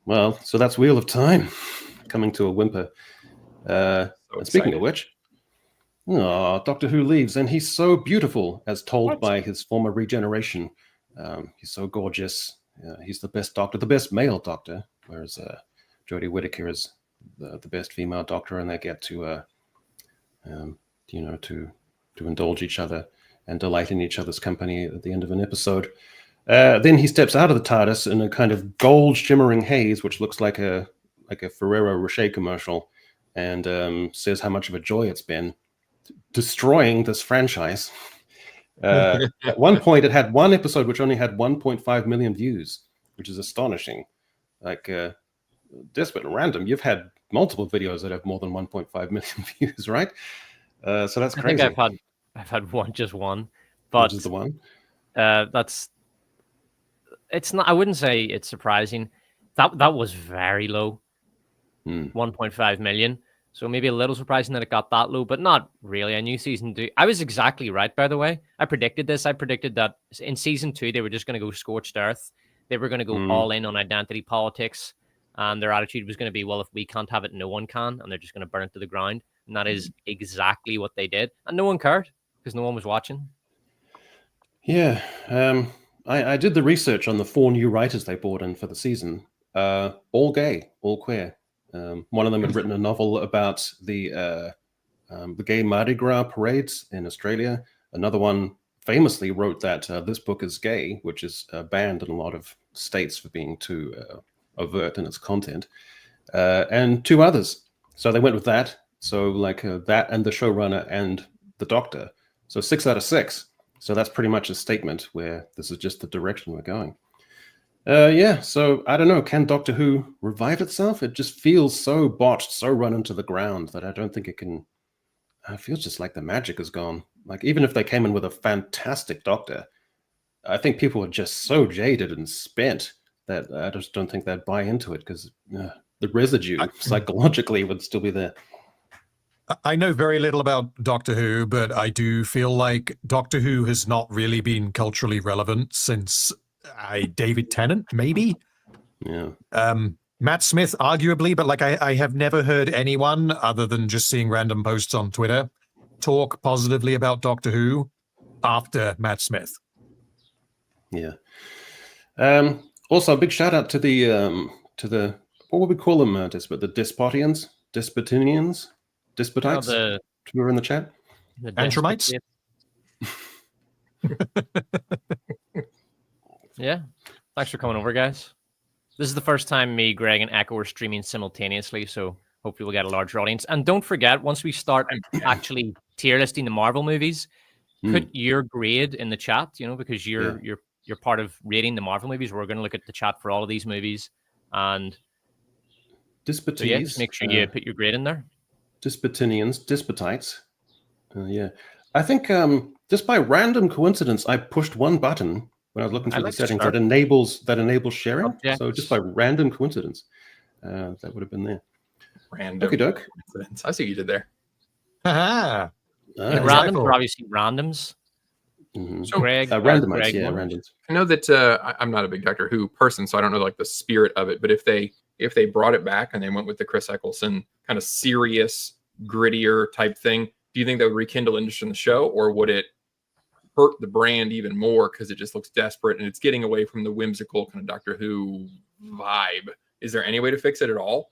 Well, so that's Wheel of Time coming to a whimper. So and speaking of excited. which, Doctor Who leaves, and he's so beautiful, as told What? by his former regeneration. He's so gorgeous. He's the best Doctor, the best male Doctor, whereas Jodie Whittaker is the best female Doctor, and they get to, to indulge each other and delight in each other's company at the end of an episode. Then he steps out of the TARDIS in a kind of gold shimmering haze, which looks like a Ferrero Rocher commercial, and says how much of a joy it's been destroying this franchise. At one point, it had one episode which only had 1.5 million views, which is astonishing. Like, Desperate and Random, you've had multiple videos that have more than 1.5 million views, right? So that's crazy. I think I've had just one, but just the one. It's not. I wouldn't say it's surprising. That was very low, 1.5 million. So maybe a little surprising that it got that low, but not really. I knew season 2. I was exactly right, by the way. I predicted this. I predicted that in season 2 they were just going to go scorched earth. They were going to go all in on identity politics, and their attitude was going to be, well, if we can't have it, no one can, and they're just going to burn it to the ground. And that is exactly what they did, and no one cared because no one was watching. Yeah, I did the research on the 4 new writers they brought in for the season. All gay, all queer. One of them had written a novel about the gay Mardi Gras parades in Australia. Another one famously wrote that this book is gay, which is banned in a lot of states for being too overt in its content. And 2 others. So they went with that. So like that and the showrunner and the Doctor. So 6 out of 6. So that's pretty much a statement where this is just the direction we're going. So I don't know. Can Doctor Who revive itself? It just feels so botched, so run into the ground that I don't think it can. It feels just like the magic is gone. Like, even if they came in with a fantastic Doctor, I think people are just so jaded and spent that I just don't think they'd buy into it, because the residue psychologically would still be there. I know very little about Doctor Who, but I do feel like Doctor Who has not really been culturally relevant since David Tennant, maybe? Yeah. Matt Smith, arguably, but like I have never heard anyone, other than just seeing random posts on Twitter, talk positively about Doctor Who after Matt Smith. Yeah. Also, a big shout out to the what would we call them, the Despotians? Despotites? Who are in the chat? The Antromites? Yeah. Thanks for coming over, guys. This is the first time me, Greg, and Echo are streaming simultaneously, so hopefully we'll get a larger audience. And don't forget, once we start actually tier listing the Marvel movies, put your grade in the chat, because you're part of rating the Marvel movies. We're going to look at the chat for all of these movies. And just make sure you put your grade in there. Despotinians, Despotites. Yeah. I think just by random coincidence, I pushed one button when I was looking through the settings that enables sharing. Objects. So just by random coincidence, that would have been there. Random coincidence. I see what you did there. Randoms are obviously randoms. Mm-hmm. So Greg, randomize, randoms. I know that I'm not a big Doctor Who person, so I don't know like the spirit of it. But if they brought it back and they went with the Chris Eccleston kind of serious, grittier type thing, do you think that would rekindle interest in the show, or would it hurt the brand even more because it just looks desperate and it's getting away from the whimsical kind of Doctor Who vibe? Is there any way to fix it at all?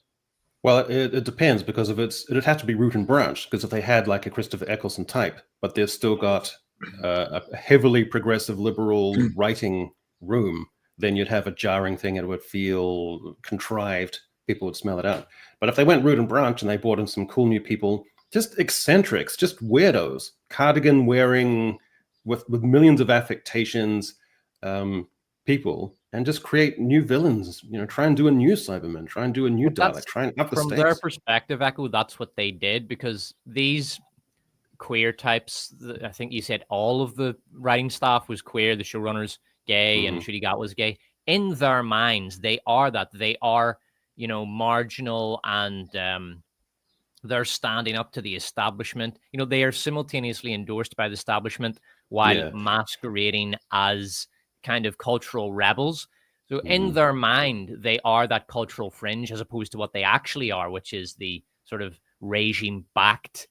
Well, it depends, because if it'd have to be root and branch, because if they had like a Christopher Eccleston type, but they've still got a heavily progressive liberal writing room, then you'd have a jarring thing. It would feel contrived. People would smell it out. But if they went root and branch and they brought in some cool new people, just eccentrics, just weirdos, cardigan wearing with millions of affectations, people, and just create new villains, try and do a new Cyberman, try and do a new Dalek, try and up the stakes. From their perspective, Echo, that's what they did, because these queer types, I think you said all of the writing staff was queer, the showrunners gay, and Ncuti Gat was gay. In their minds, they are that. They are, marginal, and they're standing up to the establishment. They are simultaneously endorsed by the establishment while masquerading as kind of cultural rebels. So in their mind, they are that cultural fringe as opposed to what they actually are, which is the sort of regime-backed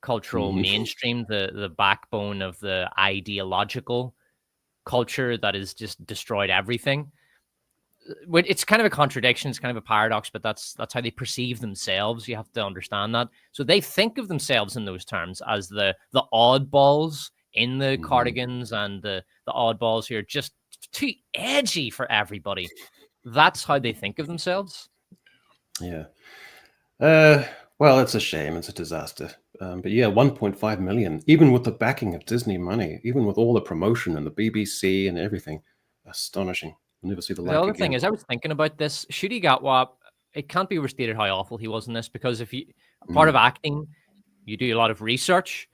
cultural mainstream, the backbone of the ideological culture that has just destroyed everything. It's kind of a contradiction. It's kind of a paradox, but that's how they perceive themselves. You have to understand that. So they think of themselves in those terms as the oddballs in the cardigans and the oddballs who are just too edgy for everybody. That's how they think of themselves. Yeah. Well, it's a shame. It's a disaster. But yeah, 1.5 million, even with the backing of Disney money, even with all the promotion and the BBC and everything, astonishing. We'll never see the like The other again. thing is, I was thinking about this. Ncuti Gatwa, it can't be overstated how awful he was in this, because if you part of acting, you do a lot of research,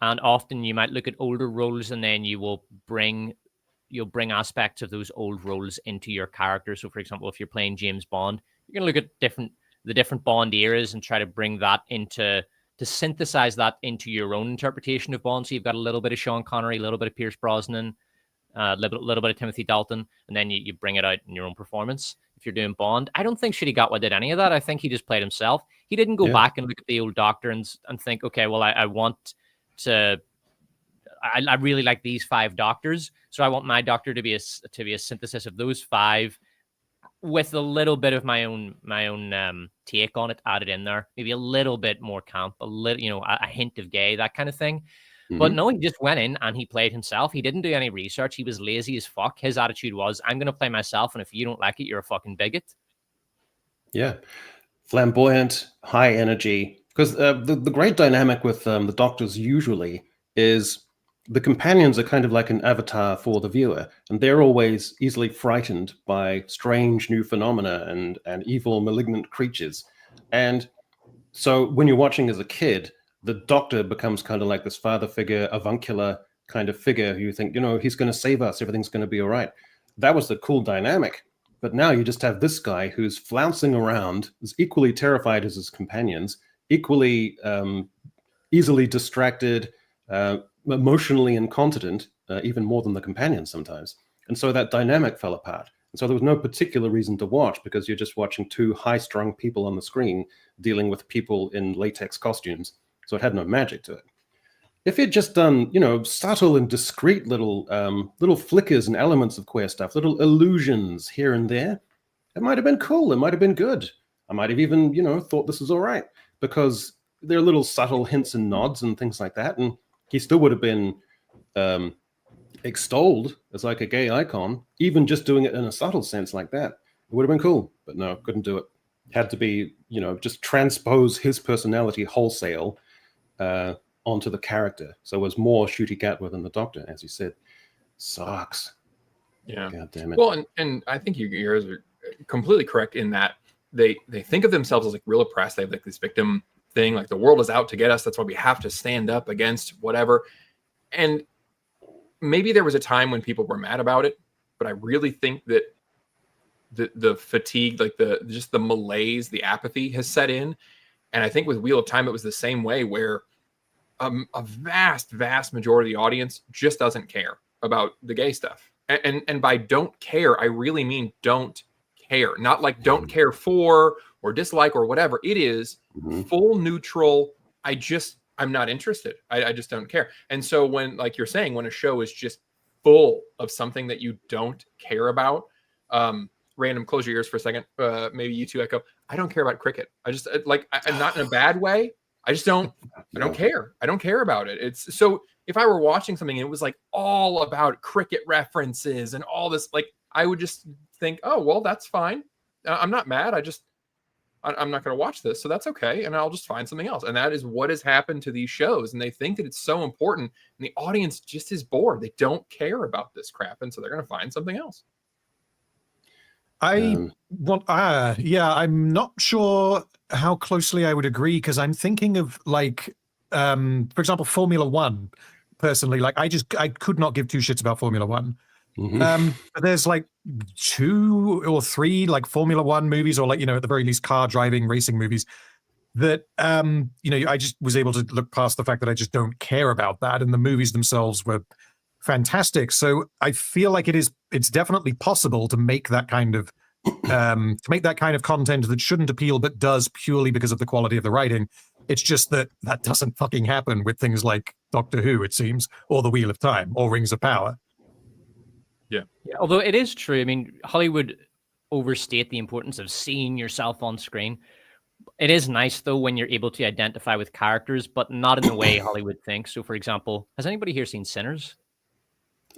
and often you might look at older roles and then you'll bring aspects of those old roles into your character. So, for example, if you're playing James Bond, you're going to look at the different Bond eras and try to bring that to synthesize that into your own interpretation of Bond. So you've got a little bit of Sean Connery, a little bit of Pierce Brosnan, a little bit of Timothy Dalton, and then you bring it out in your own performance. If you're doing Bond, I don't think Ncuti Gatwa did any of that. I think he just played himself. He didn't go back and look at the old Doctor and think, okay, well, I want to. I really like these 5 Doctors, so I want my Doctor to be a synthesis of those 5, with a little bit of my own take on it added in there. Maybe a little bit more camp, a little, a hint of gay, that kind of thing. But no, he just went in and he played himself. He didn't do any research. He was lazy as fuck. His attitude was, I'm going to play myself, and if you don't like it, you're a fucking bigot. Yeah. Flamboyant, high energy. Because the great dynamic with the Doctors usually is the companions are kind of like an avatar for the viewer, and they're always easily frightened by strange new phenomena and evil, malignant creatures. And so when you're watching as a kid, the Doctor becomes kind of like this father figure, avuncular kind of figure who you think, he's going to save us, everything's going to be all right. That was the cool dynamic. But now you just have this guy who's flouncing around, is equally terrified as his companions, equally easily distracted, emotionally incontinent, even more than the companions sometimes. And so that dynamic fell apart. And so there was no particular reason to watch, because you're just watching 2 high-strung people on the screen dealing with people in latex costumes. So it had no magic to it. If he'd just done, subtle and discreet little flickers and elements of queer stuff, little illusions here and there, it might have been cool. It might have been good. I might have even, thought this was all right, because there are little subtle hints and nods and things like that. And he still would have been extolled as like a gay icon, even just doing it in a subtle sense like that. It would have been cool, but no, couldn't do it. Had to be, just transpose his personality wholesale onto the character. So it was more Ncuti Gatwa than the Doctor, as you said. Sucks. Yeah. God damn it. Well, and I think you guys are completely correct in that they think of themselves as like real oppressed. They have like this victim thing, like the world is out to get us. That's why we have to stand up against whatever. And maybe there was a time when people were mad about it, but I really think that the fatigue, like just the malaise, the apathy has set in. And I think with Wheel of Time, it was the same way, where a vast majority of the audience just doesn't care about the gay stuff. And by don't care, I really mean don't care. Not like don't care for or dislike or whatever. It is full neutral. I'm not interested. I just don't care. And so when, like you're saying, when a show is just full of something that you don't care about, random, close your ears for a second. Maybe you too, Echo. I don't care about cricket. I just I'm not in a bad way. I don't care. I don't care about it. It's so if I were watching something and it was like all about cricket references and all this, like I would just think, oh, well, that's fine. I'm not mad. I'm not going to watch this. So that's okay. And I'll just find something else. And that is what has happened to these shows. And they think that it's so important. And the audience just is bored. They don't care about this crap. And so they're going to find something else. I'm not sure how closely I would agree, because I'm thinking of like, for example, Formula One. Personally, like I could not give 2 shits about Formula One. But there's like 2 or 3 like Formula One movies, or like, at the very least car driving racing movies that, I just was able to look past the fact that I just don't care about that. And the movies themselves were fantastic. So I feel like it's definitely possible to make that kind of content that shouldn't appeal but does purely because of the quality of the writing. It's just that doesn't fucking happen with things like Doctor Who, it seems, or The Wheel of Time, or Rings of Power. Yeah. Although it is true, I mean, Hollywood overstate the importance of seeing yourself on screen. It is nice though when you're able to identify with characters, but not in the way Hollywood thinks. So, for example, has anybody here seen Sinners?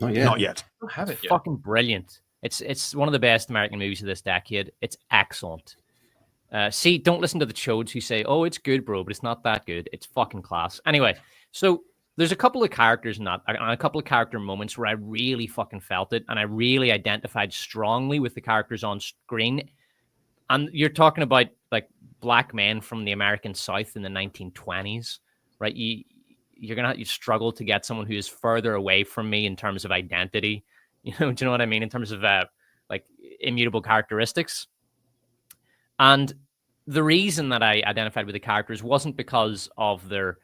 Not yet. Not yet. I don't have it yet. Fucking brilliant. It's one of the best American movies of this decade. It's excellent. See, don't listen to the chodes who say, "Oh, it's good, bro," but it's not that good. It's fucking class. Anyway, so there's a couple of characters in that, and a couple of character moments where I really fucking felt it, and I really identified strongly with the characters on screen. And you're talking about like black men from the American South in the 1920s, right? You're gonna you struggle to get someone who is further away from me in terms of identity. Do you know what I mean? In terms of like immutable characteristics. And the reason that I identified with the characters wasn't because of the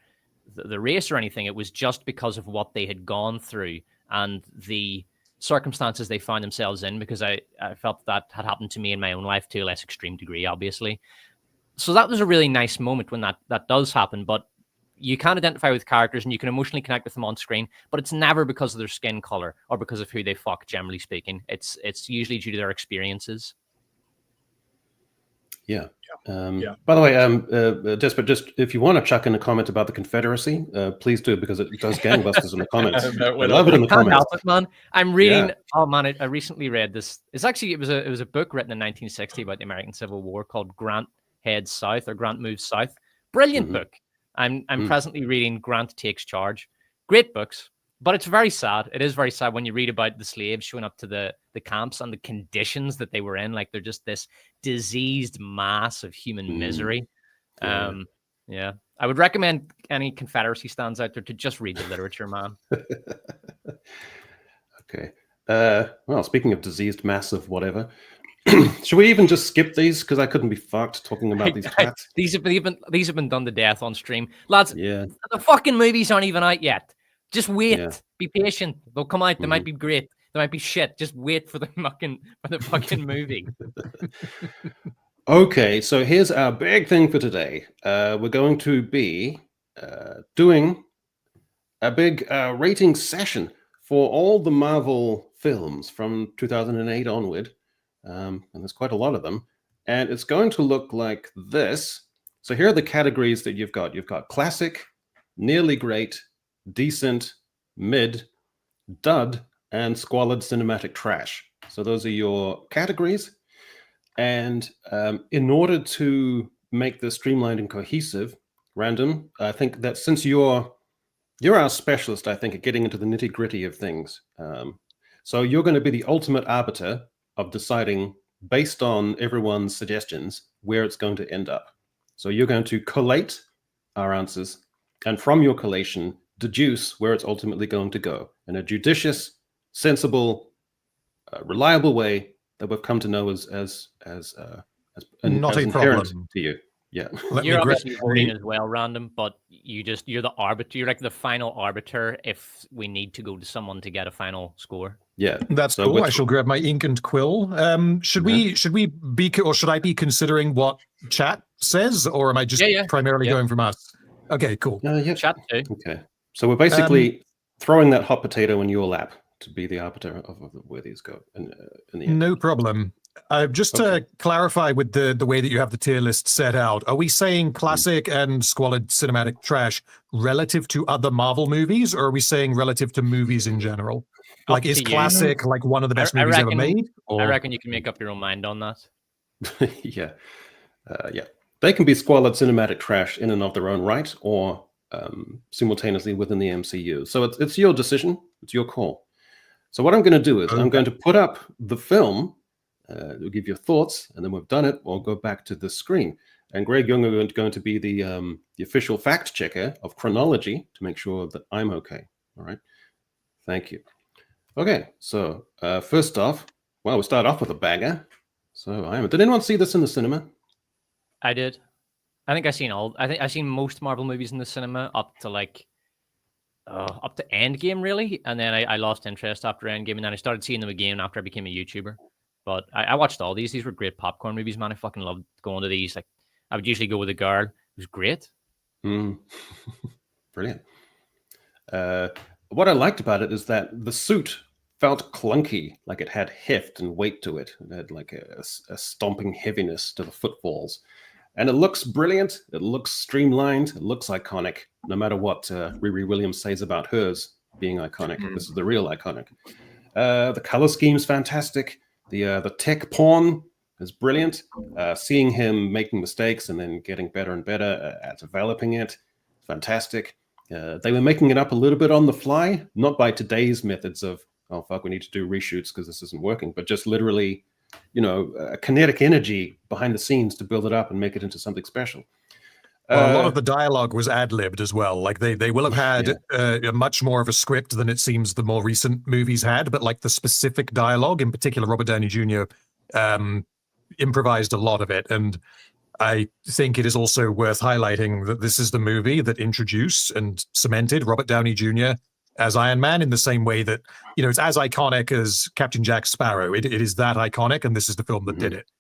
race or anything. It was just because of what they had gone through and the circumstances they found themselves in, because I felt that had happened to me in my own life to a less extreme degree, obviously. So that was a really nice moment when that does happen. But you can identify with characters and you can emotionally connect with them on screen, but it's never because of their skin color or because of who they fuck, generally speaking. It's usually due to their experiences. Yeah. Yeah. By the way, Desperate, just if you want to chuck in a comment about the Confederacy, please do, because it does gangbusters in the comments. I love it in the Can't comments. help it, man. I'm reading. Yeah. Oh man, I recently read this. It was a book written in 1960 about the American Civil War called Grant Heads South or Grant Moves South. Brilliant book. I'm presently reading Grant Takes Charge. Great books, but it's very sad. It is very sad when you read about the slaves showing up to the camps and the conditions that they were in. Like they're just this diseased mass of human misery. Yeah. I would recommend any Confederacy stands out there to just read the literature, man. Okay. Well, speaking of diseased mass of whatever, should we even just skip these? Because I couldn't be fucked talking about these twats. These have been done to death on stream, lads. Yeah. The fucking movies aren't even out yet. Just wait. Yeah. Be patient. They'll come out. They might be great. They might be shit. Just wait for the fucking movie. Okay, so here's our big thing for today. We're going to be doing a big rating session for all the Marvel films from 2008 onward. And there's quite a lot of them. And it's going to look like this. So here are the categories that you've got. You've got classic, nearly great, decent, mid, dud, and squalid cinematic trash. So those are your categories. And in order to make this streamlined and cohesive, Random, I think that since you're our specialist, I think, at getting into the nitty-gritty of things. So you're going to be the ultimate arbiter of deciding, based on everyone's suggestions, where it's going to end up. So you're going to collate our answers, and from your collation, deduce where it's ultimately going to go in a judicious, sensible, reliable way that we've come to know as Not a inherent problem to you. Yeah. You're obviously voting as well, Random, but you're the arbiter. You're like the final arbiter if we need to go to someone to get a final score. Yeah, that's so cool. I shall grab my ink and quill. Should we be, or should I be considering what chat says, or am I just primarily going from us? Okay, cool. Chat too. Okay, so we're basically throwing that hot potato in your lap to be the arbiter of where these go. In the end. No problem. Just to clarify with the way that you have the tier list set out, are we saying classic and squalid cinematic trash relative to other Marvel movies, or are we saying relative to movies in general? Like, is classic like one of the best movies ever made? Or? I reckon you can make up your own mind on that. Yeah. They can be squalid cinematic trash in and of their own right, or simultaneously within the MCU. So it's your decision. It's your call. So what I'm going to do is I'm going to put up the film. We'll give your thoughts, and then we've done it. We'll go back to the screen. And Greg, you're going to be the official fact checker of chronology to make sure that I'm okay. All right. Thank you. Okay. So first off, well, we start off with a banger. So Did anyone see this in the cinema? I did. I think I seen most Marvel movies in the cinema up to like up to Endgame, really. And then I lost interest after Endgame, and then I started seeing them again after I became a YouTuber. But I watched all these. These were great popcorn movies, man. I fucking loved going to these. Like, I would usually go with a girl. It was great. Brilliant. What I liked about it is that the suit felt clunky, like it had heft and weight to it. It had like a stomping heaviness to the footfalls. And it looks brilliant. It looks streamlined. It looks iconic, no matter what Riri Williams says about hers being iconic. This is the real iconic. The color scheme's fantastic. The tech porn is brilliant. Seeing him making mistakes and then getting better and better at developing it, fantastic. They were making it up a little bit on the fly, not by today's methods of, oh, fuck, we need to do reshoots because this isn't working, but just literally, a kinetic energy behind the scenes to build it up and make it into something special. Well, a lot of the dialogue was ad-libbed as well. Like they will have had much more of a script than it seems the more recent movies had, but like the specific dialogue, in particular, Robert Downey Jr. Improvised a lot of it. And I think it is also worth highlighting that this is the movie that introduced and cemented Robert Downey Jr. as Iron Man in the same way that, it's as iconic as Captain Jack Sparrow. It is that iconic, and this is the film that did it.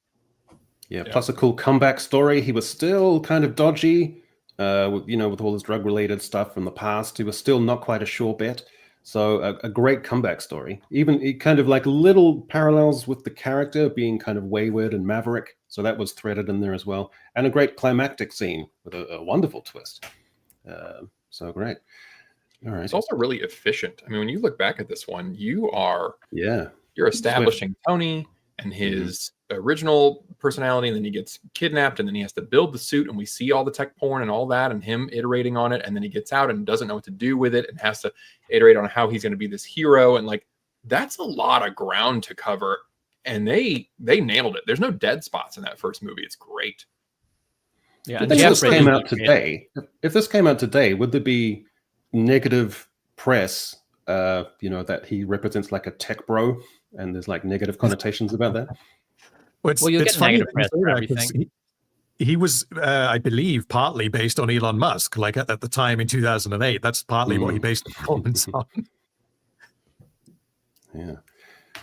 Yeah, plus a cool comeback story. He was still kind of dodgy, with all his drug-related stuff from the past. He was still not quite a sure bet. So a great comeback story. Even it kind of like little parallels with the character being kind of wayward and maverick. So that was threaded in there as well. And a great climactic scene with a wonderful twist. So great. All right. It's also really efficient. I mean, when you look back at this one, you're establishing Tony and his original personality, and then he gets kidnapped, and then he has to build the suit, and we see all the tech porn and all that, and him iterating on it, and then he gets out and doesn't know what to do with it, and has to iterate on how he's going to be this hero, and like that's a lot of ground to cover, and they nailed it. There's no dead spots in that first movie. It's great. Yeah, if this came out today, would there be negative press? That he represents like a tech bro, and there's like negative connotations about that. Well, you'll get negative press for everything. He was, I believe, partly based on Elon Musk. Like at the time in 2008, that's partly what he based the performance on. Yeah,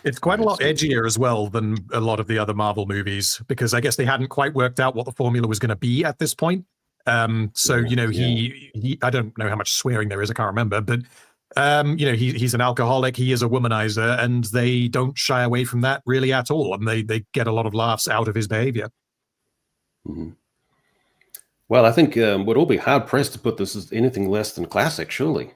it's quite a lot edgier as well than a lot of the other Marvel movies, because I guess they hadn't quite worked out what the formula was going to be at this point. He I don't know how much swearing there is. I can't remember, but he's an alcoholic. He is a womanizer, and they don't shy away from that really at all. And they get a lot of laughs out of his behavior. Mm-hmm. Well, I think we'd all be hard pressed to put this as anything less than classic, surely.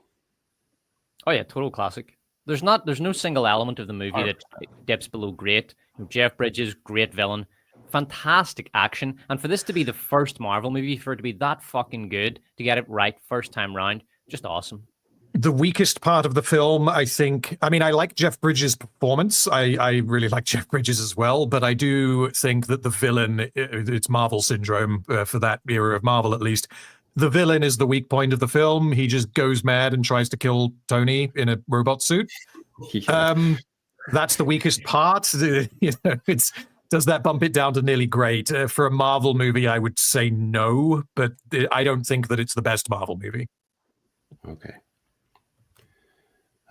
Oh yeah, total classic. There's no single element of the movie that dips below great. Jeff Bridges, great villain, fantastic action, and for this to be the first Marvel movie, for it to be that fucking good, to get it right first time round, just awesome. The weakest part of the film, I think, I like Jeff Bridges' performance. I really like Jeff Bridges as well, but I do think that the villain, it's Marvel syndrome for that era of Marvel at least. The villain is the weak point of the film. He just goes mad and tries to kill Tony in a robot suit. Yeah. That's the weakest part. Does that bump it down to nearly great? For a Marvel movie, I would say no, but I don't think that it's the best Marvel movie. Okay.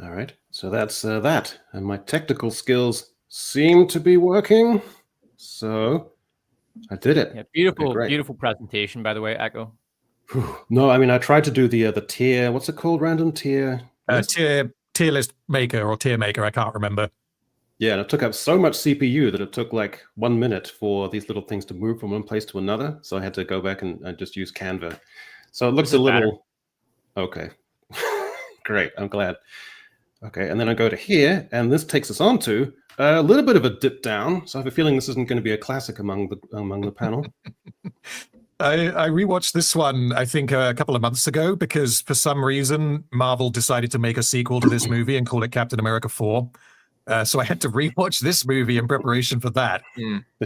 All right, so that's that. And my technical skills seem to be working. So I did it. Yeah, beautiful presentation, by the way, Echo. No, I tried to do the tier. What's it called? Random tier? Tier list maker or tier maker. I can't remember. Yeah, and it took up so much CPU that it took like 1 minute for these little things to move from one place to another. So I had to go back and just use Canva. So it looks a little... Okay. Great, I'm glad. Okay, and then I go to here, and this takes us on to a little bit of a dip down. So I have a feeling this isn't going to be a classic among the panel. I rewatched this one, I think, a couple of months ago, because for some reason, Marvel decided to make a sequel to this movie and call it Captain America 4. So I had to rewatch this movie in preparation for that.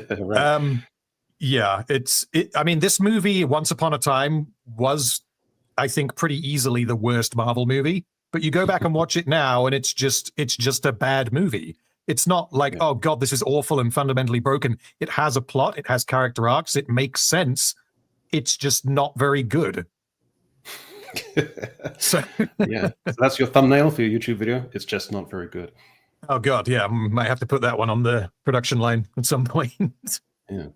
Right. This movie, Once Upon a Time, was, I think, pretty easily the worst Marvel movie. But you go back and watch it now, and it's just a bad movie. It's not like, oh God, this is awful and fundamentally broken. It has a plot, it has character arcs, it makes sense. It's just not very good. So, Yeah, so that's your thumbnail for your YouTube video. It's just not very good. oh god, yeah, I might have to put that one on the production line at some point. Yeah.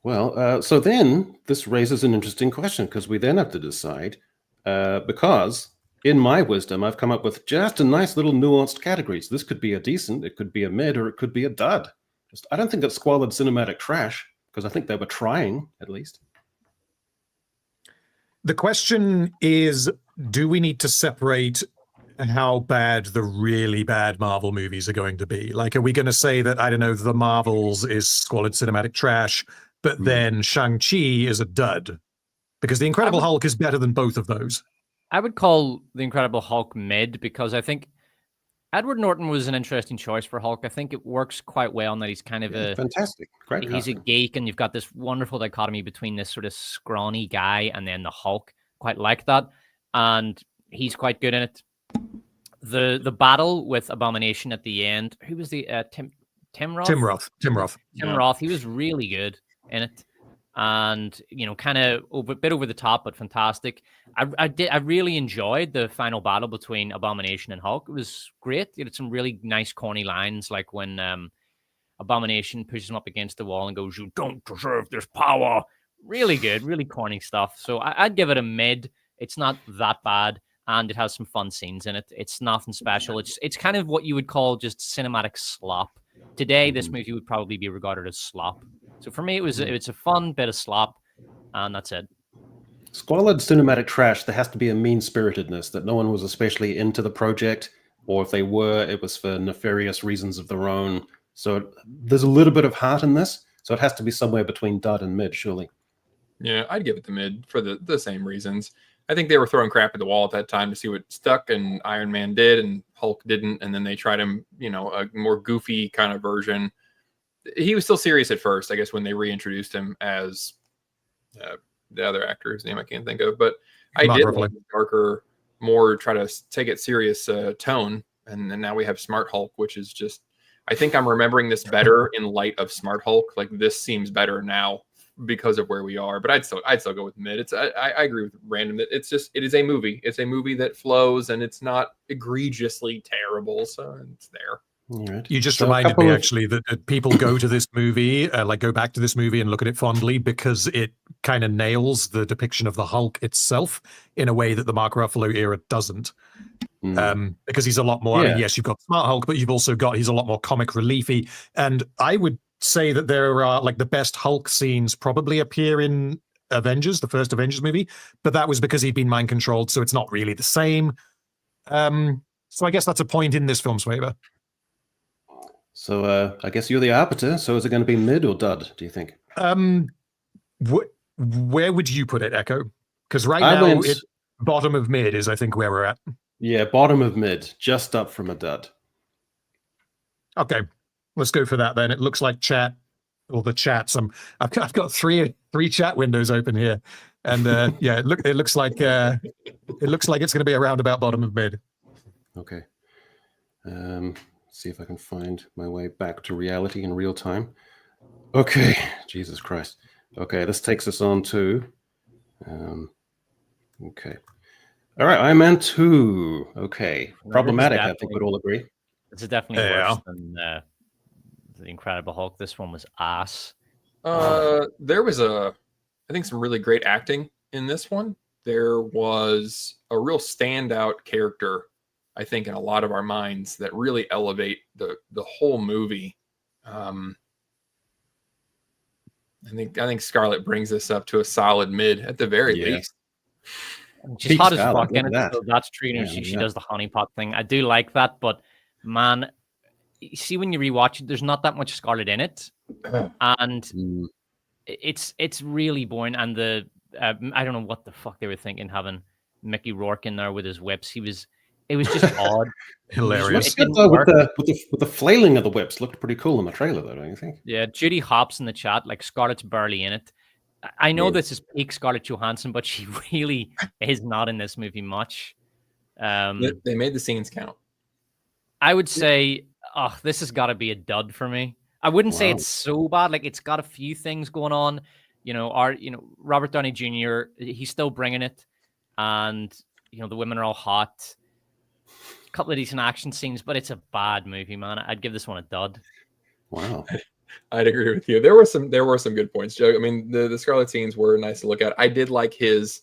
Well, so then this raises an interesting question, because we then have to decide, because in my wisdom, I've come up with just a nice little nuanced categories. This could be a decent, it could be a mid, or it could be a dud. I don't think it's squalid cinematic trash, because I think they were trying, at least. The question is, do we need to separate how bad the really bad Marvel movies are going to be? Like, are we going to say that, I don't know, The Marvels is squalid cinematic trash, but then Shang-Chi is a dud? Because The Incredible Hulk is better than both of those. I would call The Incredible Hulk mid, because I think Edward Norton was an interesting choice for Hulk. I think it works quite well in that he's kind of fantastic, great. He's casting. a geek, and you've got this wonderful dichotomy between this sort of scrawny guy and then the Hulk. Quite like that, and he's quite good in it. The battle with Abomination at the end. Who was the Tim Roth? Tim Roth. Roth. He was really good in it, and kind of a bit over the top, but fantastic. I really enjoyed the final battle between Abomination and Hulk. It was great. It had some really nice corny lines, like when Abomination pushes him up against the wall and goes, "You don't deserve this power." Really good, really corny stuff. So I'd give it a mid. It's not that bad, and it has some fun scenes in it. It's nothing special. It's kind of what you would call just cinematic slop. Today, this movie would probably be regarded as slop. So for me, it's a fun bit of slop, and that's it. Squalid cinematic trash, there has to be a mean-spiritedness that no one was especially into the project, or if they were, it was for nefarious reasons of their own. So there's a little bit of heart in this, so it has to be somewhere between dud and mid, surely. Yeah, I'd give it the mid for the same reasons. I think they were throwing crap at the wall at that time to see what stuck, and Iron Man did, and Hulk didn't, and then they tried him, a more goofy kind of version. He was still serious at first, I guess, when they reintroduced him as the other actor whose name I can't think of, but I did like the darker, more try to take it serious tone, and now we have Smart Hulk, which is just, I think I'm remembering this better in light of Smart Hulk. Like, this seems better now because of where we are, but I'd still go with mid. I agree with Random that it is a movie. It's a movie that flows, and it's not egregiously terrible, so it's there. Right. You just reminded me, actually, that people go to this movie, go back to this movie and look at it fondly because it kind of nails the depiction of the Hulk itself in a way that the Mark Ruffalo era doesn't. Because he's a lot more, I mean, yes, you've got Smart Hulk, but you've also got, he's a lot more comic reliefy. And I would say that there are, like, the best Hulk scenes probably appear in Avengers, the first Avengers movie, but that was because he'd been mind controlled, so it's not really the same. So I guess that's a point in this film's favor. So I guess you're the arbiter. So is it going to be mid or dud, do you think? Where would you put it, Echo? Because right now, bottom of mid is, I think, where we're at. Yeah, bottom of mid, just up from a dud. Okay, let's go for that then. It looks like chat, or the chats. I've got three chat windows open here, and yeah, it looks like it's going to be around about bottom of mid. Okay. See if I can find my way back to reality in real time. Okay, Jesus Christ. Okay, this takes us on to okay. All right, Iron Man 2. Okay, problematic, I think we'd all agree. This is definitely worse than the Incredible Hulk. This one was ass. There was I think some really great acting in this one. There was a real standout character, I think, in a lot of our minds that really elevate the whole movie. I think Scarlett brings this up to a solid mid at the very least. She's hot as fuck in it, so that's true. She does the honeypot thing. I do like that, but man, you see, when you rewatch it, there's not that much Scarlett in it, and it's really boring. And I don't know what the fuck they were thinking having Mickey Rourke in there with his whips. It was just odd. Hilarious. With the flailing of the whips looked pretty cool in the trailer, though, don't you think? Yeah, Judy Hopps in the chat, like, Scarlett's barely in it. I know this is peak Scarlett Johansson, but she really is not in this movie much. They made the scenes count. I would say, this has got to be a dud for me. I wouldn't say it's so bad. Like, it's got a few things going on. Robert Downey Jr., he's still bringing it. and the women are all hot. A couple of decent action scenes, but it's a bad movie, man. I'd give this one a dud. Wow. I'd agree with you. There were some good points, Joe. I mean, the Scarlet scenes were nice to look at. I did like his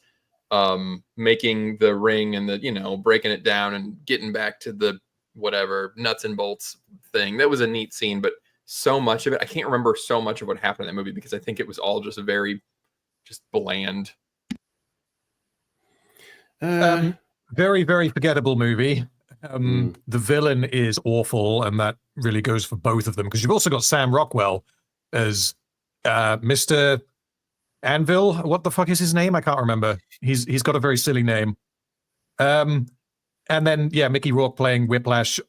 making the ring and the breaking it down and getting back to the whatever nuts and bolts thing. That was a neat scene, but so much of it, I can't remember so much of what happened in that movie because I think it was all just very bland. Very, very forgettable movie. The villain is awful, and that really goes for both of them, because you've also got Sam Rockwell as Mr. Anvil. What the fuck is his name? I can't remember. He's got a very silly name. And then Mickey Rourke playing Whiplash.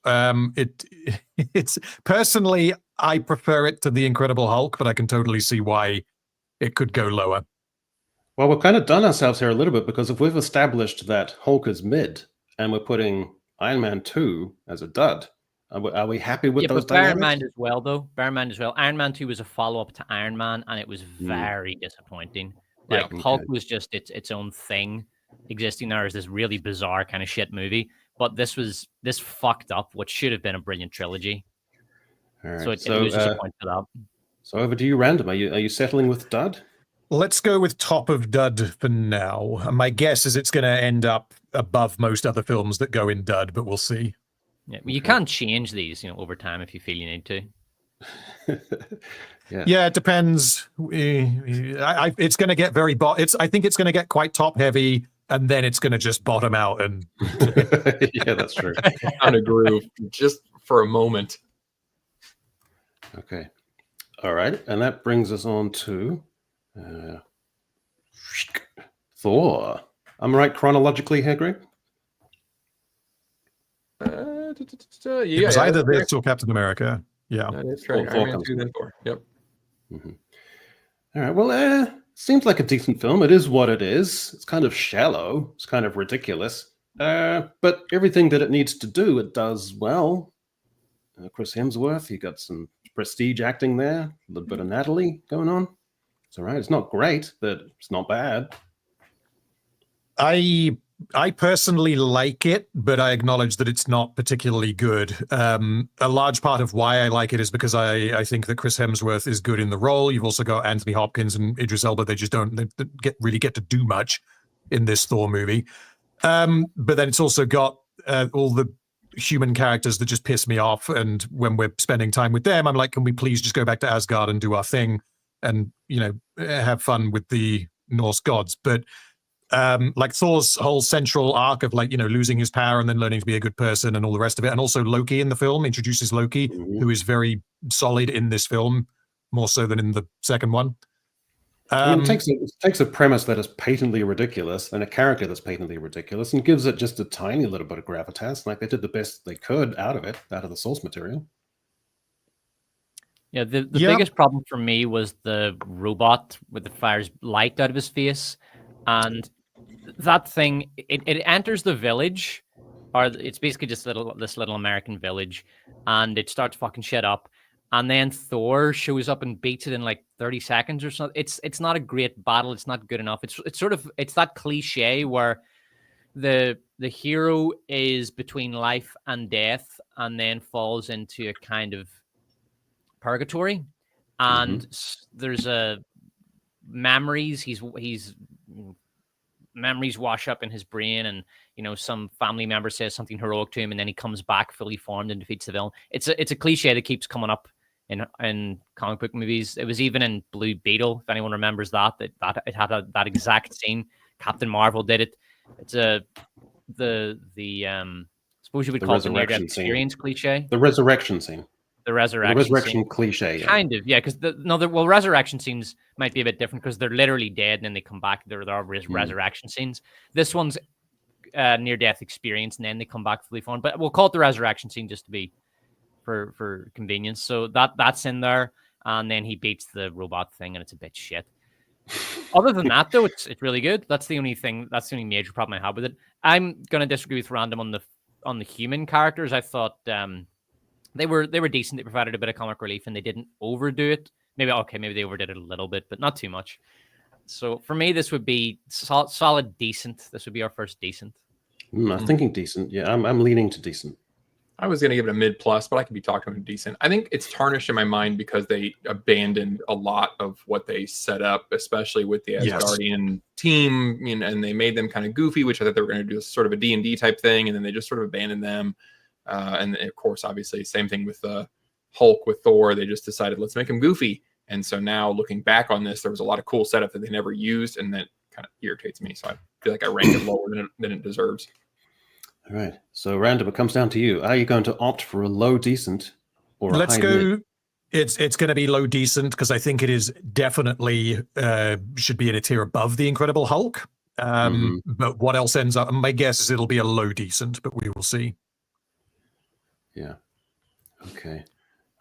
It's personally, I prefer it to The Incredible Hulk, but I can totally see why it could go lower. Well, we've kind of done ourselves here a little bit, because if we've established that Hulk is mid and we're putting Iron Man 2 as a dud, are we happy with those but bear dynamics? in mind as well, though. Bear in mind as well, Iron Man 2 was a follow-up to Iron Man, and it was very disappointing. Like, Hulk was just its own thing, existing there as this really bizarre kind of shit movie. But this fucked up what should have been a brilliant trilogy. All right. So it was just a point for that. So over to you, Random. Are you settling with dud? Let's go with top of dud for now. My guess is it's going to end up above most other films that go in dud, but we'll see. Yeah, you can't change these, over time if you feel you need to. Yeah, it depends. It's going to get very I think it's going to get quite top heavy, and then it's going to just bottom out. And yeah, that's true. On a groove, just for a moment. Okay, all right, and that brings us on to Thor. I'm right chronologically here, Greg? It was either this or Captain America. Yeah, that's right. Iron Man 2, then Thor. Yep. Mm-hmm. All right. Well, seems like a decent film. It is what it is. It's kind of shallow. It's kind of ridiculous. But everything that it needs to do, it does well. Chris Hemsworth, you got some prestige acting there. A little bit of Natalie going on. It's all right. It's not great, but it's not bad. I personally like it, but I acknowledge that it's not particularly good. A large part of why I like it is because I think that Chris Hemsworth is good in the role. You've also got Anthony Hopkins and Idris Elba. They just don't really get to do much in this Thor movie. But then it's also got all the human characters that just piss me off. And when we're spending time with them, I'm like, can we please just go back to Asgard and do our thing and, have fun with the Norse gods? But like Thor's whole central arc of losing his power and then learning to be a good person and all the rest of it. And also Loki in the film introduces Loki, who is very solid in this film, more so than in the second one. It takes a premise that is patently ridiculous and a character that's patently ridiculous and gives it just a tiny little bit of gravitas. Like they did the best they could out of it, out of the source material. Yeah, the biggest problem for me was the robot with the fires light out of his face. And that thing, it enters the village, or it's basically just this little American village, and it starts fucking shit up. And then Thor shows up and beats it in like 30 seconds or something. It's not a great battle. It's not good enough. It's that cliche where the hero is between life and death, and then falls into a kind of purgatory, and there's memories. He's memories wash up in his brain, and some family member says something heroic to him, and then he comes back fully formed and defeats the villain. It's a cliche that keeps coming up in comic book movies. It was even in Blue Beetle, if anyone remembers that it had that exact scene. Captain Marvel did it. It's the suppose you would call it the near-death experience cliche. The resurrection scene. The resurrection scene. Cliche, yeah. Kind of, yeah. Because resurrection scenes might be a bit different because they're literally dead and then they come back. There are resurrection scenes. This one's near-death experience, and then they come back fully formed. But we'll call it the resurrection scene just to be for convenience. So that's in there, and then he beats the robot thing, and it's a bit shit. Other than that, though, it's really good. That's the only thing. That's the only major problem I have with it. I'm gonna disagree with Random on the human characters. I thought they were decent. They provided a bit of comic relief, and they didn't overdo it. Maybe they overdid it a little bit, but not too much. So for me, this would be solid decent. This would be our first decent. I'm thinking decent. Yeah, I'm leaning to decent. I was going to give it a mid plus, but I could be talking about decent. I think it's tarnished in my mind because they abandoned a lot of what they set up, especially with the Asgardian team, and they made them kind of goofy, which I thought they were going to do sort of a D&D type thing, and then they just sort of abandoned them. And of course, obviously, same thing with Hulk with Thor. They just decided, let's make him goofy. And so now looking back on this, there was a lot of cool setup that they never used, and that kind of irritates me. So I feel like I ranked it lower than it deserves. All right. So, Random, it comes down to you. Are you going to opt for a low decent or a Let's high go. mid? It's going to be low decent because I think it is definitely should be in a tier above the Incredible Hulk. But what else ends up? My guess is it'll be a low decent, but we will see. Yeah. Okay.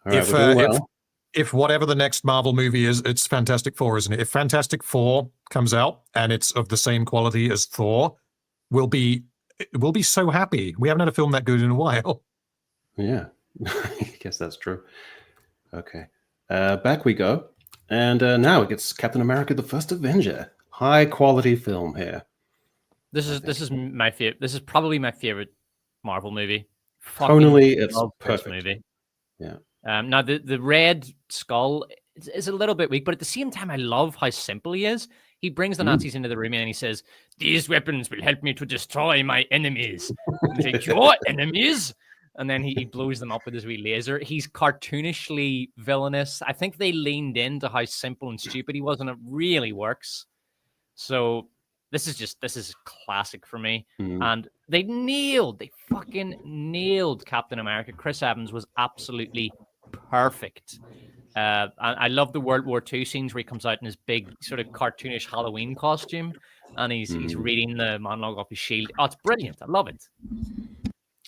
All right. We're doing well. If whatever the next Marvel movie is, it's Fantastic Four, isn't it? If Fantastic Four comes out and it's of the same quality as Thor, we'll be so happy. We haven't had a film that good in a while. Yeah, I guess that's true. Okay, back we go. And now it gets Captain America: The First Avenger. High quality film here. This is my favorite. This is probably my favorite Marvel movie. Tonally, it's perfect. Movie. Yeah. Now the Red Skull is a little bit weak, but at the same time, I love how simple he is. He brings the Nazis into the room and he says, "These weapons will help me to destroy my enemies." And like, "Your enemies?" And then he blows them up with his wee laser. He's cartoonishly villainous. I think they leaned into how simple and stupid he was, and it really works. So this is classic for me. And they fucking nailed Captain America. Chris Evans was absolutely perfect. I love the World War II scenes where he comes out in his big sort of cartoonish Halloween costume and he's reading the monologue off his shield. Oh, it's brilliant. I love it.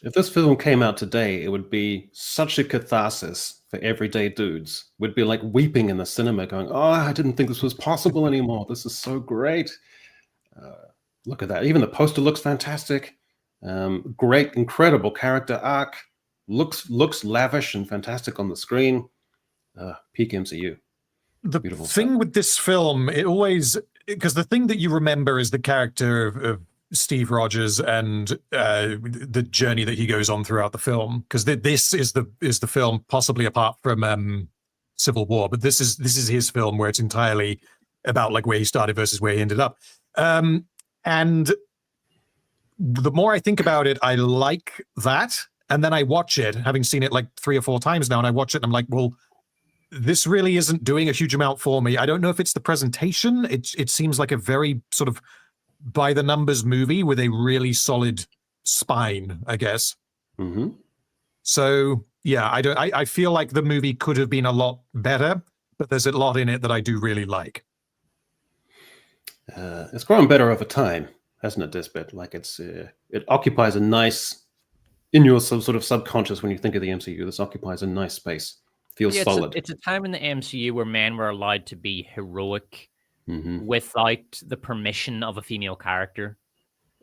If this film came out today, it would be such a catharsis for everyday dudes. We'd be like weeping in the cinema going, "Oh, I didn't think this was possible anymore. This is so great. Look at that. Even the poster looks fantastic. Great, incredible character arc. Looks lavish and fantastic on the screen. Peak MCU. The Beautiful thing stuff. with this film, because the thing that you remember is the character of Steve Rogers and the journey that he goes on throughout the film. Because this is the film, possibly apart from Civil War, but this is his film where it's entirely about like where he started versus where he ended up. And the more I think about it, I like that. And then I watch it, having seen it like 3 or 4 times now, and I watch it and I'm like, well, this really isn't doing a huge amount for me. I don't know if it's the presentation. It seems like a very sort of by the numbers movie with a really solid spine, I guess. Mm-hmm. So yeah, I feel like the movie could have been a lot better, but there's a lot in it that I do really like. It's grown better over time, hasn't it? This bit, like it occupies a nice in your sort of subconscious when you think of the MCU. This occupies a nice space. Feels solid. It's a time in the MCU where men were allowed to be heroic without the permission of a female character.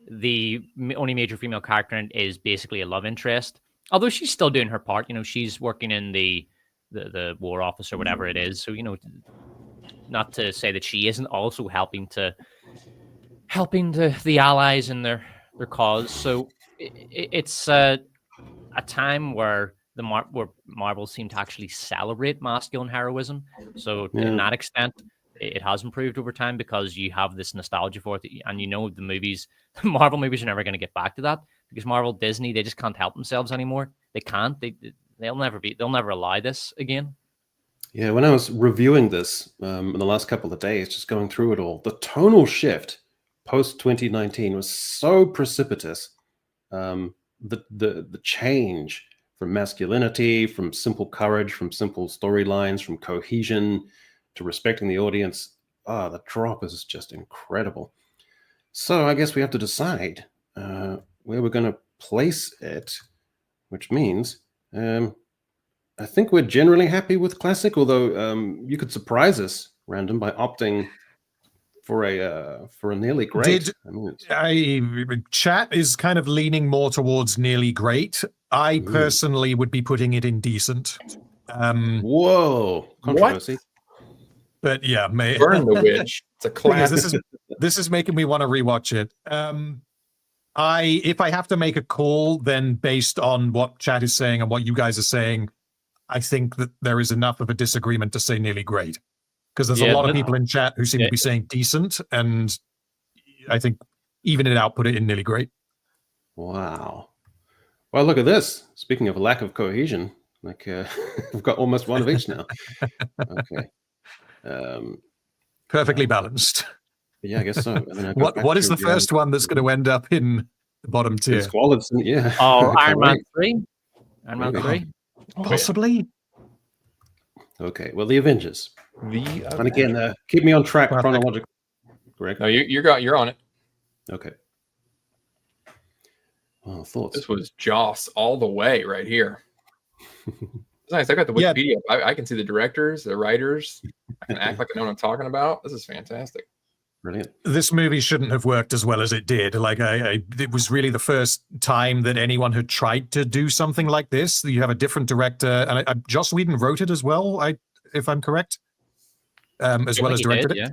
The only major female character in it is basically a love interest, although she's still doing her part. You know, she's working in the war office or whatever it is. So, you know, not to say that she isn't also helping the allies in their cause. So it's a time where where Marvel seem to actually celebrate masculine heroism. So in that extent, it has improved over time because you have this nostalgia for it, and you know the Marvel movies are never going to get back to that because Disney, they just can't help themselves anymore. They can't. They'll never allow this again. Yeah, when I was reviewing this in the last couple of days, just going through it all, the tonal shift post 2019 was so precipitous. The change from masculinity, from simple courage, from simple storylines, from cohesion to respecting the audience. The drop is just incredible. So I guess we have to decide where we're going to place it, which means I think we're generally happy with classic, although you could surprise us, Random, by opting for a nearly great. Chat is kind of leaning more towards nearly great. I personally would be putting it in decent. Whoa, controversy. But yeah, Burn the Witch. It's a classic. This is making me want to rewatch it. If I have to make a call, then based on what chat is saying and what you guys are saying, I think that there is enough of a disagreement to say nearly great. Because there's a lot of people in chat who seem to be saying decent, and I think even it out, put it in nearly great. Wow. Well, look at this. Speaking of lack of cohesion, like we've got almost one of each now. Okay. Perfectly balanced. Yeah, I guess so. And then what is the first one that's going to end up in the bottom tier? Squalid, yeah. Oh, Iron Man 3? Iron Man 3? Possibly. Okay, well, the Avengers. And again, keep me on track chronologically. Greg? No, you're on it. Okay. Well, thoughts? This was Joss all the way right here. It's nice. I got the Wikipedia. I can see the directors, the writers. I can act like I know what I'm talking about. This is fantastic. Brilliant. This movie shouldn't have worked as well as it did. Like, it was really the first time that anyone had tried to do something like this. You have a different director, and Joss Whedon wrote it as well, if I'm correct, as well as directed it.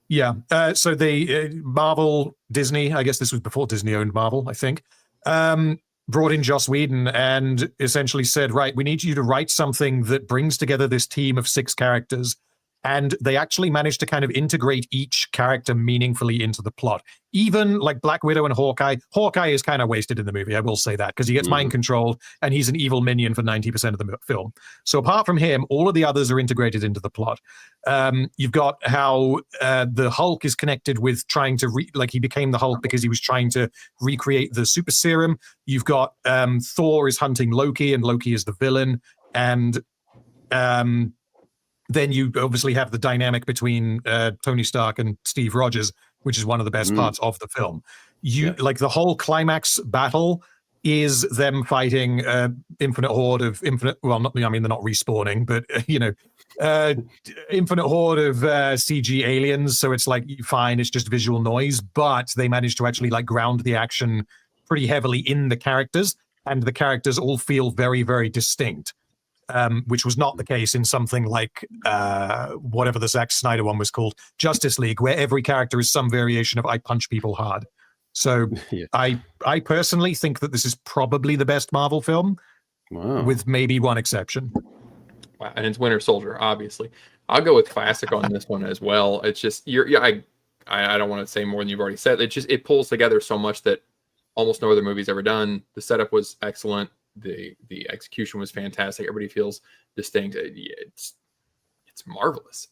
Yeah. So they Marvel, Disney. I guess this was before Disney owned Marvel, I think. Brought in Joss Whedon and essentially said, right, we need you to write something that brings together this team of 6 characters. And they actually managed to kind of integrate each character meaningfully into the plot. Even like Black Widow and Hawkeye. Hawkeye is kind of wasted in the movie, I will say that, because he gets mind controlled and he's an evil minion for 90% of the film. So apart from him, all of the others are integrated into the plot. You've got how the Hulk is connected with trying to, he became the Hulk because he was trying to recreate the super serum. You've got Thor is hunting Loki, and Loki is the villain. And then you obviously have the dynamic between Tony Stark and Steve Rogers, which is one of the best parts of the film. Like the whole climax battle is them fighting infinite horde of well, they're not respawning, but infinite horde of CG aliens. So it's like, fine, it's just visual noise, but they managed to actually like ground the action pretty heavily in the characters, and the characters all feel very, very distinct. Which was not the case in something like whatever the Zack Snyder one was called, Justice League, where every character is some variation of I punch people hard. So I personally think that this is probably the best Marvel film, with maybe one exception. Wow. And it's Winter Soldier, obviously. I'll go with classic on this one as well. It's just I don't want to say more than you've already said. It pulls together so much that almost no other movie's ever done. The setup was excellent. The execution was fantastic. Everybody feels distinct. It's marvelous.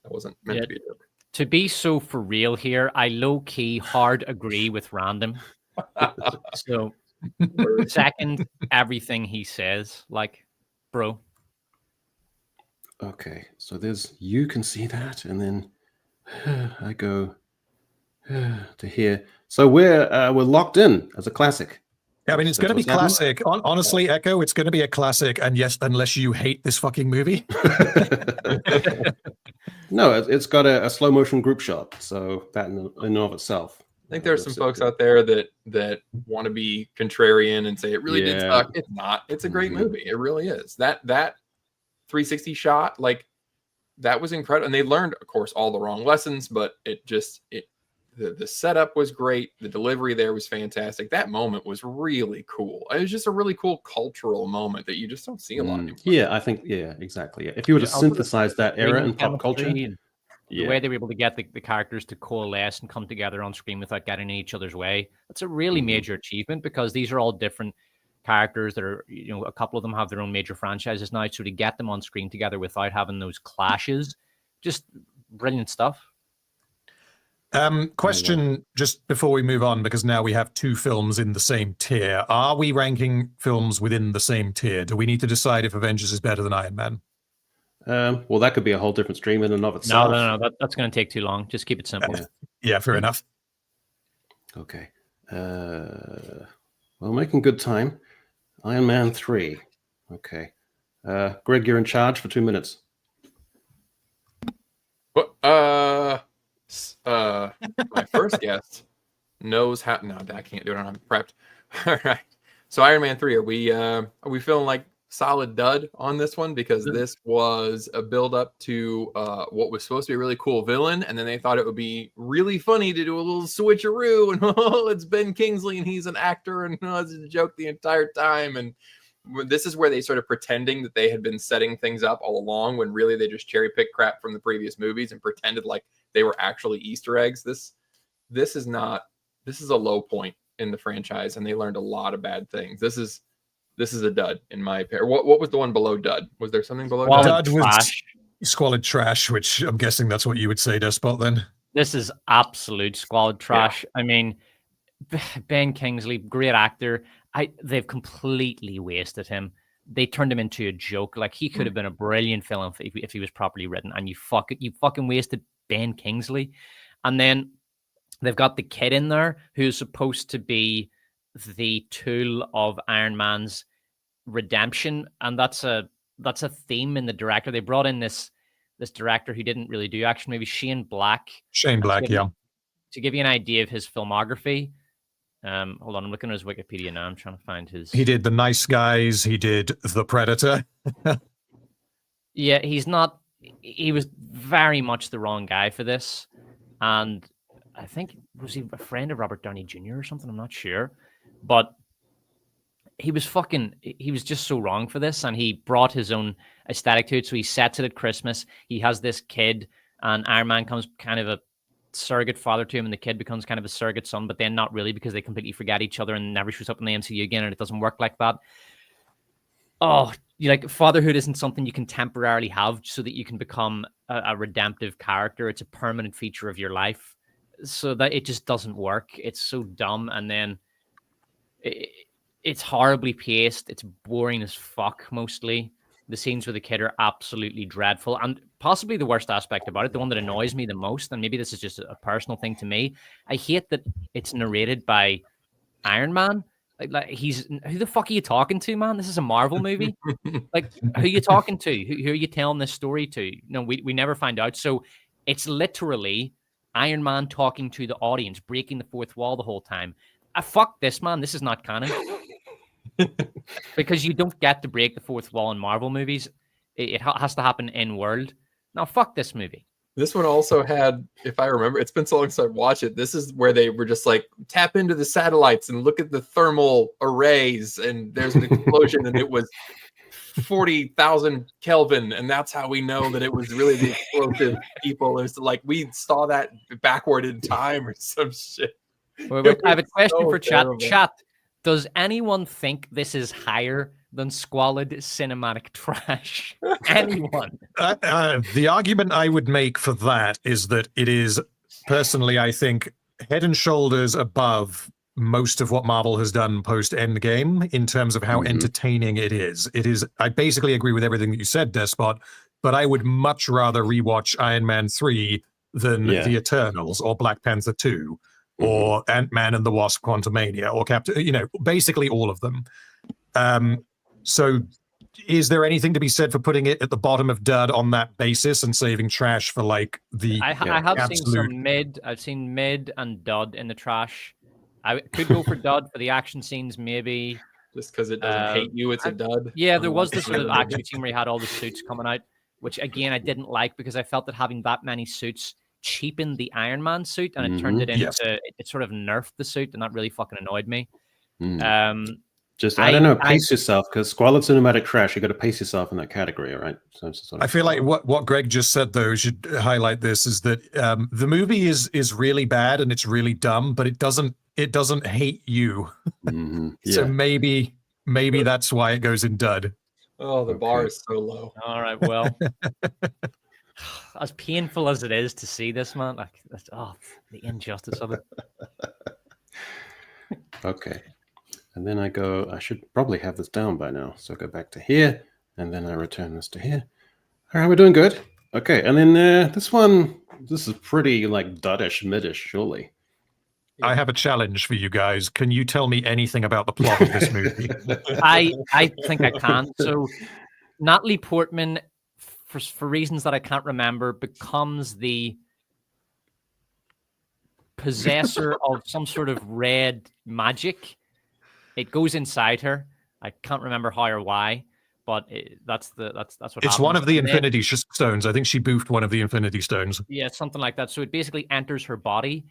That wasn't meant to be a joke. To be so for real here, I low key hard agree with Random. So second everything he says, like, bro. Okay, so you can see that, and then I go to here. So we're locked in as a classic. I mean, it's going to be classic. Honestly, Echo, it's going to be a classic. And yes, unless you hate this fucking movie. No, it's got a slow motion group shot. So that in and of itself. I think there's some folks out there that want to be contrarian and say it really did suck. It's not. It's a great movie. It really is. That 360 shot, like, that was incredible. And they learned, of course, all the wrong lessons, but the setup was great. The delivery there was fantastic. That moment was really cool. It was just a really cool cultural moment that you just don't see a lot anymore. Yeah, I think, exactly. Yeah. If you were to synthesize that era in pop culture, the way they were able to get the characters to coalesce and come together on screen without getting in each other's way, that's a really major achievement, because these are all different characters that are, a couple of them have their own major franchises now. So to get them on screen together without having those clashes, just brilliant stuff. Question just before we move on, because now we have 2 films in the same tier. Are we ranking films within the same tier? Do we need to decide if Avengers is better than Iron Man? Well, that could be a whole different stream in and of itself. No. That's going to take too long. Just keep it simple. Yeah, fair enough. Okay. Well, making good time. Iron Man 3. Okay. Greg, you're in charge for 2 minutes. What? My first guest knows how. No, I can't do it. I'm prepped. All right. So Iron Man 3. Are we feeling like solid dud on this one because this was a build up to what was supposed to be a really cool villain, and then they thought it would be really funny to do a little switcheroo and oh, it's Ben Kingsley and he's an actor and oh, it's a joke the entire time. And this is where they started pretending that they had been setting things up all along when really they just cherry picked crap from the previous movies and pretended like they were actually Easter eggs. This is a low point in the franchise, and they learned a lot of bad things. This is a dud in my opinion. What was the one below dud? Was there something below dud? Dud was squalid trash, which I'm guessing that's what you would say, Despot, then. This is absolute squalid trash. Yeah. I mean, Ben Kingsley, great actor. They've completely wasted him. They turned him into a joke. Like, he could have been a brilliant film if he was properly written, and you fucking wasted Ben Kingsley. And then they've got the kid in there who's supposed to be the tool of Iron Man's redemption, and that's a theme in the director. They brought in this director who didn't really do action movies, Shane Black. Yeah. To give you an idea of his filmography, hold on, I'm looking at his Wikipedia now. I'm trying to find his. He did The Nice Guys. He did The Predator. Yeah, he was very much the wrong guy for this, and I think, was he a friend of Robert Downey Jr. or something? I'm not sure. But he was just so wrong for this, and he brought his own aesthetic to it. So he sets it at Christmas. He has this kid, and Iron Man comes kind of a surrogate father to him, and the kid becomes kind of a surrogate son, but then not really, because they completely forget each other and never shows up in the MCU again, and it doesn't work like that. Oh, fatherhood isn't something you can temporarily have so that you can become a redemptive character. It's a permanent feature of your life. So that it just doesn't work. It's so dumb, and then it's horribly paced. It's boring as fuck mostly. The scenes with the kid are absolutely dreadful, and possibly the worst aspect about it, the one that annoys me the most, and maybe this is just a personal thing to me, I hate that it's narrated by Iron Man. Like who the fuck are you talking to, man? This is a Marvel movie. Like, who are you talking to? Who are you telling this story to? No, we never find out. So it's literally Iron Man talking to the audience, breaking the fourth wall the whole time. Fuck this, man. This is not canon. Because you don't get to break the fourth wall in Marvel movies. It has to happen in world. Now, fuck this movie. This one also had, if I remember, it's been so long since I watched it. This is where they were just like, tap into the satellites and look at the thermal arrays, and there's an explosion, and it was 40,000 Kelvin, and that's how we know that it was really the explosive people. It's like we saw that backward in time or some shit. Wait, I have a question for chat. Chat, does anyone think this is higher than squalid cinematic trash? Anyone? The argument I would make for that is that it is, personally, I think, head and shoulders above most of what Marvel has done post Endgame in terms of how entertaining it is. I basically agree with everything that you said, Despot, but I would much rather rewatch Iron Man 3 than The Eternals or Black Panther 2 or Ant-Man and the Wasp Quantumania or Captain, basically all of them. So is there anything to be said for putting it at the bottom of dud on that basis and saving trash for like the I have seen some mid. I've seen mid and dud in the trash. I could go for dud for the action scenes, maybe. Just because it doesn't hate you, it's a dud. Yeah, there was this sort of action scene where he had all the suits coming out, which again I didn't like because I felt that having that many suits cheapened the Iron Man suit, and it turned it into it sort of nerfed the suit, and that really fucking annoyed me. I don't know, pace yourself, because squalid cinematic trash, you got to pace yourself in that category, all right? So I feel like what Greg just said, though, should highlight this, is that the movie is really bad and it's really dumb, but it doesn't hate you. So maybe that's why it goes in dud. Oh, the bar is so low. All right, well, as painful as it is to see this, man, like, the injustice of it. Okay. And then I should probably have this down by now. So I go back to here, and then I return this to here. All right, we're doing good. Okay, and then this is pretty like duddish, midish, surely. I have a challenge for you guys. Can you tell me anything about the plot of this movie? I think I can. So Natalie Portman, for reasons that I can't remember, becomes the possessor of some sort of red magic. It goes inside her. I can't remember how or why, but that's what It's happens. one of the And then- Infinity Stones. I think she boofed one of the Infinity Stones. Yeah, something like that. So it basically enters her body,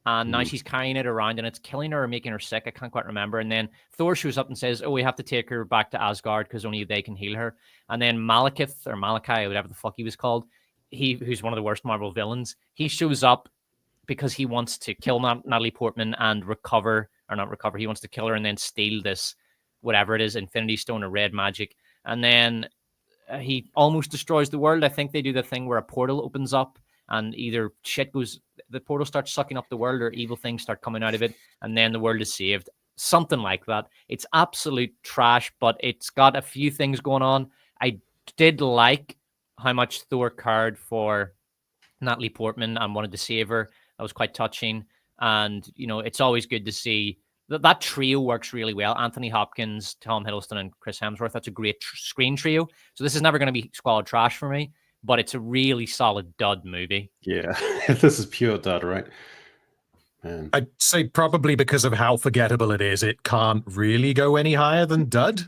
and now she's carrying it around, and it's killing her or making her sick. I can't quite remember. And then Thor shows up and says, "Oh, we have to take her back to Asgard because only they can heal her." And then Malekith or Malachi, whatever the fuck he was called, who's one of the worst Marvel villains, he shows up because he wants to kill Natalie Portman and recover, or not recover. He wants to kill her and then steal this, whatever it is, Infinity Stone or red magic. And then he almost destroys the world. I think they do the thing where a portal opens up and either the portal starts sucking up the world, or evil things start coming out of it, and then the world is saved. Something like that. It's absolute trash, but it's got a few things going on. I did like how much Thor cared for Natalie Portman and wanted to save her. That was quite touching. And, it's always good to see that trio works really well. Anthony Hopkins, Tom Hiddleston, and Chris Hemsworth. That's a great screen trio. So this is never going to be squalid trash for me, but it's a really solid dud movie. Yeah, this is pure dud, right? Man. I'd say probably because of how forgettable it is, it can't really go any higher than dud.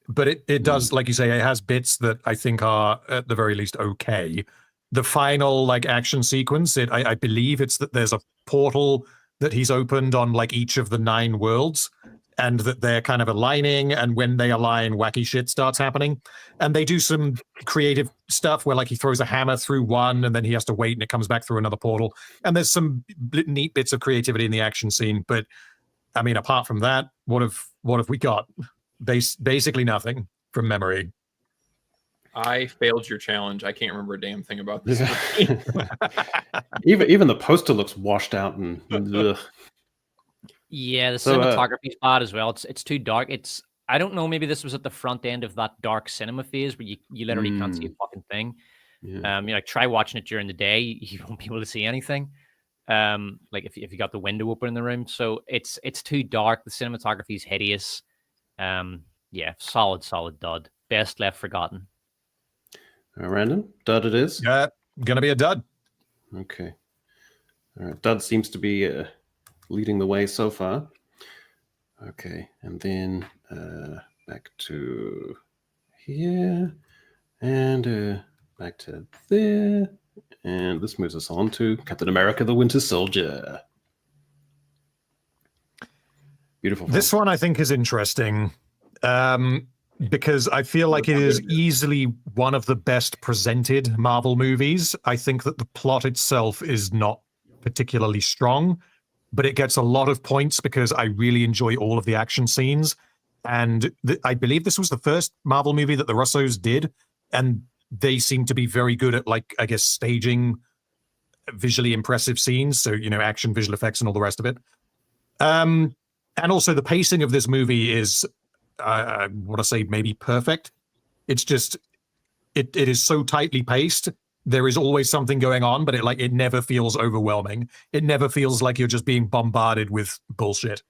But it does, like you say, it has bits that I think are at the very least okay. The final action sequence, I believe it's that there's a portal that he's opened on each of the 9 worlds, and that they're kind of aligning, and when they align, wacky shit starts happening. And they do some creative stuff where he throws a hammer through one and then he has to wait and it comes back through another portal. And there's some neat bits of creativity in the action scene. But I mean, apart from that, what have we got? Basically nothing from memory. I failed your challenge. I can't remember a damn thing about this. even the poster looks washed out and ugh. Yeah, the cinematography's bad as well. It's too dark. I don't know, maybe this was at the front end of that dark cinema phase where you literally can't see a fucking thing. Yeah. Try watching it during the day, you won't be able to see anything. If you got the window open in the room. So it's too dark. The cinematography is hideous. Yeah, solid dud. Best left forgotten. Random dud it is. Yeah, gonna be a dud. Okay. All right. Dud seems to be leading the way so far. Okay, and then back to here, and back to there, and this moves us on to Captain America: The Winter Soldier. Beautiful. This one I think is interesting. Because I feel like it is easily one of the best presented Marvel movies. I think that the plot itself is not particularly strong, but it gets a lot of points because I really enjoy all of the action scenes. And I believe this was the first Marvel movie that the Russos did, and they seem to be very good at, staging visually impressive scenes. So, action, visual effects, and all the rest of it. And also the pacing of this movie is... I want to say maybe perfect. It's just it is so tightly paced. There is always something going on, but it never feels overwhelming. It never feels like you're just being bombarded with bullshit.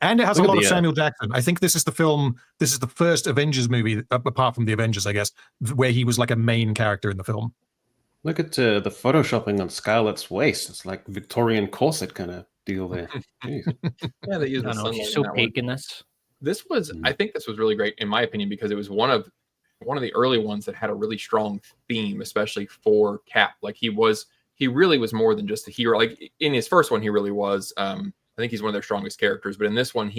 And it has a lot of Samuel Jackson. I think this is the first Avengers movie, apart from the Avengers, I guess, where he was a main character in the film. Look at the photoshopping on Scarlett's waist. It's like Victorian corset kind of deal there. Yeah, they use the sunlight. She's so big in this. This was, I think this was really great in my opinion, because it was one of the early ones that had a really strong theme, especially for Cap. He really was more than just a hero. In his first one, he really was. I think he's one of their strongest characters, but in this one,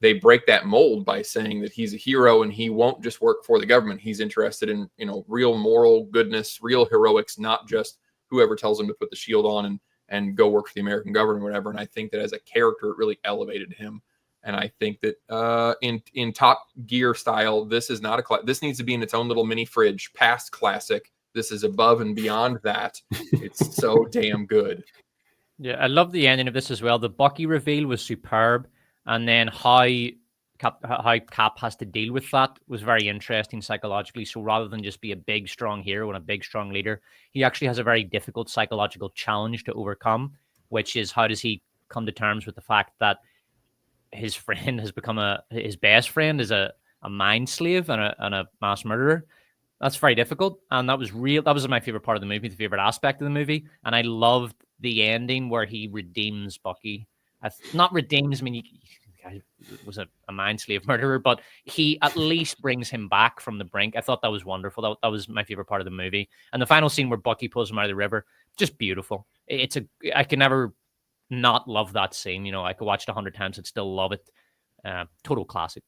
they break that mold by saying that he's a hero and he won't just work for the government. He's interested in, real moral goodness, real heroics, not just whoever tells him to put the shield on and go work for the American government or whatever. And I think that as a character, it really elevated him. And I think that in Top Gear style, this is not this needs to be in its own little mini fridge, past classic. This is above and beyond that. It's so damn good. Yeah, I love the ending of this as well. The Bucky reveal was superb. And then how Cap has to deal with that was very interesting psychologically. So rather than just be a big, strong hero and a big, strong leader, he actually has a very difficult psychological challenge to overcome, which is how does he come to terms with the fact that his friend has become his best friend is a mind slave and a mass murderer. That's very difficult. And that was my favorite part of the movie, the favorite aspect of the movie. And I loved the ending where he redeems Bucky. Not redeems, I mean, you guy was a mind slave murderer, but he at least brings him back from the brink. I thought that was wonderful. That was my favorite part of the movie. And the final scene where Bucky pulls him out of the river, just beautiful. I can never not love that scene. You know, I could watch it 100 times and still love it. Total classic.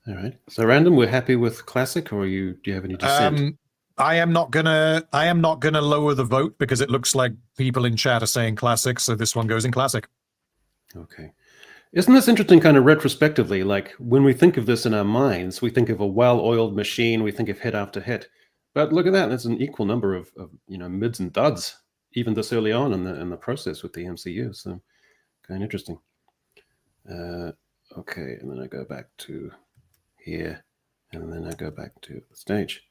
All right. So, Random, we're happy with classic, or do you have any dissent? I am not gonna lower the vote because it looks like people in chat are saying classic, so this one goes in classic. Okay. Isn't this interesting kind of retrospectively? Like when we think of this in our minds, we think of a well-oiled machine, we think of hit after hit. But look at that, there's an equal number of mids and duds, even this early on in the process with the MCU. So kind of interesting. Okay, and then I go back to here, and then I go back to the stage.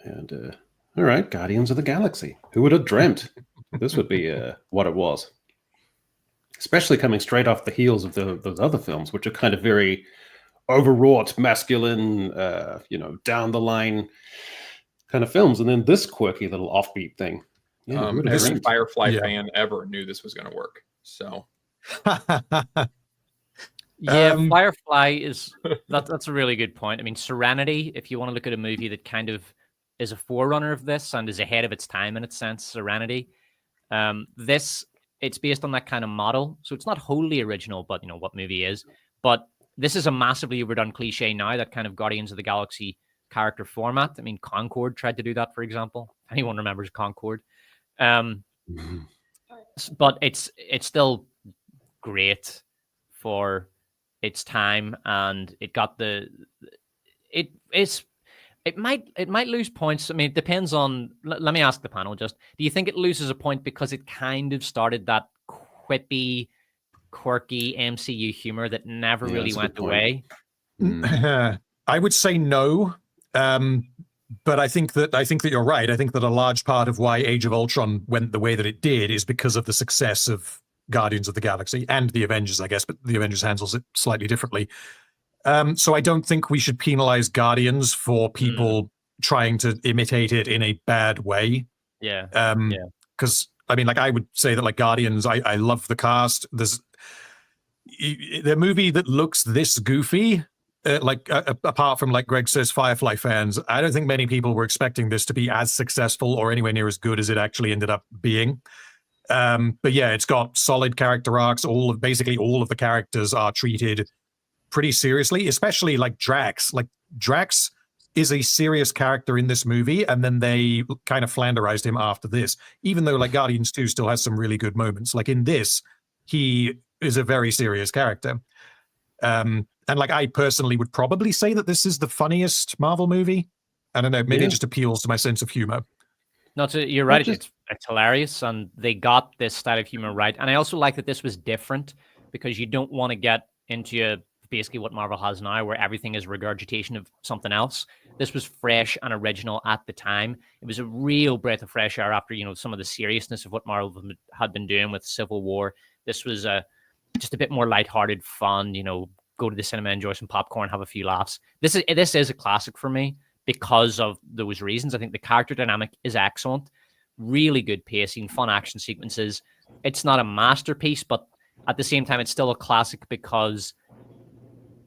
And all right, Guardians of the Galaxy. Who would have dreamt this would be what it was? Especially coming straight off the heels of those other films, which are kind of very overwrought, masculine, down the line kind of films, and then this quirky little offbeat thing. Yeah, every Firefly fan ever knew this was going to work. So, Firefly is that's a really good point. I mean, Serenity. If you want to look at a movie that kind of is a forerunner of this and is ahead of its time in its sense, Serenity. It's based on that kind of model, so it's not wholly original, but what movie is. But this is a massively overdone cliche now, that kind of Guardians of the Galaxy character format. I mean, Concorde tried to do that, for example. Anyone remembers Concorde? But it's still great for its time, and it got it might lose points. I mean, it depends on. Let me ask the panel. Do you think it loses a point because it kind of started that quippy, quirky MCU humor that never really went away? I would say no, but I think that you're right. I think that a large part of why Age of Ultron went the way that it did is because of the success of Guardians of the Galaxy and the Avengers, I guess, but the Avengers handles it slightly differently. So I don't think we should penalize Guardians for people trying to imitate it in a bad way. Yeah. Because I mean, like, I would say that, like, Guardians, I love the cast. There's the movie that looks this goofy, apart from, like Greg says, Firefly fans. I don't think many people were expecting this to be as successful or anywhere near as good as it actually ended up being. But yeah, it's got solid character arcs. Basically all of the characters are treated pretty seriously, especially like Drax. Like, Drax is a serious character in this movie, and then they kind of flanderized him after this, even though, like, Guardians 2 still has some really good moments. Like, in this, he is a very serious character. And, like, I personally would probably say that this is the funniest Marvel movie. I don't know, maybe it just appeals to my sense of humor. No, you're right. It's hilarious, and they got this style of humor right. And I also like that this was different, because you don't want to get into basically what Marvel has now, where everything is regurgitation of something else. This was fresh and original at the time. It was a real breath of fresh air after some of the seriousness of what Marvel had been doing with Civil War. This was just a bit more lighthearted fun. Go to the cinema, enjoy some popcorn, have a few laughs. This is a classic for me because of those reasons. I think the character dynamic is excellent, really good pacing, fun action sequences. It's not a masterpiece, but at the same time, it's still a classic because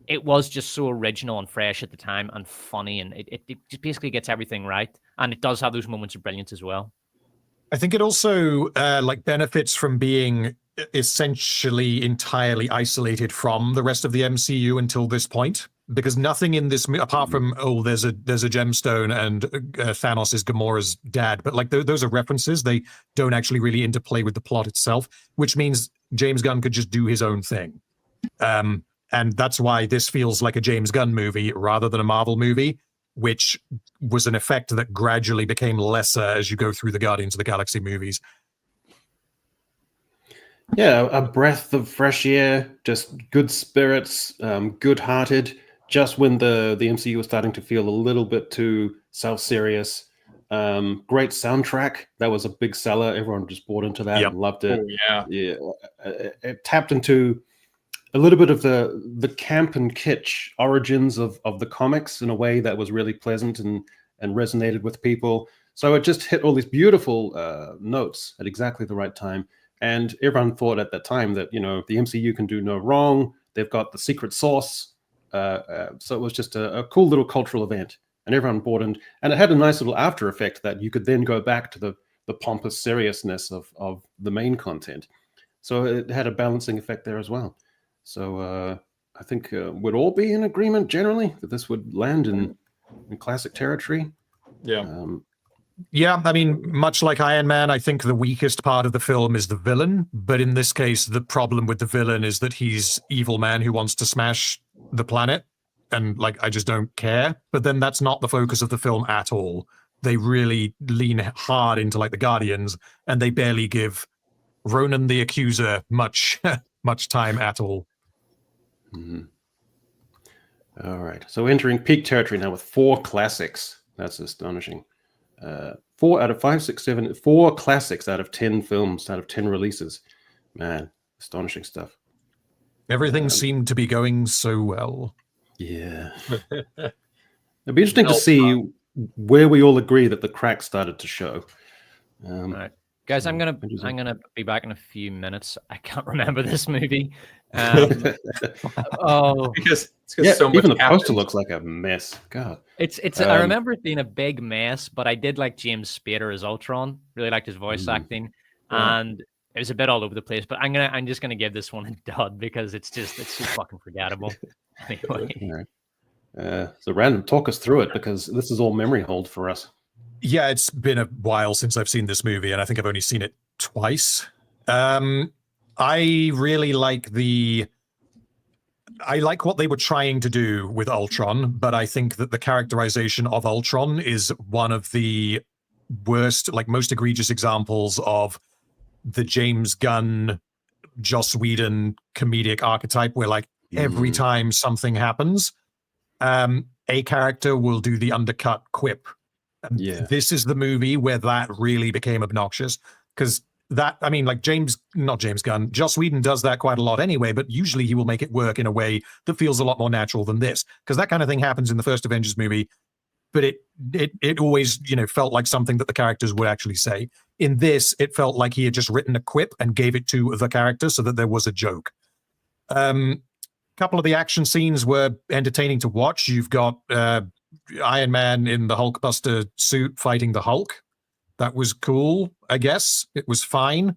it was just so original and fresh at the time and funny, and it just basically gets everything right. And it does have those moments of brilliance as well. I think it also benefits from being essentially entirely isolated from the rest of the MCU until this point, because nothing in this, apart from there's a gemstone and Thanos is Gamora's dad, but like those are references. They don't actually really interplay with the plot itself, which means James Gunn could just do his own thing. And that's why this feels like a James Gunn movie rather than a Marvel movie, which was an effect that gradually became lesser as you go through the Guardians of the Galaxy movies. Yeah, a breath of fresh air, just good spirits, good-hearted. Just when the MCU was starting to feel a little bit too self-serious. Great soundtrack. That was a big seller. Everyone just bought into that and loved it. Oh, yeah. It tapped into a little bit of the camp and kitsch origins of the comics in a way that was really pleasant and resonated with people. So it just hit all these beautiful notes at exactly the right time. And everyone thought at that time that, you know, the MCU can do no wrong. They've got the secret sauce. So it was just a cool little cultural event. And everyone bought in. And it had a nice little after effect that you could then go back to the pompous seriousness of the main content. So it had a balancing effect there as well. So I think we'd all be in agreement generally that this would land in classic territory. Yeah. Yeah, I mean, much like Iron Man, I think the weakest part of the film is the villain. But in this case, the problem with the villain is that he's evil man who wants to smash the planet. And like, I just don't care. But then that's not the focus of the film at all. They really lean hard into like the Guardians, and they barely give Ronan the Accuser much time at all. Mm-hmm. All right. So entering peak territory now with 4 classics. That's astonishing. 4 out of 5, 6, 7, 4 classics out of 10 films, out of 10 releases. Man, astonishing stuff. Everything seemed to be going so well. Yeah. It'd be interesting to see where we all agree that the cracks started to show. All right. Guys, I'm gonna be back in a few minutes. I can't remember this movie. Because so much even the poster happened. looks like a mess. God, it's. I remember it being a big mess, but I did like James Spader as Ultron. Really liked his voice acting, and it was a bit all over the place. But I'm just gonna give this one a dud because it's so fucking forgettable. Anyway, so Random, talk us through it because this is all memory hold for us. Yeah, it's been a while since I've seen this movie, and I think I've only seen it twice. I really like what they were trying to do with Ultron, but I think that the characterization of Ultron is one of the worst, like most egregious examples of the James Gunn, Joss Whedon comedic archetype, where like every time something happens, a character will do the undercut quip. This is the movie where that really became obnoxious because not James Gunn, Joss Whedon does that quite a lot anyway, but usually he will make it work in a way that feels a lot more natural than this, because that kind of thing happens in the first Avengers movie, but it always, felt like something that the characters would actually say. In this, it felt like he had just written a quip and gave it to the character so that there was a joke. Couple of the action scenes were entertaining to watch. You've got Iron Man in the Hulkbuster suit fighting the Hulk. That was cool, I guess. It was fine.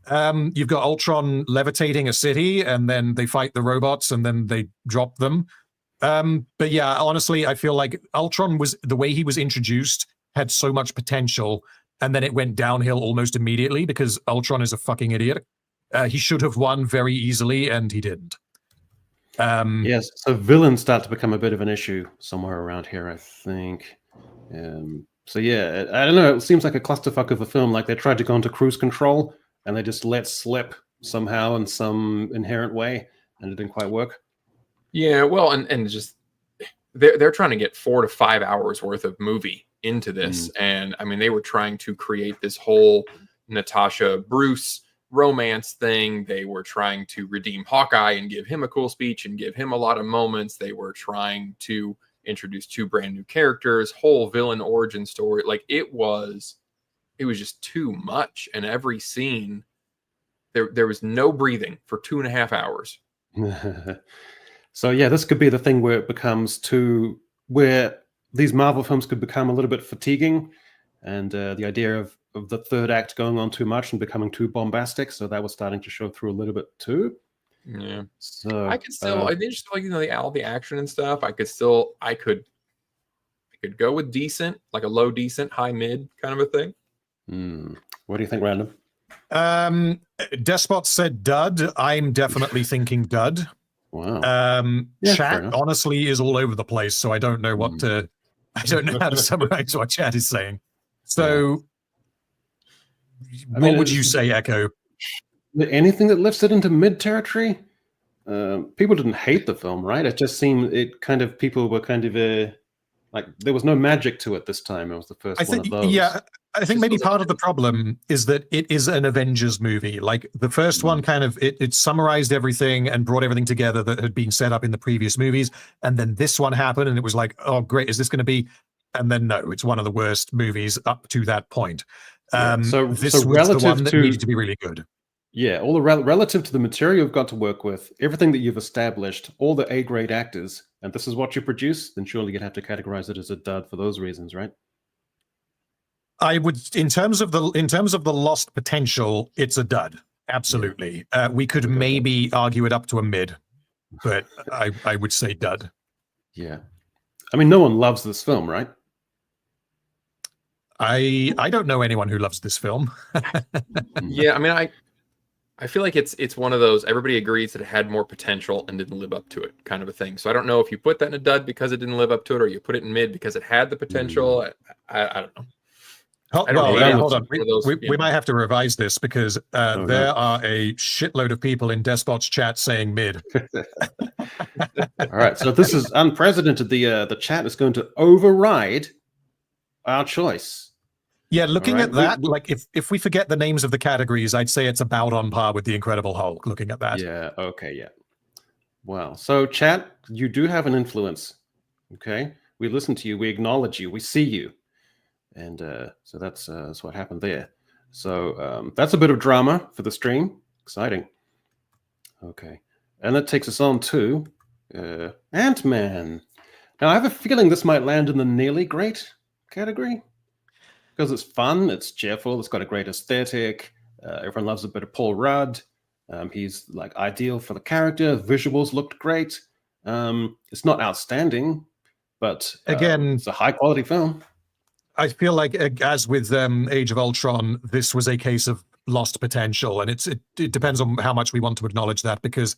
You've got Ultron levitating a city, and then they fight the robots, and then they drop them. But yeah, honestly, I feel like Ultron the way he was introduced had so much potential, and then it went downhill almost immediately because Ultron is a fucking idiot. He should have won very easily, and he didn't. Yes, so villains start to become a bit of an issue somewhere around here, I think. So yeah, I don't know. It seems like a clusterfuck of a film. Like they tried to go into cruise control and they just let slip somehow in some inherent way, and it didn't quite work. Yeah, well, and just they're trying to get 4 to 5 hours worth of movie into this, and I mean they were trying to create this whole Natasha Bruce romance thing. They were trying to redeem Hawkeye and give him a cool speech and give him a lot of moments. They were trying to introduce 2 brand new characters, whole villain origin story. Like it was just too much. And every scene, there was no breathing for 2.5 hours. So yeah, this could be the thing where it becomes where these Marvel films could become a little bit fatiguing, and the idea of the third act going on too much and becoming too bombastic. So that was starting to show through a little bit too. Yeah. So I could still, I think just like all the action and stuff. I could go with decent, like a low decent, high mid kind of a thing. What do you think, Random? Despot said dud. I'm definitely thinking dud. Wow. Chat honestly is all over the place, so I don't know I don't know how to summarize what chat is saying. So what would you say, Echo? Anything that lifts it into mid territory? People didn't hate the film, right? It just seemed people were kind of like there was no magic to it this time. It was the first one of those. Yeah, I think maybe part of the problem is that it is an Avengers movie. Like the first one kind of it summarized everything and brought everything together that had been set up in the previous movies, and then this one happened and it was like, oh great, is this going to be? And then no, it's one of the worst movies up to that point. So this was the one that needed to be really good. Yeah, all the relative to the material you've got to work with, everything that you've established, all the A-grade actors, and this is what you produce, then surely you'd have to categorize it as a dud for those reasons, right? I would, in terms of the lost potential, it's a dud. Absolutely. Yeah. We could maybe argue it up to a mid, but I would say dud. Yeah. I mean, no one loves this film, right? I don't know anyone who loves this film. Yeah, I mean, I feel like it's one of those, everybody agrees that it had more potential and didn't live up to it kind of a thing. So I don't know if you put that in a dud because it didn't live up to it, or you put it in mid because it had the potential. I don't know. Hold on. We might have to revise this because there are a shitload of people in Despot's chat saying mid. All right, so this is unprecedented. The chat is going to override our choice. Yeah, looking at that, like if we forget the names of the categories, I'd say it's about on par with The Incredible Hulk, looking at that. Yeah, okay, yeah. Wow. So chat, you do have an influence. Okay? We listen to you, we acknowledge you, we see you. And so that's what happened there. So that's a bit of drama for the stream. Exciting. Okay. And that takes us on to Ant-Man. Now, I have a feeling this might land in the nearly great category because it's fun, it's cheerful, it's got a great aesthetic. Everyone loves a bit of Paul Rudd. He's like ideal for the character. Visuals looked great. It's not outstanding, but again, it's a high-quality film. I feel like, as with Age of Ultron, this was a case of lost potential, and it depends on how much we want to acknowledge that, because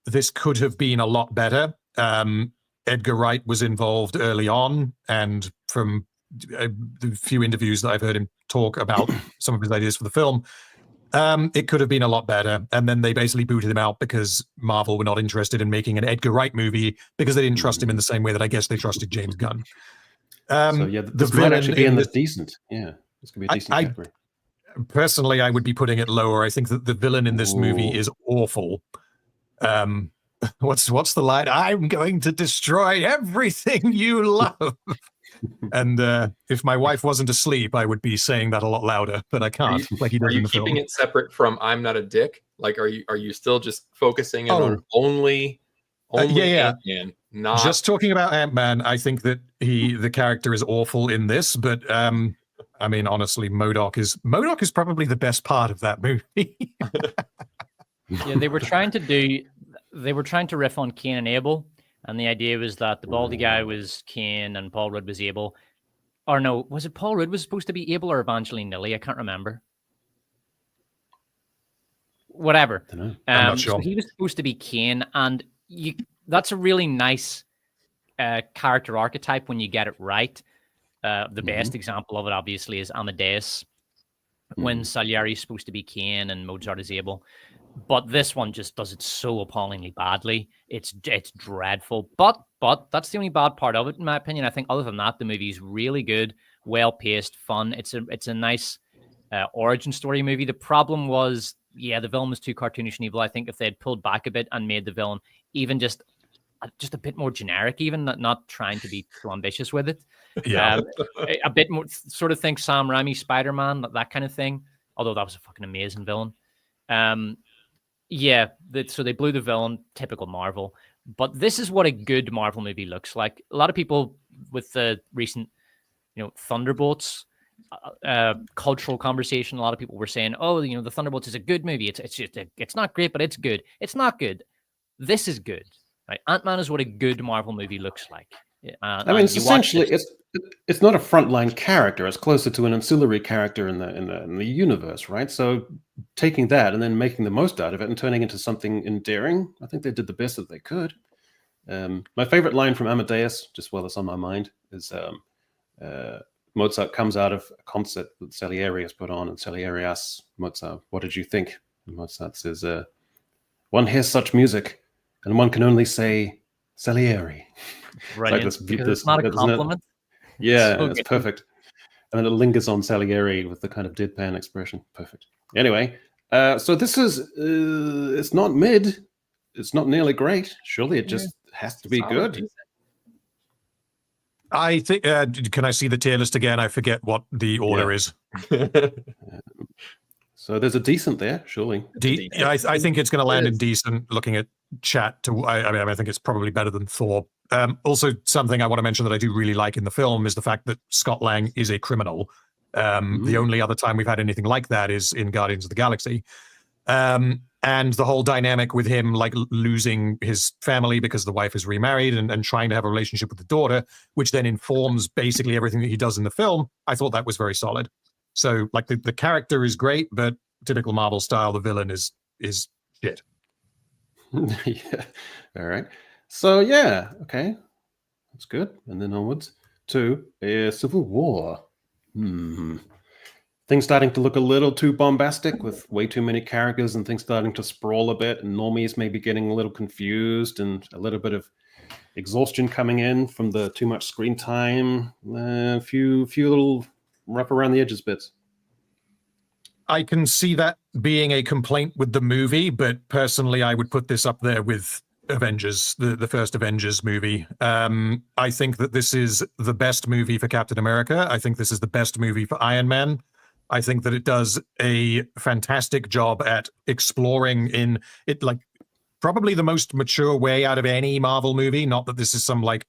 this could have been a lot better. Edgar Wright was involved early on, and from the few interviews that I've heard him talk about some of his ideas for the film, it could have been a lot better. And then they basically booted him out because Marvel were not interested in making an Edgar Wright movie because they didn't trust him in the same way that I guess they trusted James Gunn. So yeah, this might actually be in the decent. Yeah, this could be a decent category. Personally, I would be putting it lower. I think that the villain in this movie is awful. What's the line? I'm going to destroy everything you love. And if my wife wasn't asleep, I would be saying that a lot louder, but I can't. Like he does in the film. Are you keeping it separate from "I'm not a dick"? Like, are you still just focusing in on only Ant-Man? Not just talking about Ant-Man. I think that the character is awful in this, but I mean, honestly, MODOK is probably the best part of that movie. Yeah, they were trying to riff on Cain and Abel, and the idea was that the baldy guy was Cain and Paul Rudd was Abel. Or no, was it Paul Rudd was supposed to be Abel or Evangeline Lilly? I can't remember. Whatever. I'm not sure. So he was supposed to be Cain, and that's a really nice character archetype when you get it right. The best example of it, obviously, is Amadeus, when Salieri is supposed to be Cain and Mozart is Abel. But this one just does it so appallingly badly. It's dreadful. But that's the only bad part of it, in my opinion. I think other than that, the movie's really good, well-paced, fun. It's a nice origin story movie. The problem was, the villain was too cartoonish and evil. I think if they had pulled back a bit and made the villain even just a bit more generic, even not trying to be too ambitious with it. Yeah, a bit more, sort of think Sam Raimi Spider-Man, that kind of thing. Although that was a fucking amazing villain. So they blew the villain, typical Marvel. But this is what a good Marvel movie looks like. A lot of people with the recent, Thunderbolts cultural conversation, a lot of people were saying, "Oh, the Thunderbolts is a good movie. It's not great, but it's good." It's not good. This is good. Right? Ant-Man is what a good Marvel movie looks like. I mean, it's essentially it's not a frontline character. It's closer to an ancillary character in the universe, right? So taking that and then making the most out of it and turning it into something endearing, I think they did the best that they could. My favorite line from Amadeus, just while it's on my mind, is Mozart comes out of a concert that Salieri has put on, and Salieri asks Mozart, "What did you think?" And Mozart says, "One hears such music, and one can only say Salieri." Right. It's not a compliment. Yeah, it's perfect. And then it lingers on Salieri with the kind of deadpan expression. Perfect. Anyway, so this is, it's not mid. It's not nearly great. Surely it just has to be good. I think, can I see the tier list again? I forget what the order is. So there's a decent there, surely. I think it's going to land in decent. Looking at chat, I think it's probably better than Thor. Also, something I want to mention that I do really like in the film is the fact that Scott Lang is a criminal. The only other time we've had anything like that is in Guardians of the Galaxy. And the whole dynamic with him, like losing his family because the wife is remarried and trying to have a relationship with the daughter, which then informs basically everything that he does in the film. I thought that was very solid. So, like, the character is great, but typical Marvel style, the villain is shit. Yeah. All right. So, yeah. Okay. That's good. And then onwards to Civil War. Things starting to look a little too bombastic with way too many characters and things starting to sprawl a bit. And normies maybe getting a little confused and a little bit of exhaustion coming in from the too much screen time. A few little rough around the edges bits. I can see that being a complaint with the movie, but personally, I would put this up there with Avengers, the first Avengers movie. I think that this is the best movie for Captain America. I think this is the best movie for Iron Man. I think that it does a fantastic job at exploring in it, like probably the most mature way out of any Marvel movie. Not that this is some like,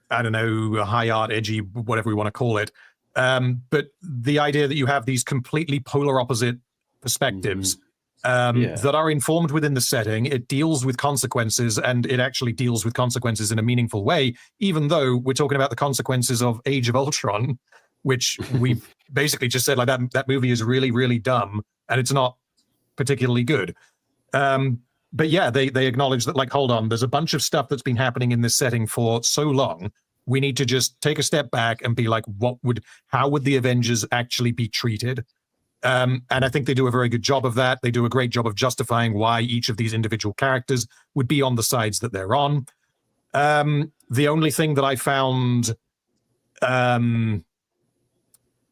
I don't know, high art, edgy, whatever we want to call it. But the idea that you have these completely polar opposite perspectives that are informed within the setting, it deals with consequences, and it actually deals with consequences in a meaningful way, even though we're talking about the consequences of Age of Ultron, which we basically just said like that movie is really, really dumb, and it's not particularly good. But yeah, they acknowledge that, like, hold on, there's a bunch of stuff that's been happening in this setting for so long. We need to just take a step back and be like, how would the Avengers actually be treated? And I think they do a very good job of that. They do a great job of justifying why each of these individual characters would be on the sides that they're on. The only thing that I found,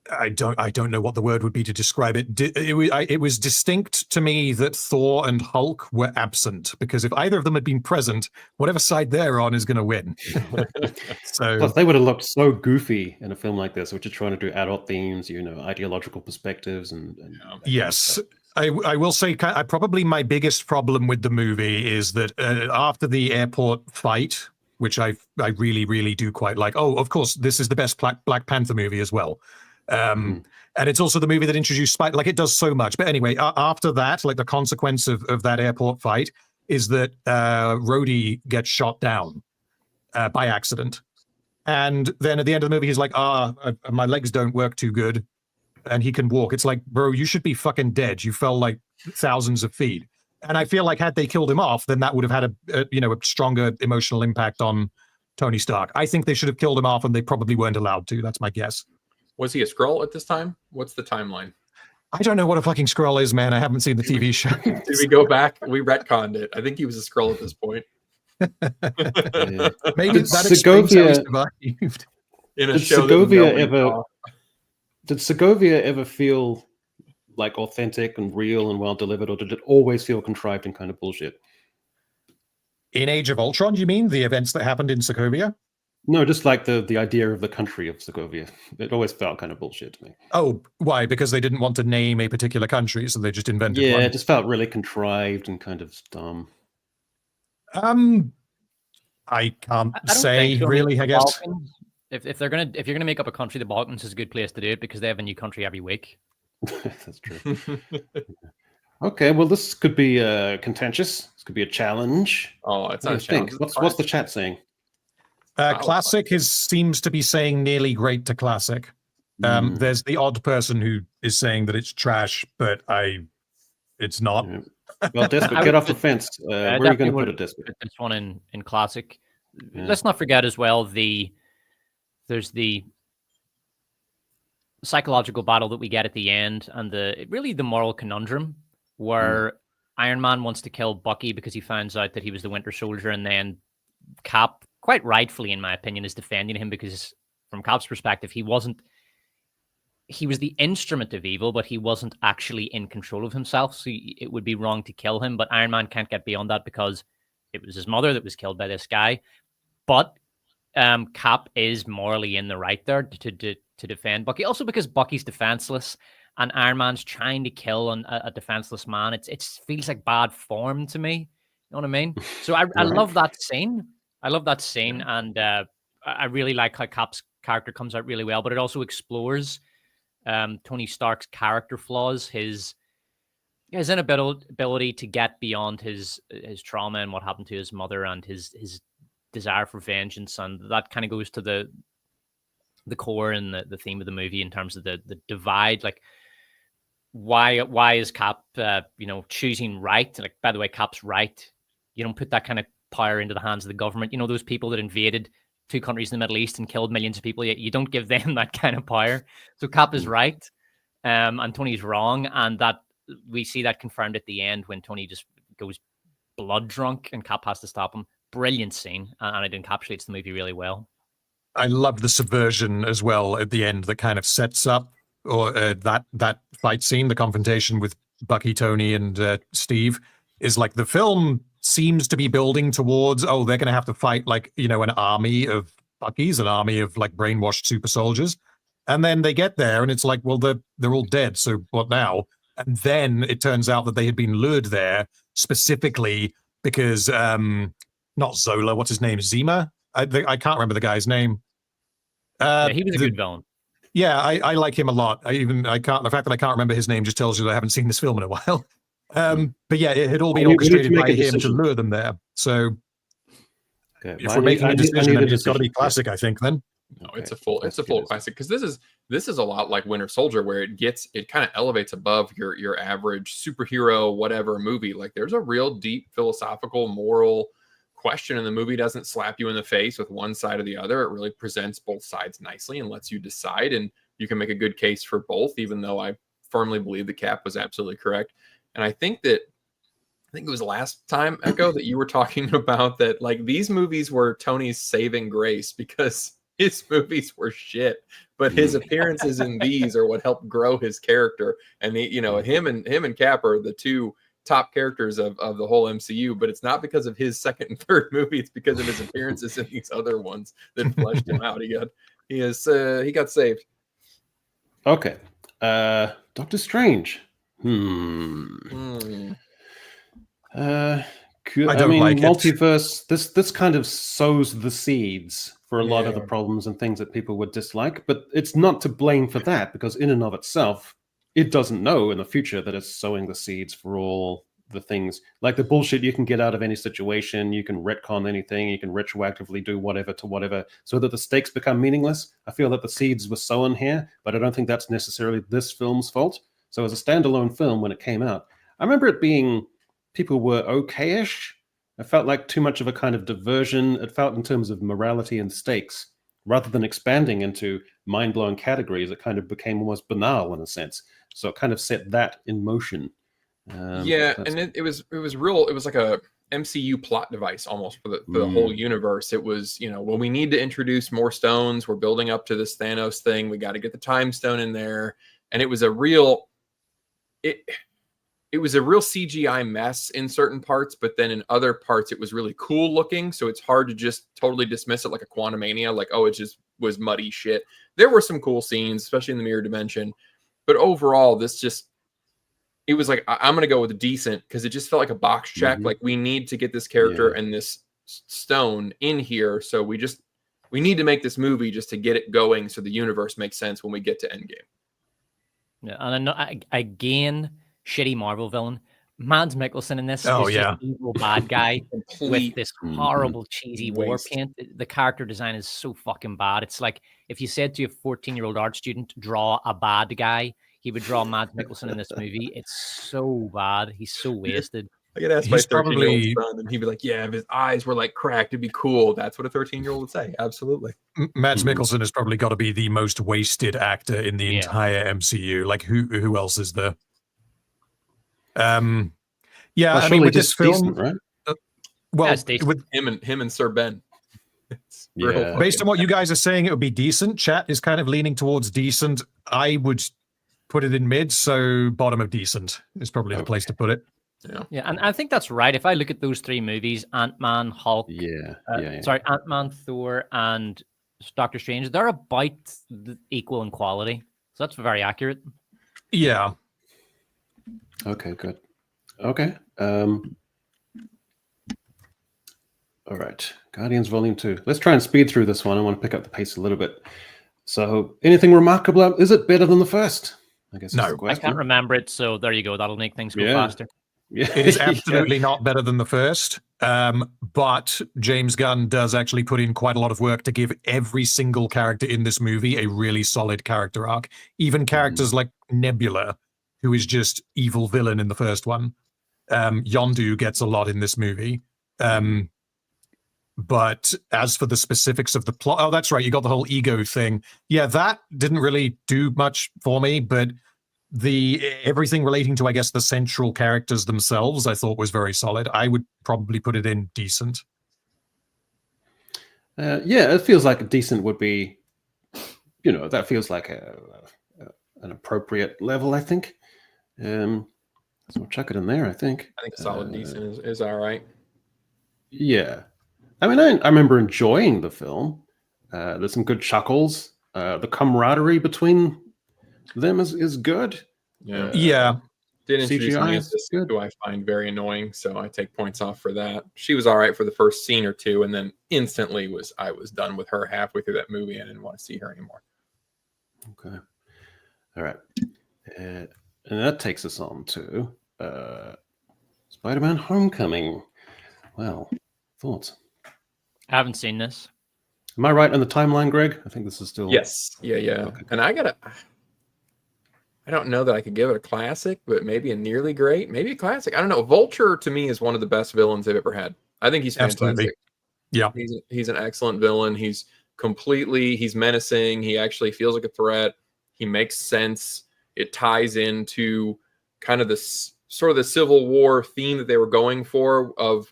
I don't know what the word would be to describe it. It was distinct to me that Thor and Hulk were absent, because if either of them had been present, whatever side they're on is going to win. So plus, they would have looked so goofy in a film like this, which is trying to do adult themes, ideological perspectives, and yes. I will say, probably my biggest problem with the movie is that after the airport fight, which I really, really do quite like. Oh, of course, this is the best Black Panther movie as well. And it's also the movie that introduced Spider, like it does so much. But anyway, after that, like the consequence of that airport fight is that Rhodey gets shot down by accident. And then at the end of the movie, he's like, my legs don't work too good. And he can walk. It's like, bro, you should be fucking dead. You fell like thousands of feet. And I feel like had they killed him off, then that would have had a stronger emotional impact on Tony Stark. I think they should have killed him off, and they probably weren't allowed to. That's my guess. Was he a Skrull at this time? What's the timeline? I don't know what a fucking Skrull is, man. I haven't seen the TV show. Did we go back? We retconned it. I think he was a Skrull at this point. Maybe that explains how he survived. Did Segovia ever feel like authentic and real and well delivered, or did it always feel contrived and kind of bullshit? In Age of Ultron, you mean the events that happened in Sokovia? No, just like the idea of the country of Sokovia. It always felt kind of bullshit to me. Oh, why? Because they didn't want to name a particular country, so they just invented one. Yeah, it just felt really contrived and kind of dumb. I can't say really, I guess. Balkans, if you're gonna make up a country, the Balkans is a good place to do it because they have a new country every week. That's true. Okay, well, this could be contentious. This could be a challenge. Oh, it's not a challenge. What's the chat saying? Classic seems to be saying nearly great to classic. There's the odd person who is saying that it's trash, but it's not. Yeah. Well, Despot, get off the fence. Where are you going to put it, Despot? This one in classic. Yeah. Let's not forget as well there's the psychological battle that we get at the end, and the moral conundrum where Iron Man wants to kill Bucky because he finds out that he was the Winter Soldier, and then Cap, quite rightfully in my opinion, is defending him because from Cap's perspective, he was the instrument of evil, but he wasn't actually in control of himself, so it would be wrong to kill him. But Iron Man can't get beyond that because it was his mother that was killed by this guy. But Cap is morally in the right there to defend Bucky, also because Bucky's defenseless, and Iron Man's trying to kill a defenseless man. It feels like bad form to me. You know what I mean? So I love that scene. I love that scene, and I really like how Cap's character comes out really well, but it also explores Tony Stark's character flaws, his inability to get beyond his trauma and what happened to his mother, and his desire for vengeance, and that kind of goes to the core and the theme of the movie in terms of the divide. Like, why is Cap choosing right? Like, by the way, Cap's right. You don't put that kind of power into the hands of the government. You know, those people that invaded 2 countries in the Middle East and killed millions of people, yet you don't give them that kind of power. So Cap is right, and Tony's wrong, and that we see that confirmed at the end when Tony just goes blood drunk and Cap has to stop him. Brilliant scene, and it encapsulates the movie really well. I love the subversion as well at the end that kind of sets up that fight scene, the confrontation with Bucky, Tony, and Steve, is like the film seems to be building towards, they're going to have to fight like, an army of Buckies, an army of like brainwashed super soldiers. And then they get there and it's like, well, they're all dead. So what now? And then it turns out that they had been lured there specifically because, not Zola, what's his name? Zima? I can't remember the guy's name. He was a good villain. Yeah, I like him a lot. The fact that I can't remember his name just tells you that I haven't seen this film in a while. But yeah, it had all been orchestrated by him to lure them there. So if we're making a decision, then it's got to be classic, I think. Then no, it's a full classic, because this is a lot like Winter Soldier, where it kind of elevates above your average superhero whatever movie. Like, there's a real deep philosophical, moral question, and the movie doesn't slap you in the face with one side or the other. It really presents both sides nicely and lets you decide, and you can make a good case for both, even though I firmly believe the Cap was absolutely correct. And I think it was last time, Echo, that you were talking about that, like, these movies were Tony's saving grace because his movies were shit, but his appearances in these are what helped grow his character. And him and Cap are the two top characters of the whole MCU, but it's not because of his second and third movie. It's because of his appearances in these other ones that fleshed him out. He got saved. Okay. Doctor Strange. I mean, like multiverse, this kind of sows the seeds for a lot of the problems and things that people would dislike, but it's not to blame for that, because in and of itself, it doesn't know in the future that it's sowing the seeds for all the things, like the bullshit you can get out of any situation. You can retcon anything, you can retroactively do whatever to whatever, so that the stakes become meaningless. I feel that the seeds were sown here, but I don't think that's necessarily this film's fault. So as a standalone film, when it came out, I remember it being, people were okay-ish. It felt like too much of a kind of diversion. It felt, in terms of morality and stakes, rather than expanding into mind-blowing categories, it kind of became almost banal in a sense. So it kind of set that in motion. And it was real. It was like a MCU plot device almost for the whole universe. It was, well, we need to introduce more stones. We're building up to this Thanos thing. We got to get the time stone in there. And it was a real CGI mess in certain parts, but then in other parts it was really cool looking. So it's hard to just totally dismiss it like a Quantumania, like, oh, it just was muddy shit. There were some cool scenes, especially in the mirror dimension. But overall, it was like, I'm going to go with decent, because it just felt like a box check. Like, we need to get this character and this stone in here. So we need to make this movie just to get it going, so the universe makes sense when we get to Endgame. Yeah, and again, shitty Marvel villain. Mads Mikkelsen in this is just an evil bad guy with this horrible cheesy war paint. The character design is so fucking bad. It's like if you said to a 14-year-old art student, draw a bad guy, he would draw Mads Mikkelsen in this movie. It's so bad. He's so wasted. I get asked by a 13-year-old son, and he'd be like, yeah, if his eyes were like cracked, it'd be cool. That's what a 13-year-old would say. Absolutely. Mads Mikkelsen has probably got to be the most wasted actor in the entire MCU. Like, who else is there? I mean, with this film, decent, right? With him and Sir Ben. Based on what you guys are saying, it would be decent. Chat is kind of leaning towards decent. I would put it in mid, so bottom of decent is probably the place to put it. Yeah, and I think that's right. If I look at those three movies, Ant-Man, Hulk, Ant-Man, Thor, and Doctor Strange, they're about equal in quality. So that's very accurate. Yeah. Okay, good. Okay. All right. Guardians Volume 2. Let's try and speed through this one. I want to pick up the pace a little bit. So, anything remarkable? Is it better than the first? I guess that's the No. I question. can't remember it, so there you go. That'll make things go Yeah. faster. Yeah. It is absolutely not better than the first, but James Gunn does actually put in quite a lot of work to give every single character in this movie a really solid character arc. Even characters like Nebula, who is just evil villain in the first one. Yondu gets a lot in this movie. But as for the specifics of the plot, oh, that's right, you got the whole ego thing. Yeah, that didn't really do much for me, but everything relating to, I guess, the central characters themselves, I thought was very solid. I would probably put it in decent. Yeah, it feels like a decent would be, that feels like an appropriate level, I think. So we'll chuck it in there, I think. I think solid decent is all right. Yeah. I mean, I remember enjoying the film. There's some good chuckles. The camaraderie between them is good. Yeah. Did introduce CGI Mantis, good. who I find very annoying, so I take points off for that. She was all right for the first scene or two, and then instantly I was done with her halfway through that movie. I didn't want to see her anymore. Okay. All right. And that takes us on to Spider-Man Homecoming. Well, thoughts? I haven't seen this. Am I right on the timeline, Greg? I think this is still... Yes. Yeah. Okay. And I don't know that I could give it a classic, but maybe a nearly great, maybe a classic. I don't know. Vulture to me is one of the best villains they've ever had. I think he's fantastic. Absolutely. Yeah. He's an excellent villain. He's menacing. He actually feels like a threat. He makes sense. It ties into kind of this sort of the Civil War theme that they were going for of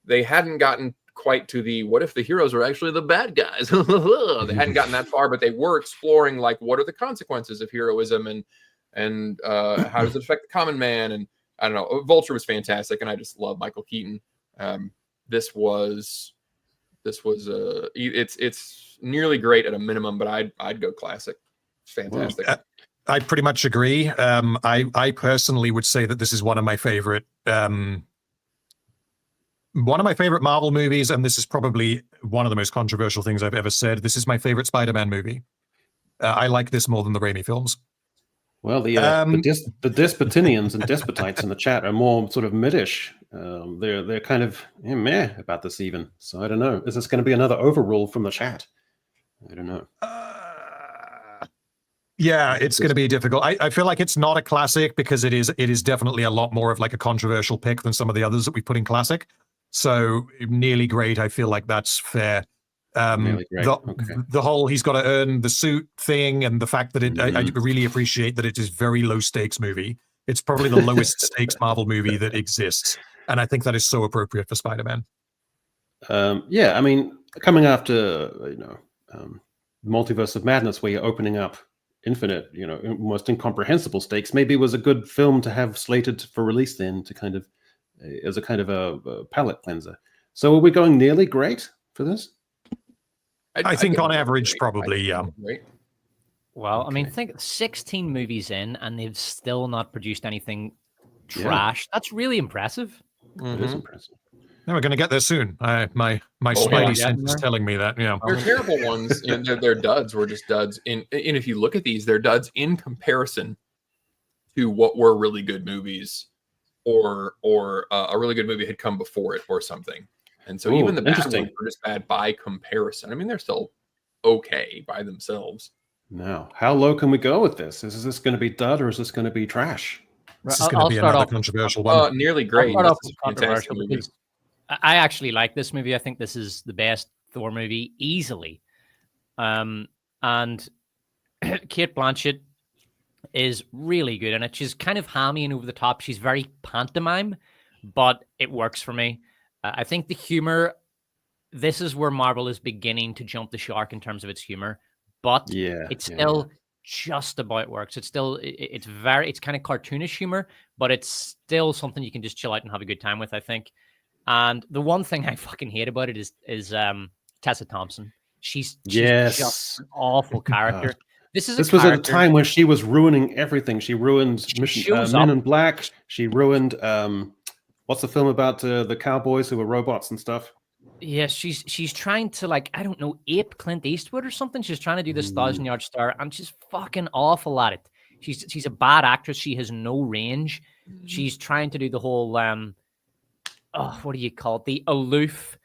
they hadn't gotten quite to the what if the heroes were actually the bad guys. They hadn't gotten that far, but they were exploring like what are the consequences of heroism and how does it affect the common man. And I don't know, Vulture was fantastic, and I just love Michael Keaton. It's nearly great at a minimum, but I'd go classic. It's fantastic. I pretty much agree. I personally would say that this is one of my favorite Marvel movies, and this is probably one of the most controversial things I've ever said. This is my favorite Spider-Man movie. I like this more than the Raimi films. Well, the Despotinians and Despotites in the chat are more sort of mid-ish. They're kind of meh about this even. So I don't know. Is this going to be another overrule from the chat? I don't know. Yeah, it's going to be difficult. I feel like it's not a classic because it is definitely a lot more of like a controversial pick than some of the others that we put in classic. So nearly great. I feel like that's fair. The whole he's got to earn the suit thing, and the fact that I really appreciate that it is very low stakes movie. It's probably the lowest stakes Marvel movie that exists, and I think that is so appropriate for Spider-Man. Yeah, I mean, coming after Multiverse of Madness, where you're opening up infinite, almost incomprehensible stakes, maybe it was a good film to have slated for release then, to kind of as a kind of a palate cleanser. So are we going nearly great for this? I think on average, probably, yeah. Right. Well, Okay. I mean, think 16 movies in, and they've still not produced anything trash. That's really impressive. It is impressive. No, we're going to get there soon. My Spidey sense is telling me that. Yeah, they're terrible ones. Their duds were just duds. And if you look at these, they're duds in comparison to what were really good movies, or a really good movie had come before it, or something. And so even the bad ones were just bad by comparison. I mean, they're still okay by themselves. Now, how low can we go with this? Is this going to be dud, or is this going to be trash? This is going to be another controversial one. Nearly great. I'll start off with controversial because I actually like this movie. I think this is the best Thor movie easily. And Kate Blanchett is really good in it. She's kind of hammy and over the top. She's very pantomime, but it works for me. I think the humor, this is where Marvel is beginning to jump the shark in terms of its humor, but it's still just about works. It's still, it's kind of cartoonish humor, but it's still something you can just chill out and have a good time with, I think. And the one thing I fucking hate about it is Tessa Thompson. She's just an awful character. This was at a time when she was ruining everything. She ruined Men in Black. She ruined what's the film about the cowboys who were robots and stuff? Yeah, she's trying to, like, I don't know, ape Clint Eastwood or something. She's trying to do this 1,000-yard stare, and she's fucking awful at it. She's a bad actress. She has no range. She's trying to do the whole what do you call it? The aloof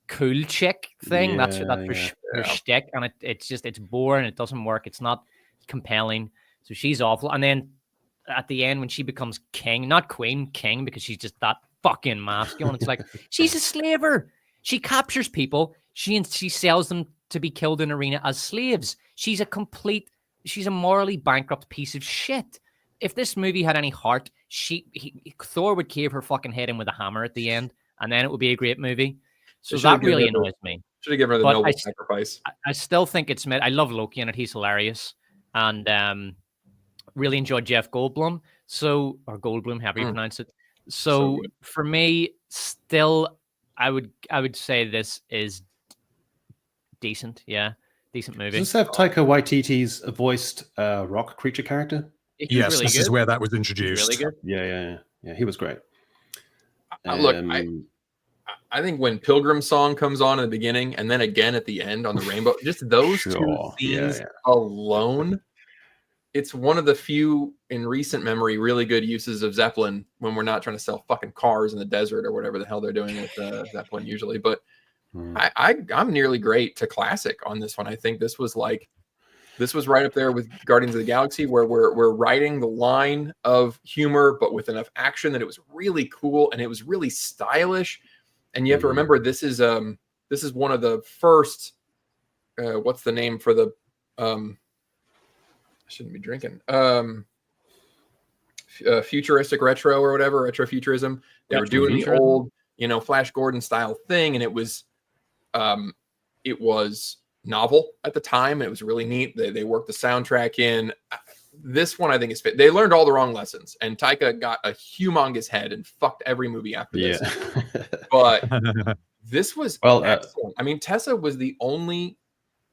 cool chick thing. That's her shtick, and it's boring. It doesn't work. It's not compelling. So she's awful. And then at the end, when she becomes king, not queen, king, because she's just that fucking masculine. It's like she's a slaver. She captures people. She sells them to be killed in arena as slaves. She's a morally bankrupt piece of shit. If this movie had any heart, Thor would cave her fucking head in with a hammer at the end, and then it would be a great movie. So that really annoys me. Should have given her the noble sacrifice. I still think it's mid. I love Loki in it. He's hilarious. And really enjoyed Jeff Goldblum. Or Goldblum, however you pronounce it. So for me, still, I would say this is decent. Yeah, decent movie. Does this have Taika Waititi's voiced rock creature character? Yes, really this is where that was introduced. Really good. Yeah, he was great. Look, I think when Pilgrim Song comes on in the beginning and then again at the end on the rainbow, just those two scenes alone, it's one of the few in recent memory really good uses of Zeppelin when we're not trying to sell fucking cars in the desert or whatever the hell they're doing with Zeppelin usually. But I'm nearly great to classic on this one. I think this was right up there with Guardians of the Galaxy, where we're riding the line of humor, but with enough action that it was really cool and it was really stylish. And you have to remember, this is one of the first. What's the name for the? I shouldn't be drinking. Futuristic retro or whatever, retrofuturism. They were doing the old, Flash Gordon style thing, and it was novel at the time. It was really neat. They worked the soundtrack in. This one I think is fit. They learned all the wrong lessons, and Taika got a humongous head and fucked every movie after this. But this was excellent. I mean, Tessa was the only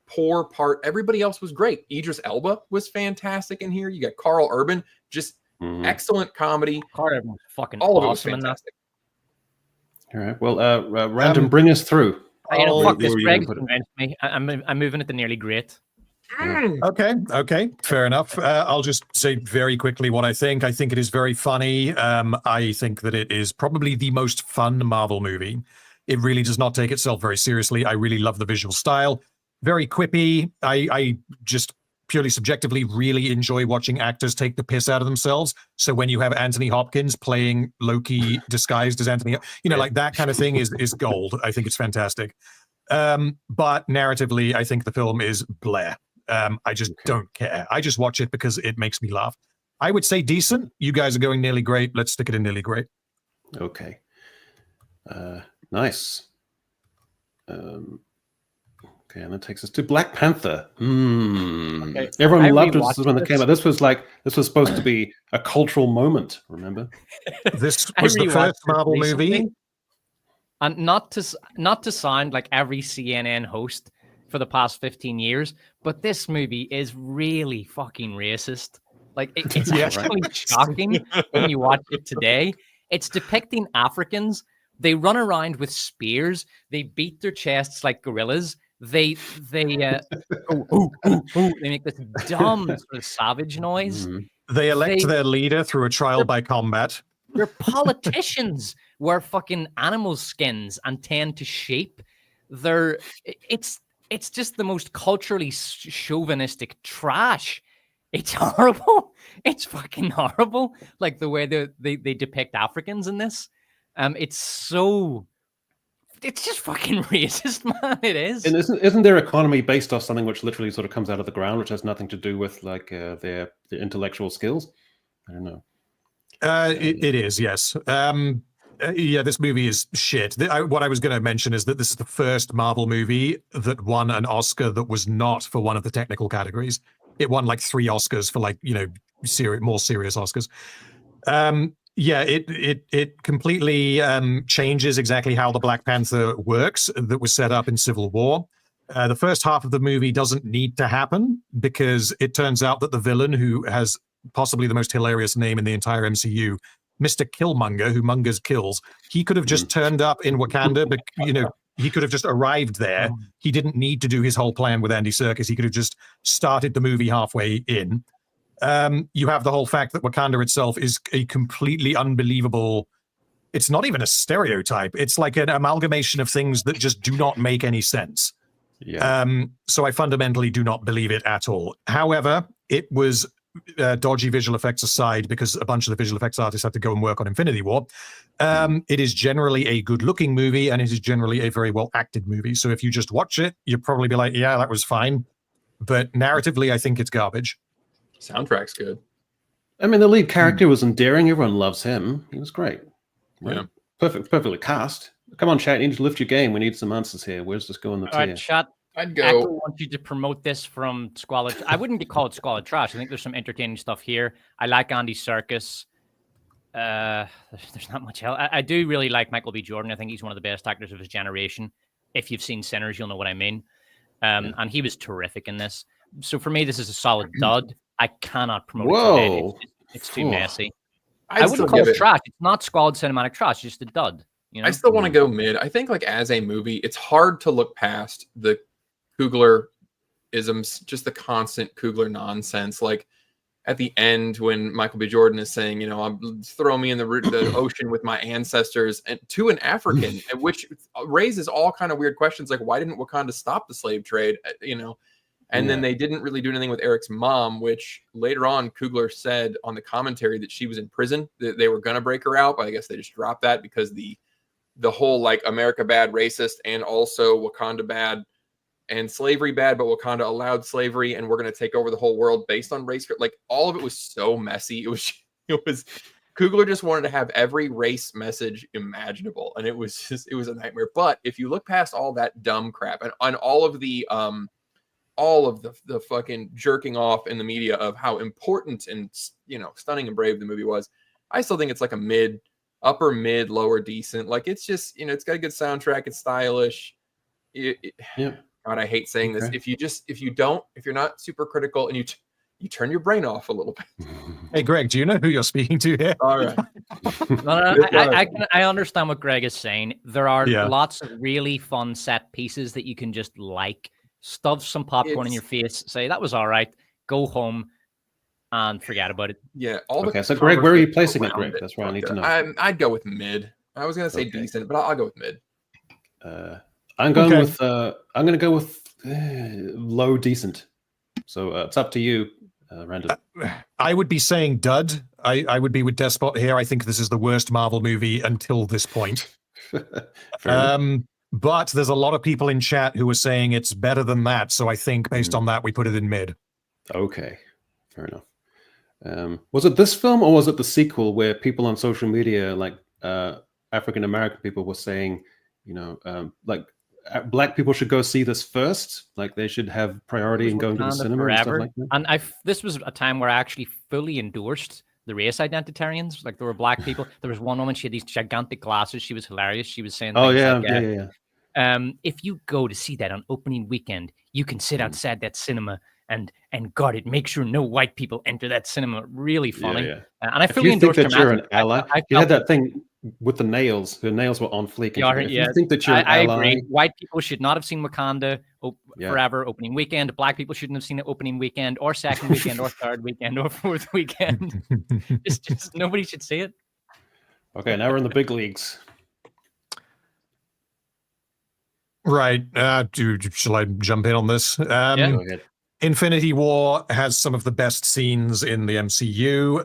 poor part. Everybody else was great. Idris Elba was fantastic in here. You got Carl Urban, just excellent comedy. Carl Urban was fucking all awesome of it was fantastic. All right. Well, Random, bring us through. Fuck this, Greg. Me. I'm moving it to nearly great. Okay, fair enough. I'll just say very quickly what I think. I think it is very funny. I think that it is probably the most fun Marvel movie. It really does not take itself very seriously. I really love the visual style. Very quippy. I just purely subjectively really enjoy watching actors take the piss out of themselves. So when you have Anthony Hopkins playing Loki disguised as Anthony, like that kind of thing is gold. I think it's fantastic. But narratively, I think the film is bleh. I just don't care. I just watch it because it makes me laugh. I would say decent. You guys are going nearly great. Let's stick it in nearly great. Okay. Nice. Okay, and that takes us to Black Panther. Okay. Everyone loved it when it came out. This was supposed to be a cultural moment, remember? This was the first Marvel movie. And not to sound like every CNN host for the past 15 years, but this movie is really fucking racist. Like, it's actually shocking when you watch it today. It's depicting Africans. They run around with spears. They beat their chests like gorillas. They make this dumb sort of savage noise. They elect their leader through a trial by combat. Their politicians wear fucking animal skins and tend to sheep. It's just the most culturally chauvinistic trash. It's horrible. It's fucking horrible. Like the way they depict Africans in this. It's just fucking racist, man. It is. And isn't their economy based off something which literally sort of comes out of the ground, which has nothing to do with like their intellectual skills? I don't know. It is, yes. This movie is shit. What I was going to mention is that this is the first Marvel movie that won an Oscar that was not for one of the technical categories. It won like 3 Oscars for like, more serious Oscars. It completely changes exactly how the Black Panther works that was set up in Civil War. The first half of the movie doesn't need to happen because it turns out that the villain, who has possibly the most hilarious name in the entire MCU, Mr. Killmonger, who mongers kills, he could have just turned up in Wakanda, but he could have just arrived there. He didn't need to do his whole plan with Andy Serkis. He could have just started the movie halfway in. You have the whole fact that Wakanda itself is a completely unbelievable. It's not even a stereotype. It's like an amalgamation of things that just do not make any sense. Yeah. So I fundamentally do not believe it at all. However, it was dodgy visual effects aside, because a bunch of the visual effects artists had to go and work on Infinity War. It is generally a good-looking movie, and it is generally a very well-acted movie. So if you just watch it, you'll probably be like, yeah, that was fine. But narratively, I think it's garbage. Soundtrack's good. I mean, the lead character was endearing. Everyone loves him. He was great. Right? Yeah. Perfectly cast. Come on, chat. You need to lift your game. We need some answers here. Where's this going in the All tier? right, chat. I'd I go. want you to promote this from Squalid. I wouldn't call it Squalid Trash. I think there's some entertaining stuff here. I like Andy Serkis. There's not much else. I do really like Michael B. Jordan. I think he's one of the best actors of his generation. If you've seen Sinners, you'll know what I mean. And he was terrific in this. So for me, this is a solid dud. I cannot promote it today. It's too messy. I wouldn't call it trash. It's not Squalid cinematic trash. It's just a dud. You know? I still want to go mid. I think, like, as a movie, it's hard to look past the Coogler isms, just the constant Coogler nonsense. Like at the end when Michael B. Jordan is saying, throw me in the ocean with my ancestors, and to an African, which raises all kind of weird questions. Like, why didn't Wakanda stop the slave trade? And then they didn't really do anything with Eric's mom, which later on Coogler said on the commentary that she was in prison, that they were going to break her out. But I guess they just dropped that because the whole, like, America bad racist and also Wakanda bad and slavery bad, but Wakanda allowed slavery and we're going to take over the whole world based on race. Like, all of it was so messy. It was Coogler just wanted to have every race message imaginable. And it was a nightmare. But if you look past all that dumb crap and all of the fucking jerking off in the media of how important and, stunning and brave the movie was, I still think it's like a upper mid, lower decent. Like, it's just, it's got a good soundtrack. It's stylish. God, I hate saying this. If you're not super critical and you turn your brain off a little bit. Hey, Greg, do you know who you're speaking to here? All right. I understand what Greg is saying. There are lots of really fun set pieces that you can just stuff some popcorn in your face, say that was all right, go home and forget about it. Yeah. So Greg, where are you placing it, Greg? That's what I need to know. I'd go with mid. I was going to say decent, but I'll go with mid. I'm going to go with low decent. So it's up to you, Randall. I would be saying dud. I would be with Despot here. I think this is the worst Marvel movie until this point. But there's a lot of people in chat who are saying it's better than that. So I think based on that, we put it in mid. Okay, fair enough. Was it this film or was it the sequel where people on social media, like African American people, were saying, black people should go see this first, like they should have priority in going to the cinema and stuff like that? And this was a time where I actually fully endorsed the race identitarians. Like, there were black people. There was one woman, she had these gigantic glasses. She was hilarious. She was saying, if you go to see that on opening weekend, you can sit outside that cinema and guard it. Make sure no white people enter that cinema. Really funny. And I fully endorsed that you're an ally. You had that thing with the nails. The nails were on fleek. If you think that you're an ally, I agree. White people should not have seen Wakanda forever opening weekend. Black people shouldn't have seen it opening weekend or second weekend or third weekend or fourth weekend. just nobody should see it. Okay, now we're in the big leagues. Right. Shall I jump in on this? Go ahead. Infinity War has some of the best scenes in the MCU.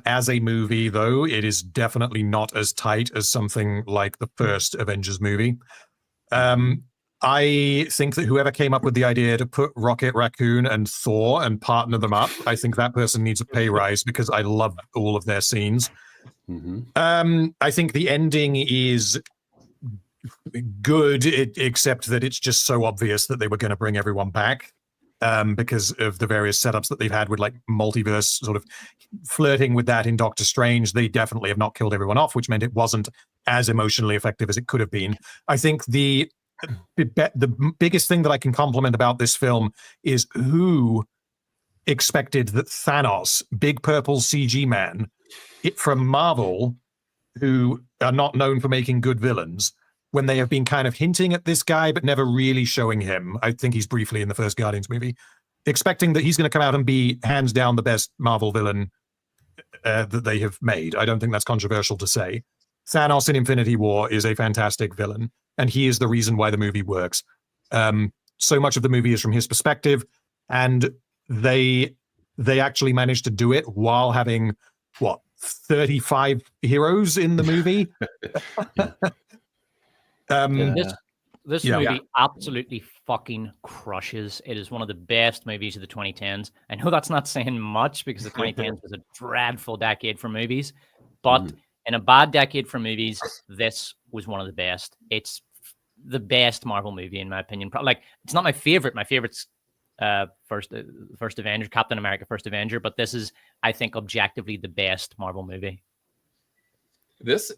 As a movie, though, it is definitely not as tight as something like the first Avengers movie. I think that whoever came up with the idea to put Rocket Raccoon and Thor and partner them up, I think that person needs a pay rise because I love all of their scenes. I think the ending is good, except that it's just so obvious that they were going to bring everyone back. Because of the various setups that they've had with, like, multiverse sort of flirting with that in Doctor Strange. They definitely have not killed everyone off, which meant it wasn't as emotionally effective as it could have been. I think the the biggest thing that I can compliment about this film is who expected that Thanos, big purple CG man, from Marvel, who are not known for making good villains, when they have been kind of hinting at this guy but never really showing him. I think he's briefly in the first Guardians movie, expecting that he's going to come out and be hands down the best Marvel villain that they have made. I don't think that's controversial to say. Thanos in Infinity War is a fantastic villain, and he is the reason why the movie works. So much of the movie is from his perspective, and they actually managed to do it while having, 35 heroes in the movie? This movie absolutely fucking crushes. It is one of the best movies of the 2010s. I know that's not saying much because the 2010s was a dreadful decade for movies, but in a bad decade for movies, this was one of the best. It's the best Marvel movie in my opinion. Like, it's not my favorite. My favorite's first Avenger, Captain America: First Avenger, but this is, I think, objectively the best Marvel movie. This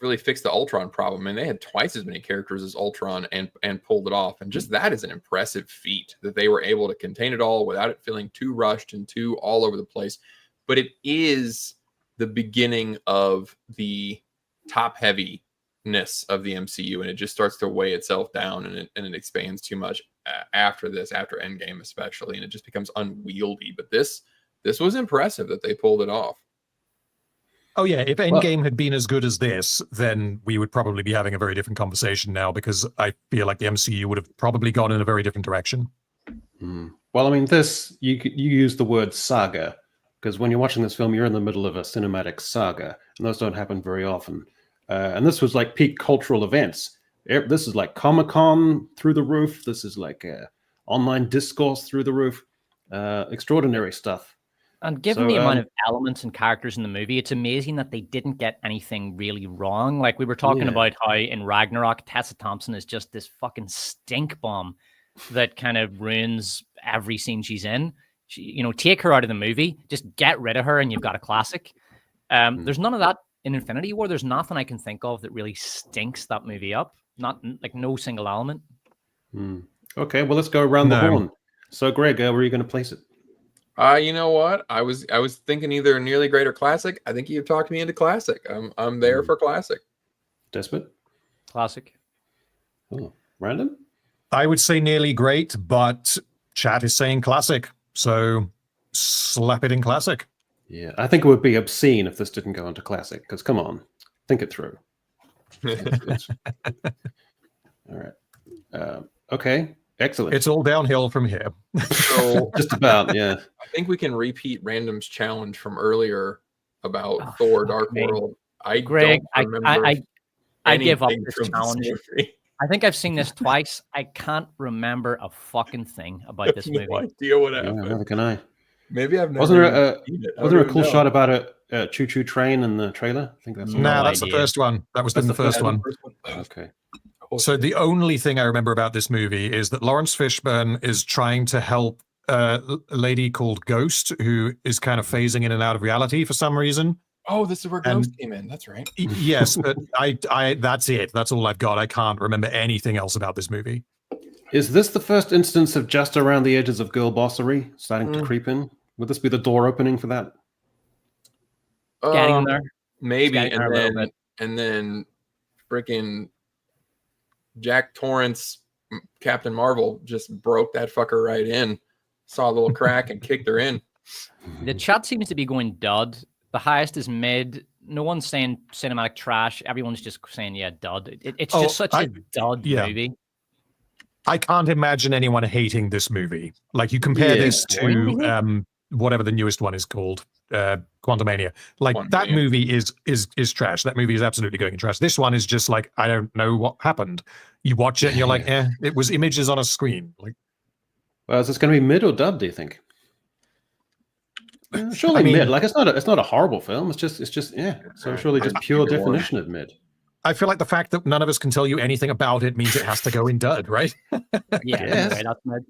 really fixed the Ultron problem, and they had twice as many characters as Ultron and pulled it off. And just that is an impressive feat that they were able to contain it all without it feeling too rushed and too all over the place. But it is the beginning of the top heaviness of the MCU, and it just starts to weigh itself down, and it expands too much after Endgame especially, and it just becomes unwieldy. But this was impressive that they pulled it off. Oh yeah, if Endgame had been as good as this, then we would probably be having a very different conversation now, because I feel like the MCU would have probably gone in a very different direction. Well, I mean, you use the word saga, because when you're watching this film, you're in the middle of a cinematic saga, and those don't happen very often. And this was like peak cultural events. This is like Comic-Con through the roof. This is like online discourse through the roof. Extraordinary stuff. And given the amount of elements and characters in the movie, it's amazing that they didn't get anything really wrong. Like, we were talking about how in Ragnarok, Tessa Thompson is just this fucking stink bomb that kind of ruins every scene she's in. Take her out of the movie, just get rid of her, and you've got a classic. There's none of that in Infinity War. There's nothing I can think of that really stinks that movie up. Not like no single element. Okay, well, let's go around the horn. So, Greg, where are you going to place it? You know what? I was thinking either nearly great or classic. I think you've talked me into classic. I'm there for classic. Despot? Classic. Oh, Random? I would say nearly great, but chat is saying classic. So slap it in classic. Yeah, I think it would be obscene if this didn't go into classic, because come on, think it through. All right. Okay. Excellent. It's all downhill from here. So just about, yeah. I think we can repeat Random's challenge from earlier about Thor: Dark World. Greg, I give up anything this from challenge. movie. I think I've seen this twice. I can't remember a fucking thing about this movie. No idea what Yeah, happened. neither can I. Maybe I've never. Wasn't there a cool shot about a choo-choo train in the trailer? I think that's that's the first one. That was the first one. Okay. So the only thing I remember about this movie is that Lawrence Fishburne is trying to help a lady called Ghost, who is kind of phasing in and out of reality for some reason. Oh, this is where Ghost came in. That's right. Yes, but I that's it. That's all I've got. I can't remember anything else about this movie. Is this the first instance of just around the edges of girl bossery starting to creep in? Would this be the door opening for that? Getting there. Maybe, and then freaking Jack Torrance, Captain Marvel, just broke that fucker right in. Saw a little crack and kicked her in. The chat seems to be going dud. The highest is mid. No one's saying cinematic trash. Everyone's just saying, yeah, dud. It's just such a dud movie. I can't imagine anyone hating this movie. Like, you compare this to whatever the newest one is called, Quantumania. Like, that movie is trash. That movie is absolutely going in trash. This one is just like, I don't know what happened. You watch it and you're like, it was images on a screen. Like, well, is this going to be mid or dub, do you think? Surely mid. Like, it's not a horrible film. It's just So surely just pure definition of mid. I feel like the fact that none of us can tell you anything about it means it has to go in dud, right? Yeah, right, that's mid.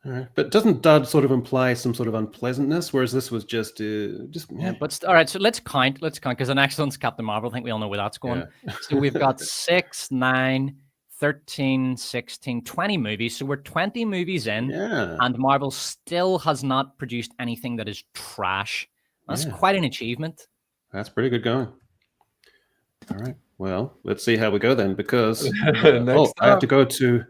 All right. But doesn't dud sort of imply some sort of unpleasantness, whereas this was just But all right, so let's count because the next one's Captain Marvel. I think we all know where that's going. So we've got 6, 9, 13, 16, 20 movies. So we're 20 movies in, Yeah. and Marvel still has not produced anything that is trash. That's quite an achievement. That's pretty good going. All right. Well, let's see how we go then, because I have to go to.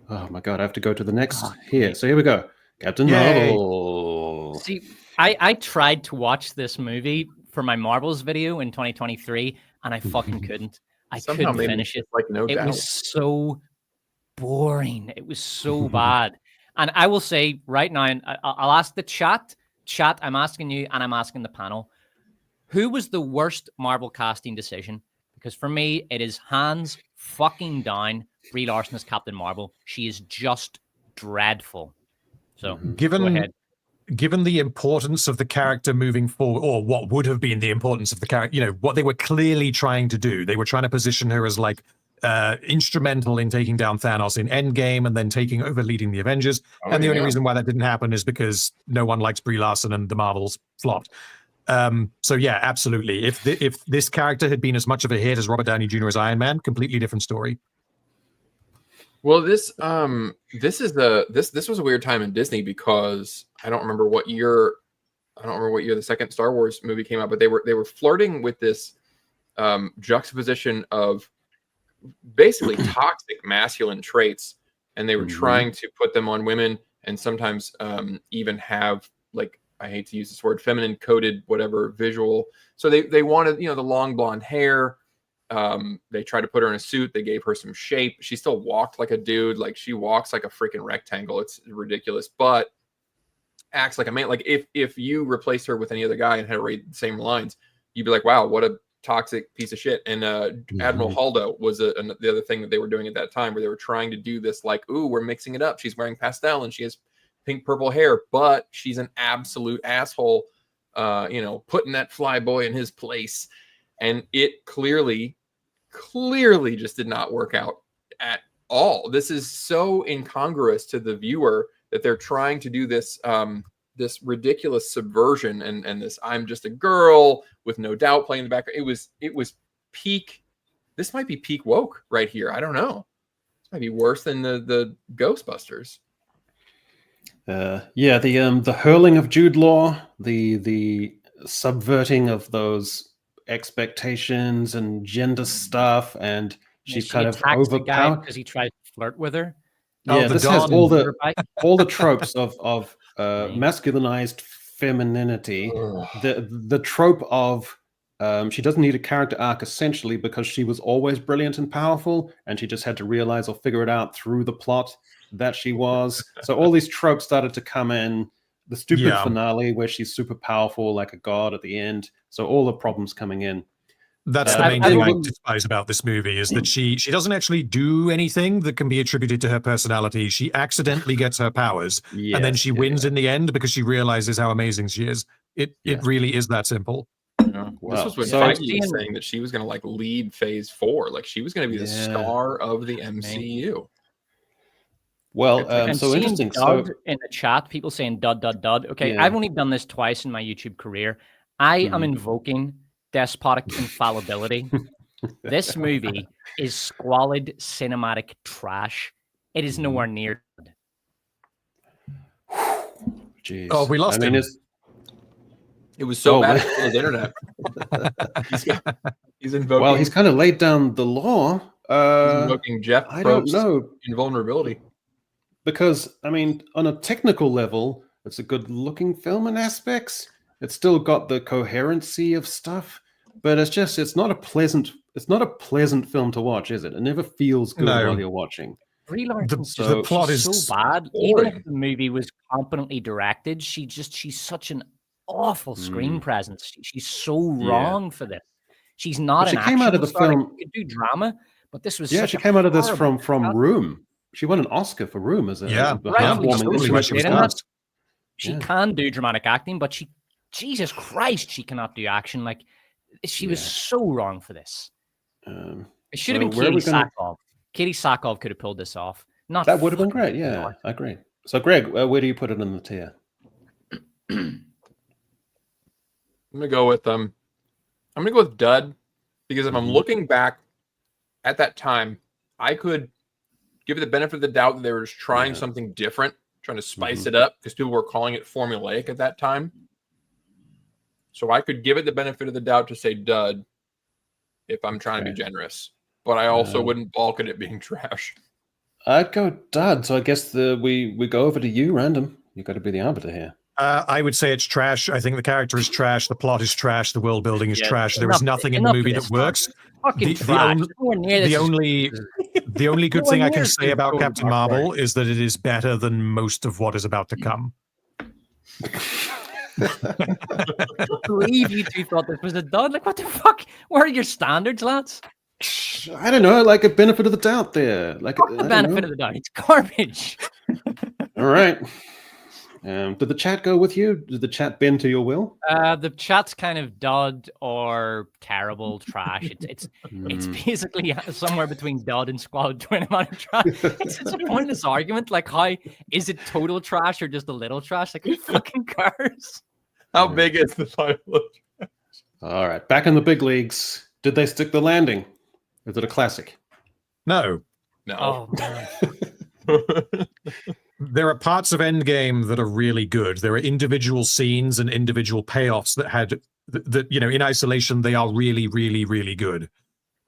Oh my god, I have to go to the next here. So here we go. Captain Marvel. See, I tried to watch this movie for my Marvels video in 2023, and I fucking couldn't. I couldn't finish it. Like no doubt. It was so boring. It was so bad. And I will say right now, and I'll ask the chat. Chat, I'm asking you, and I'm asking the panel. Who was the worst Marvel casting decision? Because for me, it is hands fucking down Brie Larson as Captain Marvel. She is just dreadful. So go ahead. Given the importance of the character moving forward, or what would have been the importance of the character, you know, what they were clearly trying to do, they were trying to position her as like instrumental in taking down Thanos in Endgame and then taking over leading the Avengers. And the only reason why that didn't happen is because no one likes Brie Larson and the Marvels flopped. So yeah, absolutely. If this character had been as much of a hit as Robert Downey Jr. as Iron Man, completely different story. Well, this was a weird time in Disney because I don't remember what year the second Star Wars movie came out, but they were flirting with this juxtaposition of basically toxic masculine traits, and they were trying to put them on women, and sometimes even have, like, I hate to use this word, feminine coded whatever visual. So they wanted, you know, the long blonde hair. They tried to put her in a suit. They gave her some shape. She still walked like a dude. Like, she walks like a freaking rectangle. It's ridiculous, but acts like a man. Like, if you replaced her with any other guy and had her read the same lines, you'd be like, wow, what a toxic piece of shit. And Admiral Holdo was the other thing that they were doing at that time, where they were trying to do this, like, ooh, we're mixing it up. She's wearing pastel and she has pink purple hair, but she's an absolute asshole, you know, putting that fly boy in his place. And it clearly just did not work out at all. This is so incongruous to the viewer that they're trying to do this this ridiculous subversion and this I'm just a girl with no doubt playing in the background. It was peak. This might be peak woke right here. I don't know. This might be worse than the Ghostbusters. The hurling of Jude Law, the subverting of those expectations and gender stuff, and she's kind of overpowered because he tried to flirt with her. Yeah, this has all the tropes of masculinized femininity. The trope of she doesn't need a character arc, essentially, because she was always brilliant and powerful, and she just had to realize or figure it out through the plot that she was. So all these tropes started to come in. The stupid finale where she's super powerful like a god at the end. So all the problems coming in. That's the main thing I despise about this movie, is that she doesn't actually do anything that can be attributed to her personality. She accidentally gets her powers, and then she wins in the end because she realizes how amazing she is. It really is that simple. Yeah. Well, this was when Feige was saying that she was going to, like, lead Phase 4. Like, she was going to be the star of the MCU. Well, so interesting. So in the chat, people saying dud. Okay, I've only done this twice in my YouTube career. I am invoking despotic infallibility. This movie is squalid cinematic trash. It is nowhere near. Jeez. Oh, we lost him. It was so bad on the internet. He's invoking. Well, he's kind of laid down the law. He's invoking Jeff Probst's I don't know. invulnerability. Because, I mean, on a technical level, it's a good-looking film in aspects. It's still got the coherency of stuff, but it's not a pleasant film to watch, is it? It never feels good while you're watching. The plot is so bad. Even if the movie was competently directed, she's such an awful screen presence. She's so wrong for this. She's not. She came out of the film. She could do drama, but this was she came out of this from Room. She won an Oscar for Room as a heartwarming. She can do dramatic acting, but Jesus Christ, she cannot do action. Like, she was so wrong for this. It should have been Katie Sackhoff. Katie Sackhoff could have pulled this off. That would have been great. Yeah, I agree. So, Greg, where do you put it in the tier? I'm gonna go with dud, because if I'm looking back at that time, I could give it the benefit of the doubt that they were just trying something different, trying to spice it up because people were calling it formulaic at that time. So I could give it the benefit of the doubt to say dud if I'm trying to be generous, but I also wouldn't balk at it being trash. I'd go dud. So I guess we go over to you, Random. You got to be the arbiter here. I would say it's trash. I think the character is trash. The plot is trash. The world building is trash. There is nothing in the movie that works. The only good thing I can say about Captain Marvel is that it is better than most of what is about to come. I believe you two thought this was a dud. Like, what the fuck? Where are your standards, lads? I don't know, like a benefit of the doubt there. Like the benefit of the doubt. It's garbage. All right. Did the chat go with you? Did the chat bend to your will? The chat's kind of dud or terrible trash. It's basically somewhere between dud and squalid twin amount of trash. It's a pointless argument. Like, how is it total trash or just a little trash? Like, who fucking cares? How big is the final? All right, back in the big leagues. Did they stick the landing? Is it a classic? No. Oh, man. There are parts of Endgame that are really good. There are individual scenes and individual payoffs that in isolation, they are really, really, really good.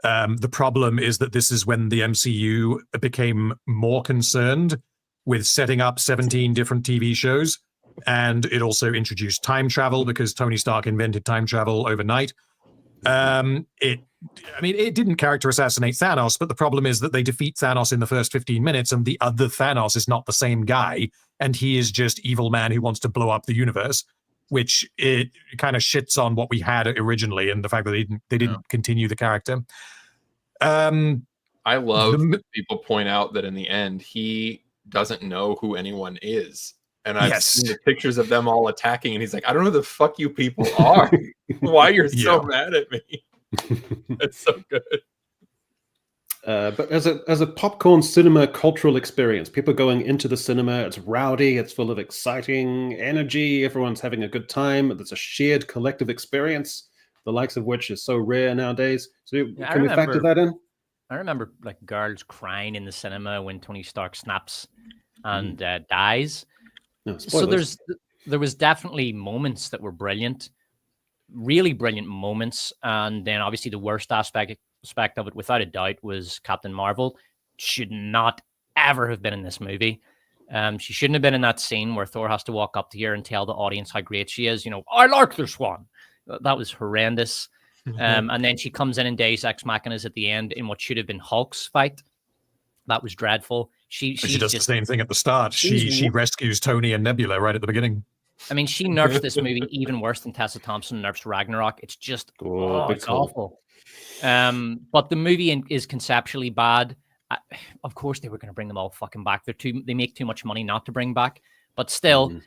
The problem is that this is when the MCU became more concerned with setting up 17 different TV shows. And it also introduced time travel because Tony Stark invented time travel overnight. It didn't character assassinate Thanos, but the problem is that they defeat Thanos in the first 15 minutes, and the other Thanos is not the same guy, and he is just evil man who wants to blow up the universe, which it kind of shits on what we had originally, and the fact that they didn't continue the character. I love that people point out that in the end, he doesn't know who anyone is. And I've seen the pictures of them all attacking, and he's like, I don't know who the fuck you people are. Why you're so mad at me? It's so good. But as a popcorn cinema cultural experience, people going into the cinema, it's rowdy, it's full of exciting energy, everyone's having a good time, there's a shared collective experience, the likes of which is so rare nowadays. So can we factor that in? I remember like girls crying in the cinema when Tony Stark snaps and dies. No, so there was definitely moments that were brilliant, really brilliant moments, and then obviously the worst aspect of it, without a doubt, was Captain Marvel. Should not ever have been in this movie. She shouldn't have been in that scene where Thor has to walk up to her and tell the audience how great she is. I like this one. That was horrendous. And then she comes in Deus Ex Machinas at the end in what should have been Hulk's fight. That was dreadful. She does the same thing at the start. She rescues Tony and Nebula right at the beginning. I mean, she nerfs this movie even worse than Tessa Thompson nerfs Ragnarok. It's just it's awful. But the movie is conceptually bad. Of course, they were going to bring them all fucking back. They make too much money not to bring back. But still,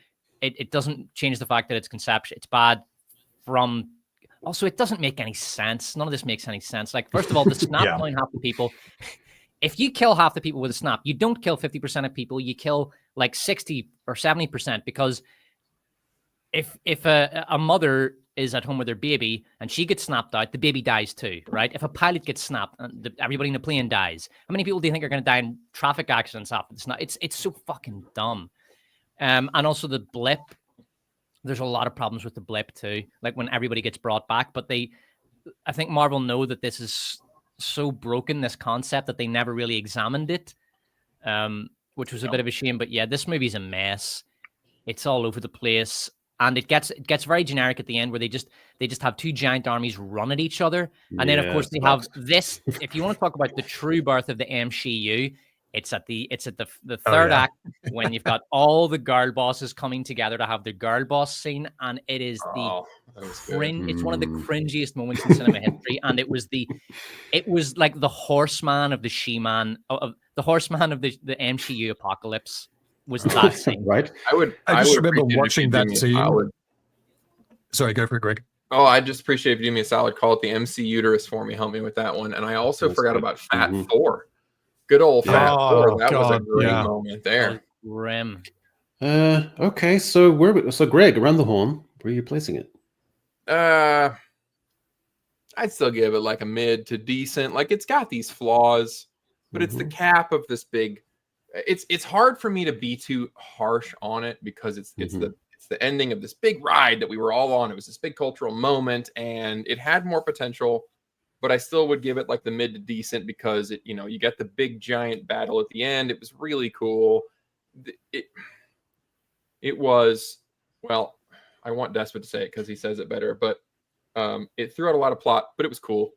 it doesn't change the fact that it's conceptual. It's bad from. Also, it doesn't make any sense. None of this makes any sense. Like, first of all, the snap killing half the people. If you kill half the people with a snap, you don't kill 50% of people. You kill like 60 or 70%, because if a mother is at home with her baby and she gets snapped out, the baby dies too, right? If a pilot gets snapped, everybody in the plane dies. How many people do you think are going to die in traffic accidents after this? It's so fucking dumb. And also the blip. There's a lot of problems with the blip too, like when everybody gets brought back. But I think Marvel know that this is so broken, this concept, that they never really examined it, which was a bit of a shame. But yeah, this movie's a mess. It's all over the place, and it gets very generic at the end, where they just have two giant armies run at each other, and then of course they have this. If you want to talk about the true birth of the MCU, it's at the third act, when you've got all the girl bosses coming together to have the girl boss scene, and it is it's one of the cringiest moments in cinema history, and it was like the horseman of the She-Man of the horseman of the MCU apocalypse was that scene. Right? I just remember watching that scene. Sorry, go for it, Greg. Oh, I just appreciate if you do me a solid. Call it the MC Uterus for me. Help me with that one. And I also forgot about Fat Thor. Good old Fat Thor. That was a great moment there. Grim. Okay, so Greg, around the horn, where are you placing it? I'd still give it like a mid to decent. Like, it's got these flaws, but it's the cap of this big. It's hard for me to be too harsh on it because it's the ending of this big ride that we were all on. It was this big cultural moment, and it had more potential, but I still would give it like the mid to decent because it, you get the big giant battle at the end. It was really cool. It was, well, I want Despot to say it because he says it better, but it threw out a lot of plot, but it was cool.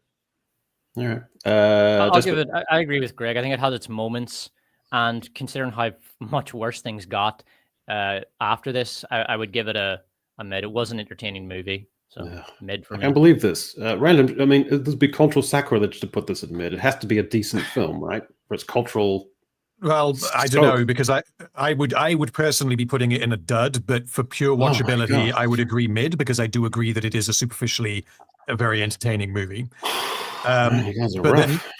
All right. I'll give it. I agree with Greg. I think it had its moments, and considering how much worse things got after this, I would give it a mid. It was an entertaining movie, so mid for me. I can't believe this. Random. I mean, this would be cultural sacrilege to put this at mid. It has to be a decent film, right? For its cultural. Well, I don't know, because I would personally be putting it in a dud, but for pure watchability, I would agree mid, because I do agree that it is a very entertaining movie. You guys are rough.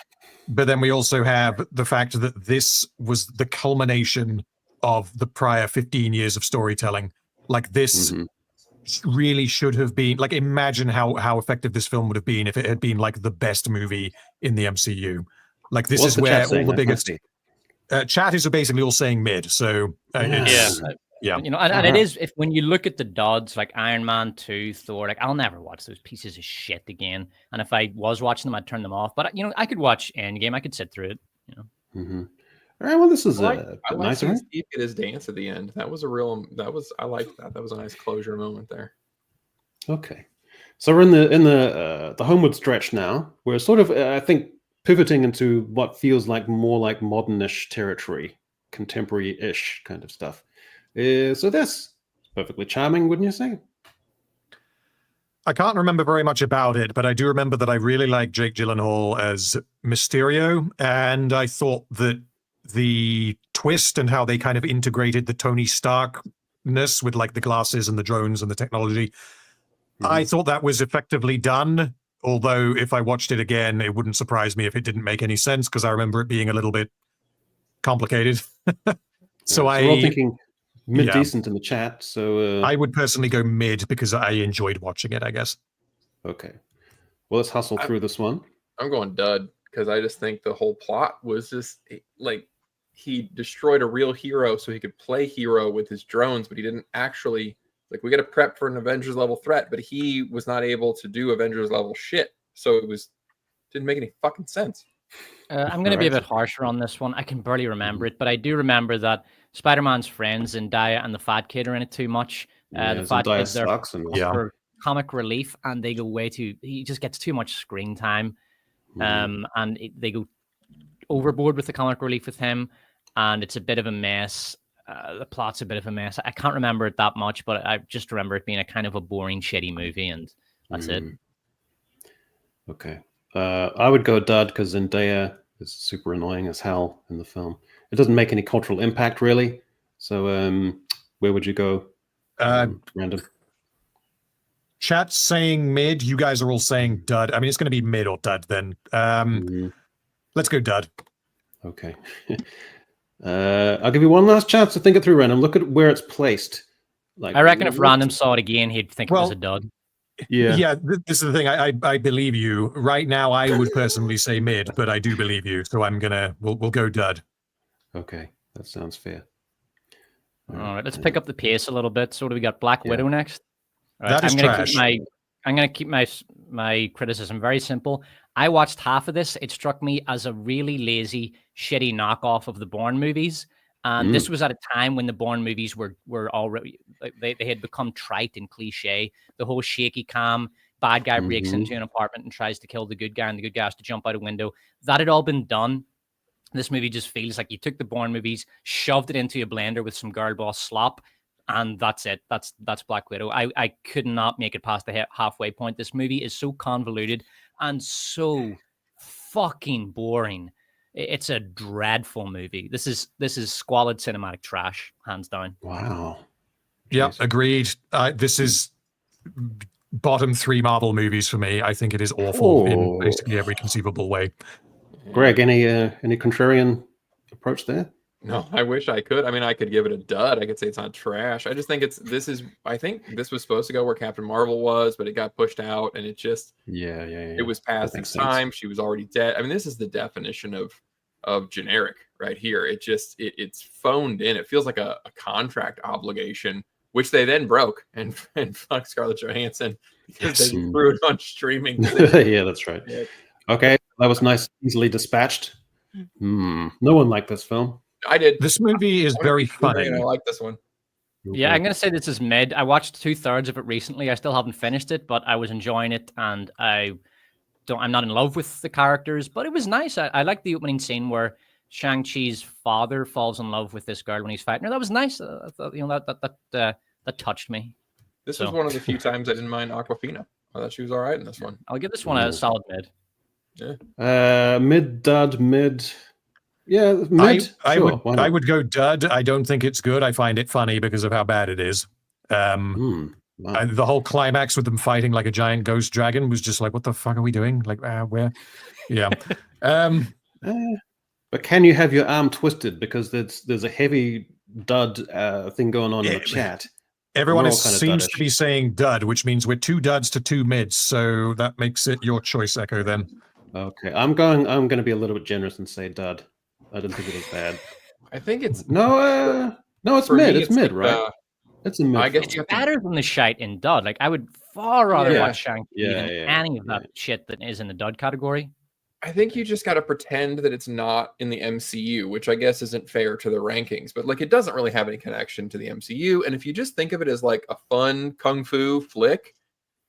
But then we also have the fact that this was the culmination of the prior 15 years of storytelling. Like, this really should have been, like, imagine how effective this film would have been if it had been like the best movie in the MCU. Like, this is where all the biggest chat is basically all saying mid. So yeah. And it is, if when you look at the duds like Iron Man 2, Thor, like, I'll never watch those pieces of shit again. And if I was watching them, I'd turn them off. But I could watch Endgame. I could sit through it. All right. Well, this is I like nice. Steve get his dance at the end. I liked that. That was a nice closure moment there. Okay. So we're in the homeward stretch now. We're sort of, I think, pivoting into what feels like more like modernish territory, contemporary-ish kind of stuff. So that's perfectly charming, wouldn't you say? I can't remember very much about it, but I do remember that I really liked Jake Gyllenhaal as Mysterio, and I thought that the twist and how they kind of integrated the Tony Starkness with like the glasses and the drones and the technology, I thought that was effectively done. Although if I watched it again, it wouldn't surprise me if it didn't make any sense, because I remember it being a little bit complicated. So we're all thinking mid-decent in the chat. So I would personally go mid because I enjoyed watching it, I guess. Okay. Well, let's hustle through this one. I'm going dud because I just think the whole plot was just like he destroyed a real hero so he could play hero with his drones, but he didn't actually. Like, we got to prep for an Avengers level threat, but he was not able to do Avengers level shit. So didn't make any fucking sense. I'm going to be a bit harsher on this one. I can barely remember it, but I do remember that Spider-Man's friends, Zendaya and the fat kid, are in it too much. The fat kid's there for comic relief, and they go he just gets too much screen time. And they go overboard with the comic relief with him, and it's a bit of a mess. The plot's a bit of a mess. I can't remember it that much, but I just remember it being a kind of a boring, shitty movie, and that's it. Okay. I would go dud because Zendaya is super annoying as hell in the film. It doesn't make any cultural impact, really. So where would you go, Random? Chat's saying mid. You guys are all saying dud. I mean, it's going to be mid or dud then. Let's go dud. Okay. I'll give you one last chance to think it through, Random. Look at where it's placed. Like, I reckon if Random saw it again, he'd think it was a dud. Yeah. This is the thing. I believe you. Right now, I would personally say mid, but I do believe you. So we'll go dud. Okay, that sounds fair. All right, let's pick up the pace a little bit. So, do we got Black Widow next? All right, that is trash. I'm going to keep my criticism very simple. I watched half of this. It struck me as a really lazy, shitty knockoff of the Bourne movies. And this was at a time when the Bourne movies were already, they had become trite and cliche. The whole shaky cam, bad guy breaks into an apartment and tries to kill the good guy, and the good guy has to jump out a window. That had all been done. This movie just feels like you took the Bourne movies, shoved it into a blender with some girl boss slop, and that's it. That's Black Widow. I could not make it past the halfway point. This movie is so convoluted and so fucking boring. It's a dreadful movie. This is squalid cinematic trash, hands down. Wow. Yeah, agreed. This is bottom 3 Marvel movies for me. I think it is awful in basically every conceivable way. Greg, any contrarian approach there? No, I wish I could. I mean, I could give it a dud. I could say it's not trash. I just think I think this was supposed to go where Captain Marvel was, but it got pushed out, and it just it was past its time. She was already dead. I mean, this is the definition of of generic right here. It's phoned in. It feels like a contract obligation, which they then broke and fucked Scarlett Johansson because they threw it on streaming. Yeah, that's right. Okay, that was nice, easily dispatched. No one liked this film. I did. This movie is very funny. And I like this one. Yeah, I'm gonna say this is mid. I watched 2/3 of it recently. I still haven't finished it, but I was enjoying it, and I'm not in love with the characters, but it was nice. I like the opening scene where Shang-Chi's father falls in love with this girl when he's fighting her. That was nice. I thought, that touched me. This was one of the few times I didn't mind Aquafina. I thought she was all right in this one. I'll give this one a solid mid. Yeah. Mid, dud, mid. Yeah, mid. I would go dud. I don't think it's good. I find it funny because of how bad it is. Wow. And the whole climax with them fighting like a giant ghost dragon was just like, what the fuck are we doing? Like, where? Yeah. But can you have your arm twisted because there's a heavy dud thing going on in the chat? Everyone seems to be saying dud, which means we're 2 duds to 2 mids. So that makes it your choice, Echo. Then. Okay, I'm going to be a little bit generous and say dud. I didn't think it was bad. I think it's no. It's mid. It's mid, right? It's a mid. I guess it's better than the shite in dud. Like I would far rather watch Shang-Chi than any of that shit that is in the dud category. I think you just got to pretend that it's not in the MCU, which I guess isn't fair to the rankings, but like it doesn't really have any connection to the MCU. And if you just think of it as like a fun kung fu flick,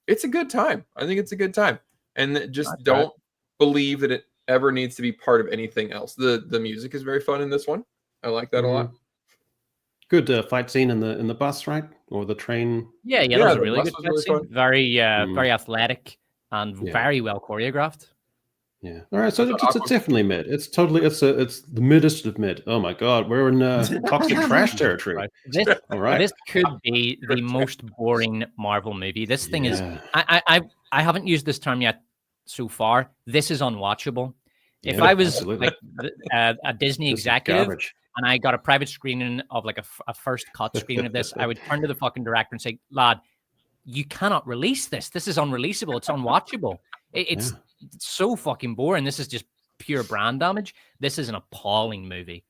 it's a good time. I think it's a good time. And just don't believe that it ever needs to be part of anything else. The music is very fun in this one. I like that a lot. Good fight scene in the bus, right? Or the train. Yeah, that was a really good fight scene. Very very athletic and very well choreographed. Yeah. All right. So it's definitely mid. It's the middest of mid. Oh my God, we're in toxic trash territory. Right. This could be the most boring Marvel movie. This thing is. I haven't used this term yet so far. This is unwatchable. If I was like a Disney executive and I got a private screening of like a first cut screening of this, I would turn to the fucking director and say, "Lad, you cannot release this. This is unreleasable. It's unwatchable. It's so fucking boring. This is just pure brand damage. This is an appalling movie."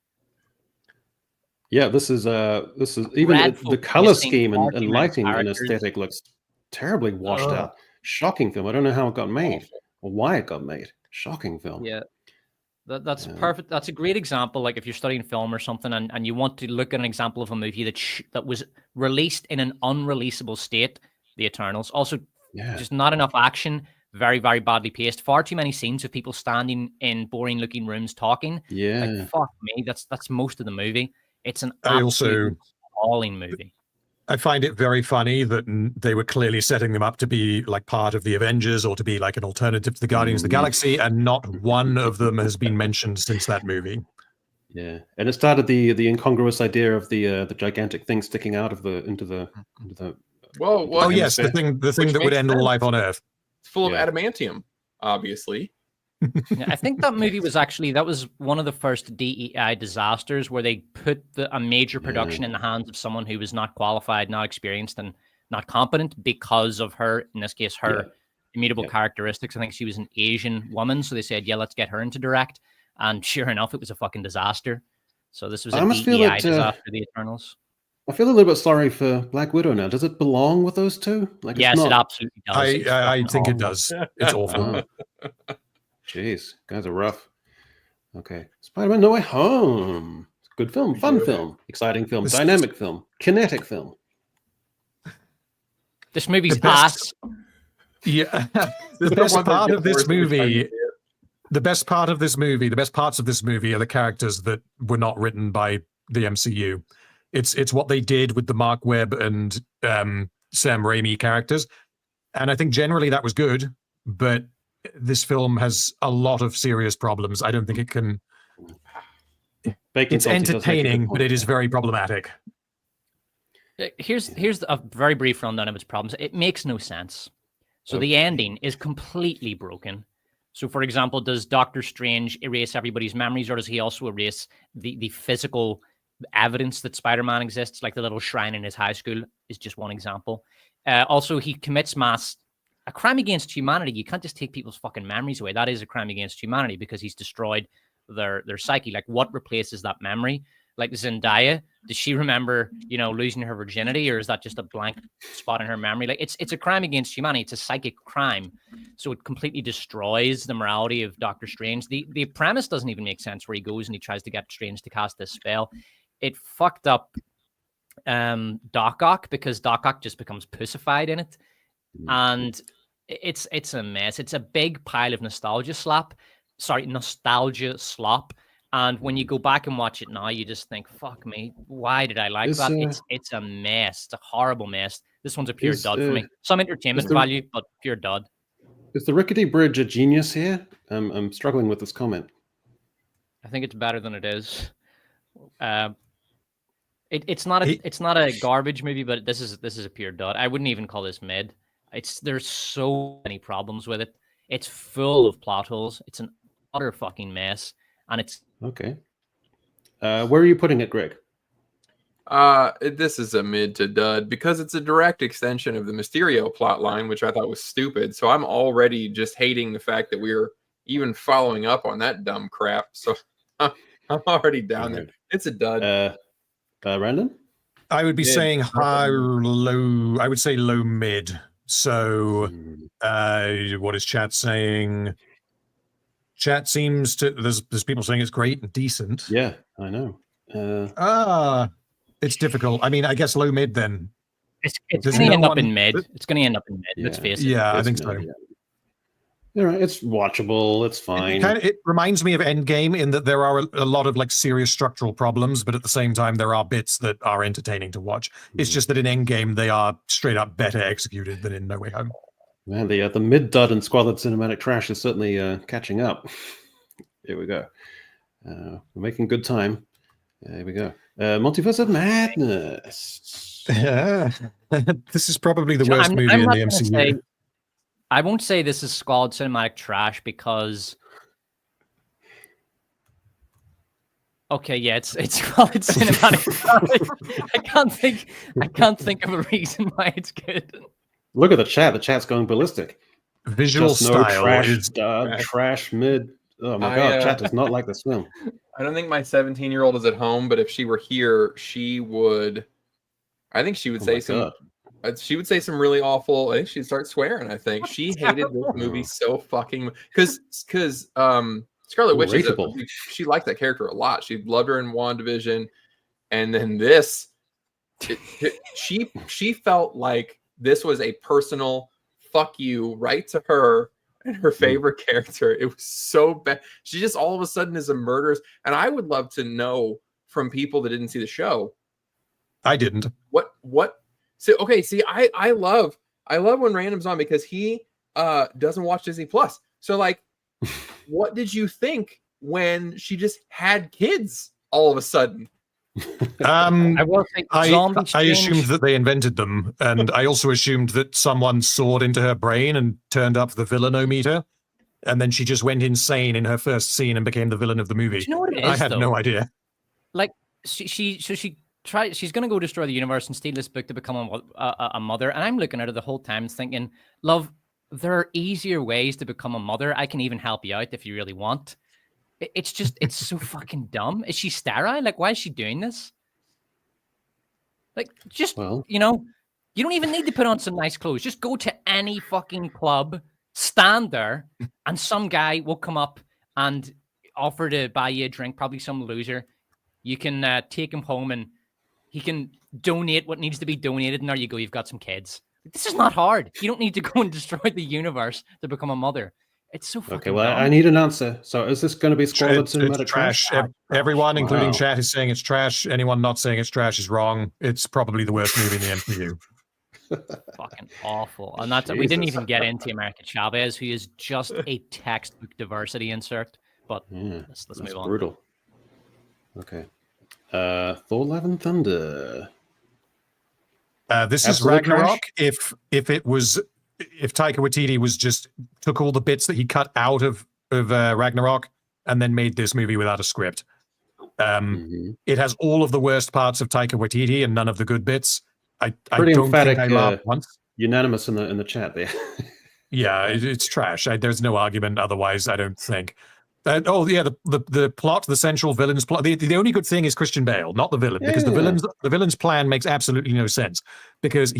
Yeah, this is even the color scheme and lighting and aesthetic looks terribly washed out. Shocking film. I don't know how it got made or why it got made. Shocking film. Yeah. That's perfect. That's a great example. Like if you're studying film or something and you want to look at an example of a movie that was released in an unreleasable state, The Eternals. Also, just not enough action. Very, very badly paced. Far too many scenes of people standing in boring looking rooms talking. Yeah. Like, fuck me. That's most of the movie. It's an absolute appalling movie. I find it very funny that they were clearly setting them up to be like part of the Avengers or to be like an alternative to the Guardians of the Galaxy, and not one of them has been mentioned since that movie. Yeah, and it started the incongruous idea of the gigantic thing sticking out of into the. Well, oh yes, the thing that would end all life on Earth. It's full of adamantium, obviously. I think that movie was that was one of the first DEI disasters where they put a major production in the hands of someone who was not qualified, not experienced, and not competent because of her, in this case, her immutable characteristics. I think she was an Asian woman, so they said, "Yeah, let's get her into direct." And sure enough, it was a fucking disaster. So this was a DEI disaster, The Eternals. I feel a little bit sorry for Black Widow now. Does it belong with those two? Like, yes, it absolutely does. I think it does. It's awful. Jeez, guys are rough. Okay. Spider-Man No Way Home. Good film, fun film, exciting film, dynamic film, kinetic film. This movie's ass. Yeah. The best part of this movie, the best parts of this movie are the characters that were not written by the MCU. It's what they did with the Mark Webb and Sam Raimi characters. And I think generally that was good, but this film has a lot of serious problems. I don't think it can. It's entertaining, but it is very problematic. Here's a very brief rundown of its problems. It makes no sense. So the ending is completely broken. So, for example, does Doctor Strange erase everybody's memories, or does he also erase the physical evidence that Spider-Man exists? Like the little shrine in his high school is just one example. Also, he commits a crime against humanity. You can't just take people's fucking memories away. That is a crime against humanity because he's destroyed their psyche. Like, what replaces that memory? Like Zendaya, does she remember, losing her virginity, or is that just a blank spot in her memory? Like, it's a crime against humanity. It's a psychic crime, so it completely destroys the morality of Doctor Strange. The premise doesn't even make sense, where he goes and he tries to get Strange to cast this spell. It fucked up Doc Ock, because Doc Ock just becomes pussified in it, and it's a mess. It's a big pile of nostalgia slop. And when you go back and watch it now, you just think, "Fuck me, why did I like that?" It's a mess. It's a horrible mess. This one's a pure dud for me. Some entertainment value, but pure dud. Is the rickety bridge a genius here? I'm struggling with this comment. I think it's better than it is. It's not a garbage movie, but this is a pure dud. I wouldn't even call this mid. There's so many problems with it. It's full of plot holes. It's an utter fucking mess, and it's okay. Where are you putting it, Greg? This is a mid to dud, because it's a direct extension of the Mysterio plotline, which I thought was stupid. So I'm already just hating the fact that we're even following up on that dumb crap. So I'm already down there. It's a dud. Brandon? I would be saying high or low. I would say low mid. So, what is chat saying? Chat seems to. There's people saying it's great and decent. Yeah, I know. It's difficult. I mean, I guess low mid then. It's going to end up in mid. It's going to end up in mid. Yeah. Let's face it. Yeah, I think so. Yeah. All right, it's watchable. It's fine. It reminds me of Endgame in that there are a lot of like serious structural problems, but at the same time there are bits that are entertaining to watch. It's just that in Endgame they are straight up better executed than in No Way Home. Man, the mid dud and squalid cinematic trash is certainly catching up. Here we go. We're making good time. Here we go. Multiverse of Madness. Yeah. This is probably the worst movie in the MCU. I won't say this is squalid cinematic trash, because it's squalid cinematic trash. I can't think of a reason why it's good. Look at the chat. The chat's going ballistic. Visual Just style no trash, is trash mid. Oh my god, chat does not like this film. I don't think my 17-year-old is at home, but if she were here, she would. I think she would say some. She would say some really awful. I think she'd start swearing. I think she hated this movie so fucking because Scarlet Witch she liked that character a lot. She loved her in WandaVision, and then this, she felt like this was a personal fuck you right to her and her favorite character. It was so bad. She just all of a sudden is a murderess, and I would love to know from people that didn't see the show. I didn't. What? So okay, see, I love when Random's on, because he doesn't watch Disney Plus. So like, what did you think when she just had kids all of a sudden? I assumed that they invented them, and I also assumed that someone sawed into her brain and turned up the villainometer, and then she just went insane in her first scene and became the villain of the movie. Do you know what it is? I had no idea. Like she's going to go destroy the universe and steal this book to become a mother. And I'm looking at her the whole time thinking, love, there are easier ways to become a mother. I can even help you out if you really want. It's so fucking dumb. Is she sterile? Like, why is she doing this? Like, you don't even need to put on some nice clothes. Just go to any fucking club, stand there, and some guy will come up and offer to buy you a drink, probably some loser. You can take him home and he can donate what needs to be donated, and there you go. You've got some kids. This is not hard. You don't need to go and destroy the universe to become a mother. It's so fucking okay. Well, dumb. I need an answer. So, is this going to be squalid cinematic trash? Everyone, including chat, is saying it's trash. Anyone not saying it's trash is wrong. It's probably the worst movie in the MCU. Fucking awful. And we didn't even get into America Chavez, who is just a textbook diversity insert. But let's move on. Brutal. Okay. Thor: Love and Thunder. This is Ragnarok. If Taika Waititi was just took all the bits that he cut out of Ragnarok and then made this movie without a script. It has all of the worst parts of Taika Waititi and none of the good bits. I Pretty don't emphatic, think I laughed once. Unanimous in the chat there. Yeah, it's trash. There's no argument otherwise, I don't think. The plot, the central villain's plot. The only good thing is Christian Bale, not the villain, because the villain's plan makes absolutely no sense. Because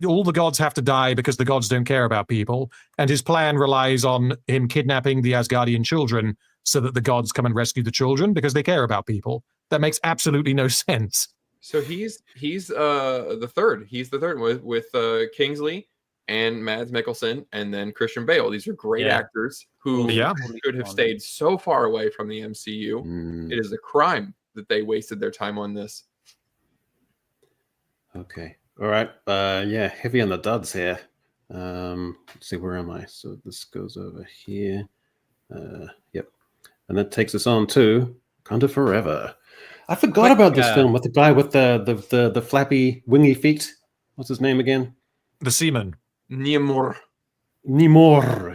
all the gods have to die because the gods don't care about people, and his plan relies on him kidnapping the Asgardian children so that the gods come and rescue the children because they care about people. That makes absolutely no sense. So he's the third. He's the third with Kingsley and Mads Mikkelsen, and then Christian Bale. These are great actors who should have stayed so far away from the MCU. It is a crime that they wasted their time on this. Okay. All right. Heavy on the duds here. Let's see, where am I? So this goes over here. Yep. And that takes us on to Wakanda Forever. I forgot about this film with the guy with the flappy, wingy feet. What's his name again? The Seaman. Namor.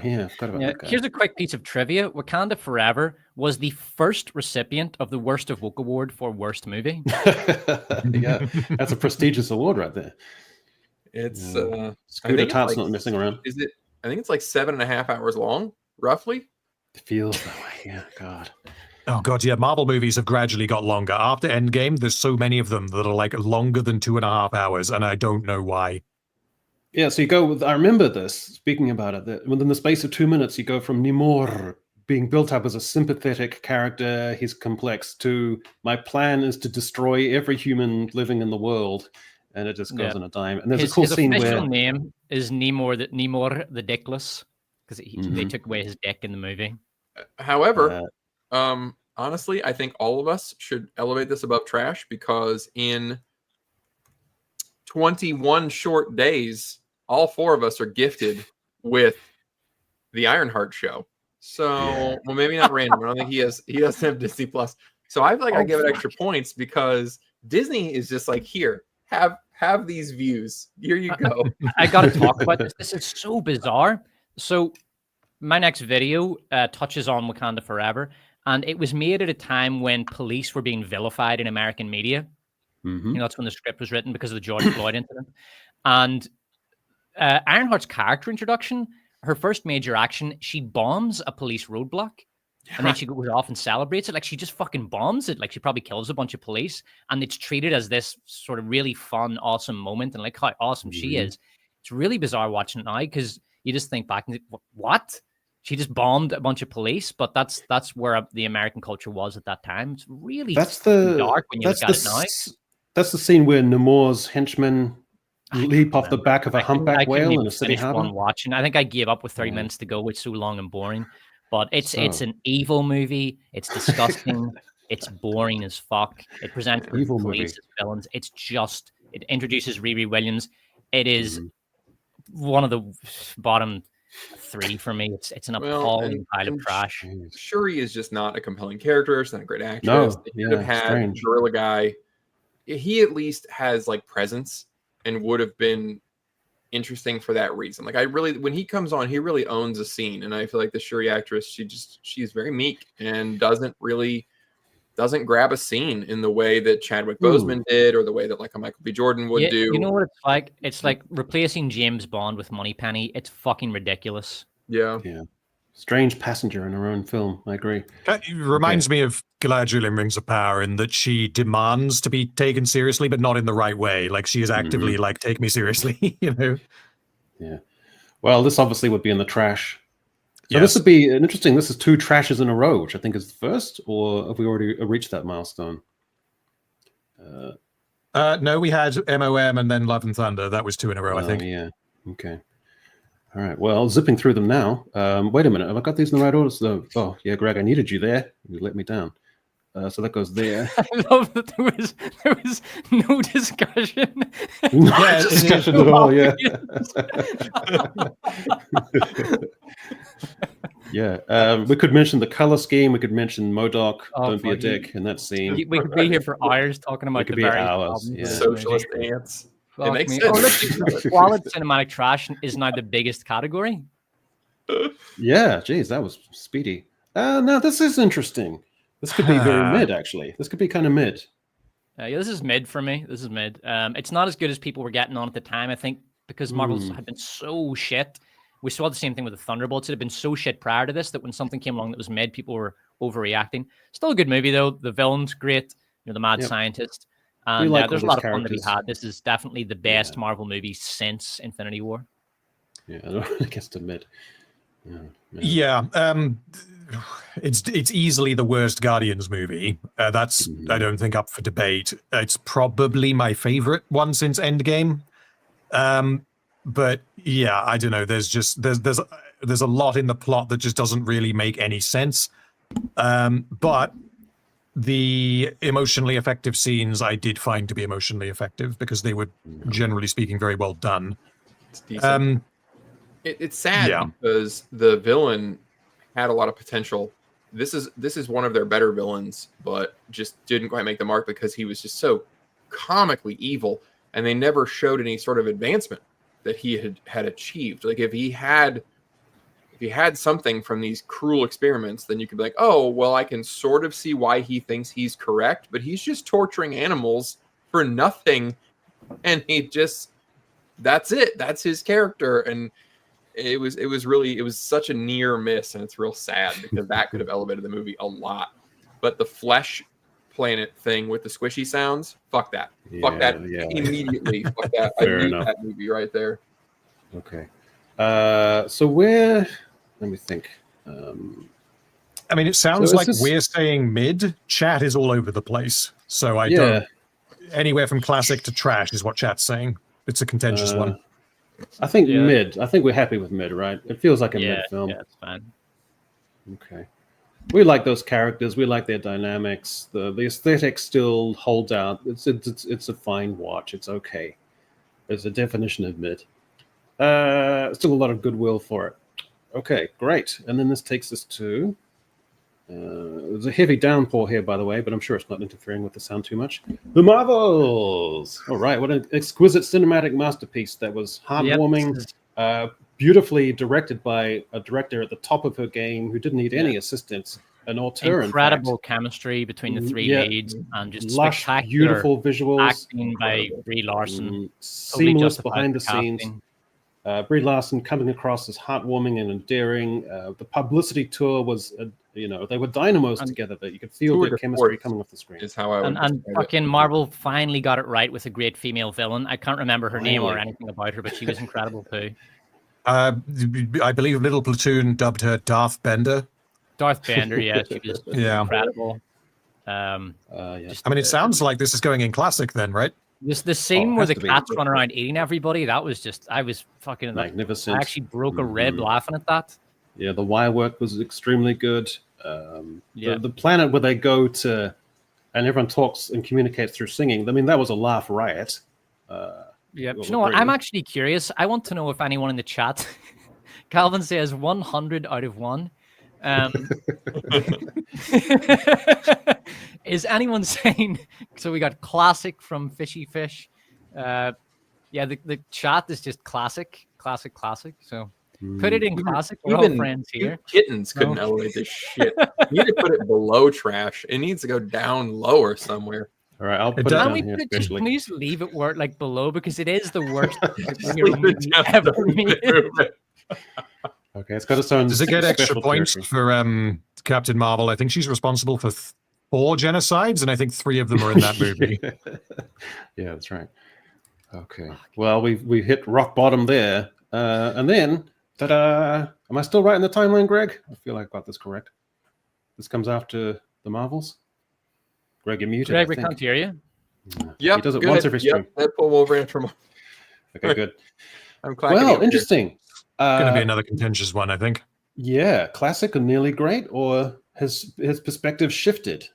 Yeah, I forgot about that guy. Here's a quick piece of trivia. Wakanda Forever was the first recipient of the Worst of Woke Award for Worst Movie. Yeah, that's a prestigious award right there. It's Scooter Tart's not messing around. Is it? I think it's like 7.5 hours long, roughly. It feels that way. Yeah, God. Oh God, yeah. Marvel movies have gradually got longer. After Endgame, there's so many of them that are like longer than 2.5 hours, and I don't know why. Yeah, so you go with, I remember this, speaking about it, that within the space of 2 minutes, you go from Namor being built up as a sympathetic character, he's complex, to my plan is to destroy every human living in the world, and it just goes on a dime. And there's a cool scene where... His official name is Namor the Dickless, because they took away his dick in the movie. However, honestly, I think all of us should elevate this above trash, because in 21 short days, all four of us are gifted with the Ironheart show. So, well, maybe not random. I don't think he doesn't have Disney Plus. So I feel like I give it extra points because Disney is just like, here, have these views. Here you go. I got to talk about this. This is so bizarre. So my next video touches on Wakanda Forever, and it was made at a time when police were being vilified in American media. You know, that's when the script was written because of the George Floyd incident. And Ironheart's character introduction, her first major action, she bombs a police roadblock, and then she goes off and celebrates it. Like, she just fucking bombs it. Like, she probably kills a bunch of police, and it's treated as this sort of really fun, awesome moment, and like how awesome she is. It's really bizarre watching it now, because you just think back and think, what? She just bombed a bunch of police, but that's where the American culture was at that time. It's really dark when you look at it now. That's the scene where Namor's henchmen leap off the back of a humpback whale in a city harbor. Watching. I think I gave up with 30 minutes to go. It's so long and boring. But it's an evil movie. It's disgusting. It's boring as fuck. It presents police as villains. It introduces Riri Williams. It is one of the bottom three for me. It's an appalling pile of trash. Shuri is just not a compelling character. She's not a great actress. They could have had Gorilla Guy. He at least has like presence and would have been interesting for that reason. Like, when he comes on, he really owns a scene, and I feel like the Shuri actress, she's very meek and doesn't grab a scene in the way that Chadwick Boseman did, or the way that like a Michael B. Jordan would do. You know what it's like? It's like replacing James Bond with Moneypenny. It's fucking ridiculous. Yeah. Strange passenger in her own film. I agree. It reminds me of Galadriel in Rings of Power, in that she demands to be taken seriously, but not in the right way. Like, she is actively like, take me seriously, you know? Yeah. Well, this obviously would be in the trash. So this would be an interesting. This is 2 trashes in a row, which I think is the first, or have we already reached that milestone? No, we had MOM and then Love and Thunder. That was 2 in a row, I think. Yeah. Okay. All right. Well, zipping through them now. Wait a minute. Have I got these in the right order? Oh, yeah, Greg, I needed you there. You let me down. So that goes there. I love that there was no discussion. No discussion at all, yeah. Yeah. We could mention the color scheme. We could mention MODOK, Don't Be a Dick, in that scene. We could be here for hours talking about the various hours. Yeah. Socialist ants. It makes sense. Squalid cinematic trash is now the biggest category. Yeah, geez, that was speedy. No, this is interesting. This could be very mid, actually. This could be kind of mid. This is mid for me. This is mid. It's not as good as people were getting on at the time, I think, because Marvel's had been so shit. We saw the same thing with the Thunderbolts. It had been so shit prior to this that when something came along that was mid, people were overreacting. Still a good movie though. The villain's great. The mad scientist. And like there's a all lot these of fun to be characters. had. This is definitely the best Marvel movie since Infinity War. Yeah, I guess to admit. Yeah, it's easily the worst Guardians movie. That's I don't think up for debate. It's probably my favorite one since Endgame. But yeah, I don't know. There's a lot in the plot that just doesn't really make any sense. But the emotionally effective scenes I did find to be emotionally effective because they were, generally speaking, very well done. It's decent. It's sad because the villain had a lot of potential. This is one of their better villains, but just didn't quite make the mark because he was just so comically evil, and they never showed any sort of advancement that he had achieved. Like if he had something from these cruel experiments, then you could be like, oh, well, I can sort of see why he thinks he's correct, but he's just torturing animals for nothing, and that's it. That's his character, and it was such a near miss, and it's real sad because that could have elevated the movie a lot. But the flesh planet thing with the squishy sounds, fuck that. Fuck that immediately. Fuck that. I need that movie right there. Okay. So let me think. I mean, it sounds like we're saying mid. Chat is all over the place. So I don't. Anywhere from classic to trash is what chat's saying. It's a contentious one. I think mid. I think we're happy with mid, right? It feels like a mid film. Yeah, it's fine. Okay. We like those characters. We like their dynamics. The aesthetic still holds out. It's a fine watch. It's okay. There's a definition of mid. Still a lot of goodwill for it. Okay, great. And then this takes us to... there's a heavy downpour here, by the way, but I'm sure it's not interfering with the sound too much. The Marvels! All right, what an exquisite cinematic masterpiece that was heartwarming, beautifully directed by a director at the top of her game who didn't need any assistance. An auteur, incredible chemistry between the three leads, and just lush, beautiful visuals. Acting by Brie Larson. Seamless behind the scenes. Brie Larson coming across as heartwarming and endearing. The publicity tour was, they were dynamos together. That you could feel their chemistry coming off the screen. Is how I would and fucking Marvel finally got it right with a great female villain. I can't remember her name or anything about her, but she was incredible too. I believe Little Platoon dubbed her Darth Bender. Darth Bender, yeah, she was incredible. I mean, it sounds like this is going in classic then, right? The scene where the cats run around eating everybody, that was just, I was fucking magnificent. I actually broke a rib laughing at that. Yeah, the wire work was extremely good. The planet where they go to, and everyone talks and communicates through singing. I mean, that was a laugh riot. Yeah, you know what? I'm actually curious. I want to know if anyone in the chat, Calvin says 100 out of 1. Is anyone saying, so we got classic from Fishy Fish. The chat is just classic. So put it in classic. We're all friends here. Kittens couldn't elevate this shit. You need to put it below trash. It needs to go down lower somewhere. All right, I'll put it down here. Can you just leave it where like below, because it is the worst ever made. Okay, it's got its own. Does it get extra points for Captain Marvel? I think she's responsible for 4 genocides, and I think 3 of them are in that movie. Yeah, that's right. Okay, well, we hit rock bottom there, and then ta-da! Am I still right in the timeline, Greg? I feel like I got this correct. This comes after the Marvels. Greg, you're muted. Greg, we can't hear you. Yeah, he does it once every stream. Deadpool, Wolverine from. Okay, good. I'm well, interesting. Going to be another contentious one, I think. Yeah, classic or nearly great, or his perspective shifted.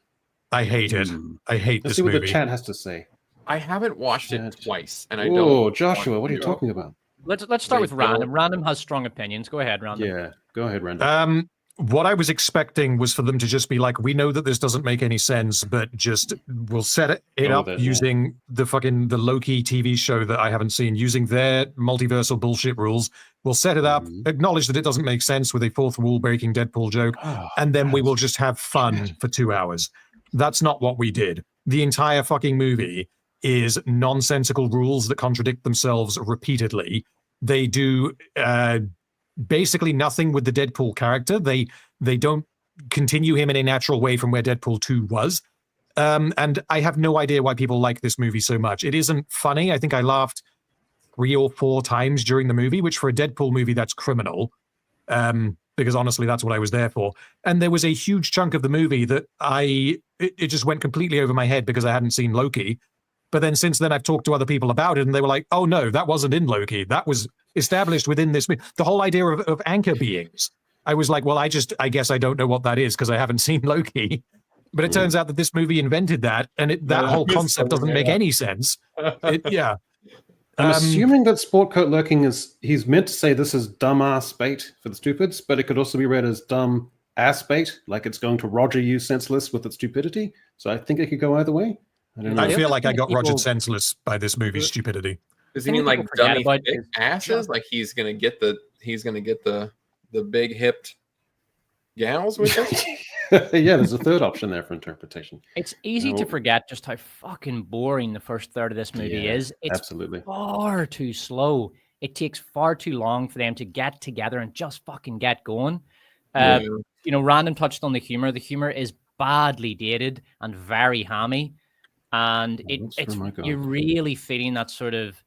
I hate it. I hate Let's this see movie. what the chat has to say. I haven't watched it twice, and I don't. Oh, Joshua, what are you talking about? Let's start with Random. Random has strong opinions. Go ahead, Random. Yeah, go ahead, Random. What I was expecting was for them to just be like, we know that this doesn't make any sense, but just we'll set it up using the Loki TV show that I haven't seen, using their multiversal bullshit rules. We'll set it up, acknowledge that it doesn't make sense with a fourth wall breaking Deadpool joke, and then we will just have fun for 2 hours. That's not what we did. The entire fucking movie is nonsensical rules that contradict themselves repeatedly. They do basically nothing with the Deadpool character. They don't continue him in a natural way from where Deadpool 2 was. And I have no idea why people like this movie so much. It isn't funny. I think I laughed 3 or 4 times during the movie, which for a Deadpool movie, that's criminal. Because honestly, that's what I was there for. And there was a huge chunk of the movie that it just went completely over my head because I hadn't seen Loki. But then since then, I've talked to other people about it, and they were like, oh no, that wasn't in Loki. That was established within this. The whole idea of anchor beings. I was like, well, I guess I don't know what that is because I haven't seen Loki. But it turns out that this movie invented that, and that whole concept doesn't make any sense. Yeah. I'm assuming that sport coat lurking he's meant to say this is dumbass bait for the stupids, but it could also be read as dumb ass bait, like it's going to Roger you senseless with its stupidity. So I think it could go either way. I don't know. I feel like I got Rogered senseless by this movie's stupidity. Does he mean like dummy thick asses? Like he's gonna get the big hipped gals with us? Yeah, there's a third option there for interpretation. It's easy to forget just how fucking boring the first third of this movie is. It's absolutely far too slow. It takes far too long for them to get together and just fucking get going. You know, Random touched on the humor. The humor is badly dated and very hammy. And you're really feeling that sort of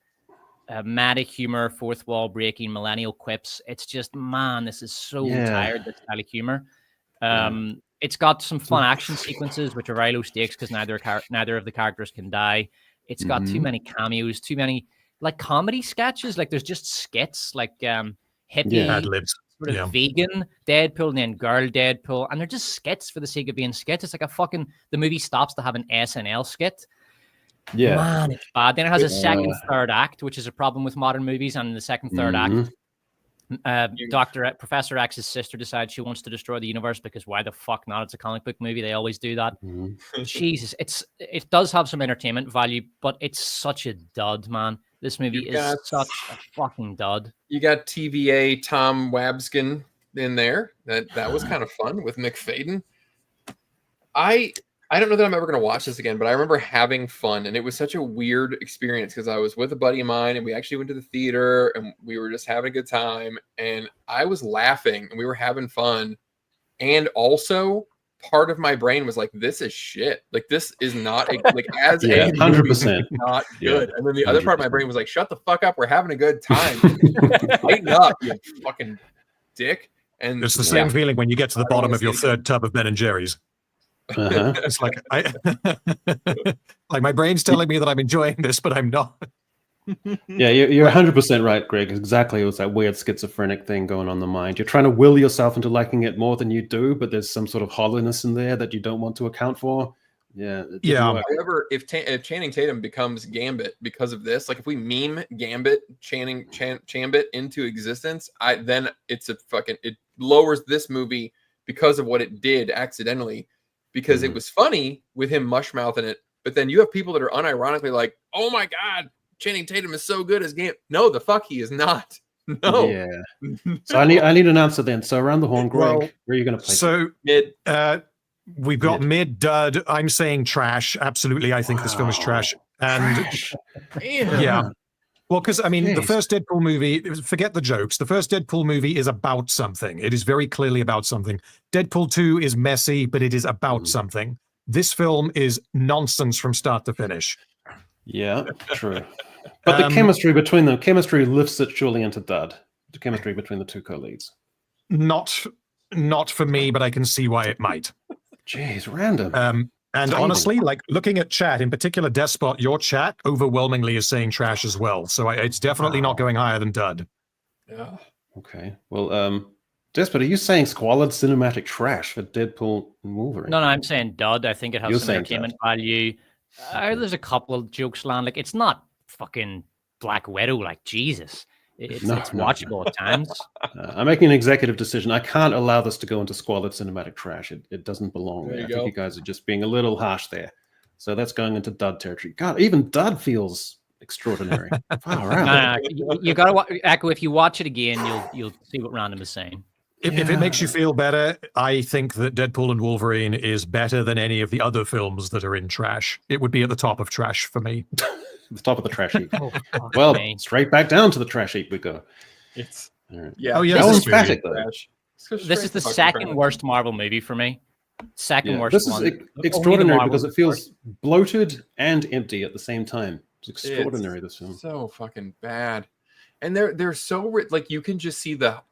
meta humor, fourth wall breaking, millennial quips. It's just, man, this is so tired, this style of humor. It's got some fun action sequences, which are very low stakes because neither of the characters can die. It's got too many cameos, too many like comedy sketches. Like there's just skits, like hippie, ad-libs. Sort of vegan Deadpool and then girl Deadpool, and they're just skits for the sake of being skits. It's like the movie stops to have an SNL skit. Yeah, man, it's bad. Then it has a second, third act, which is a problem with modern movies. And in the second, third act, Professor X's sister decides she wants to destroy the universe because why the fuck not? It's a comic book movie. They always do that. Jesus, it does have some entertainment value, but it's such a dud, man. This movie is such a fucking dud. You got TVA Tom Wabskin in there. That was kind of fun with McFadden. I don't know that I'm ever going to watch this again, but I remember having fun, and it was such a weird experience because I was with a buddy of mine, and we actually went to the theater, and we were just having a good time, and I was laughing, and we were having fun, and also part of my brain was like, "This is shit. Like this is not like as 100% not good." And then the other part of my brain was like, "Shut the fuck up. We're having a good time. Lighten up, you fucking dick." And it's the same feeling when you get to the bottom of your third tub of Ben and Jerry's. It's like like my brain's telling me that I'm enjoying this, but I'm not. Yeah, you're 100% right, Greg. Exactly. It was that weird schizophrenic thing going on in the mind. You're trying to will yourself into liking it more than you do, but there's some sort of hollowness in there that you don't want to account for. Yeah. However, if Channing Tatum becomes Gambit because of this, like if we meme Gambit Chambit into existence, then it lowers this movie because of what it did accidentally, because it was funny with him mushmouthing it, but then you have people that are unironically like, "Oh my god, Channing Tatum is so good as Gambit." No, the fuck he is not. No. Yeah. So I need an answer then. So around the horn, Greg, where are you going to play? So mid. We've got mid dud. I'm saying trash. Absolutely, I think this film is trash. And yeah, well, because I mean, the first Deadpool movie. Forget the jokes. The first Deadpool movie is about something. It is very clearly about something. Deadpool 2 is messy, but it is about something. This film is nonsense from start to finish. Yeah, true. But the chemistry between them, lifts it surely into dud. The chemistry between the two co-leads. Not for me, but I can see why it might. Jeez, random. And honestly, like looking at chat, in particular, Despot, your chat overwhelmingly is saying trash as well. So it's definitely not going higher than dud. Yeah. Okay. Well, Despot, are you saying squalid cinematic trash for Deadpool and Wolverine? No, I'm saying dud. I think it has some entertainment value. There's a couple of jokes land. Like it's not fucking Black Widow. Like Jesus. It's watchable at times. I'm making an executive decision. I can't allow this to go into squalid cinematic trash. It doesn't belong there. I think you guys are just being a little harsh there. So that's going into dud territory. God, even dud feels extraordinary. Far out. You got to Echo. If you watch it again, you'll see what Random is saying. If it makes you feel better, I think that Deadpool and Wolverine is better than any of the other films that are in trash. It would be at the top of trash for me. The top of the trash heap. Straight back down to the trash heap we go. All right. Yeah. Oh, yeah, That this one's is weird. emphatic, though. This is the second worst Marvel movie for me. Second worst This one. is Only the extraordinary because Marvels it feels bloated and empty at the same time. It's extraordinary, this film. So fucking bad. And they're so like you can just see the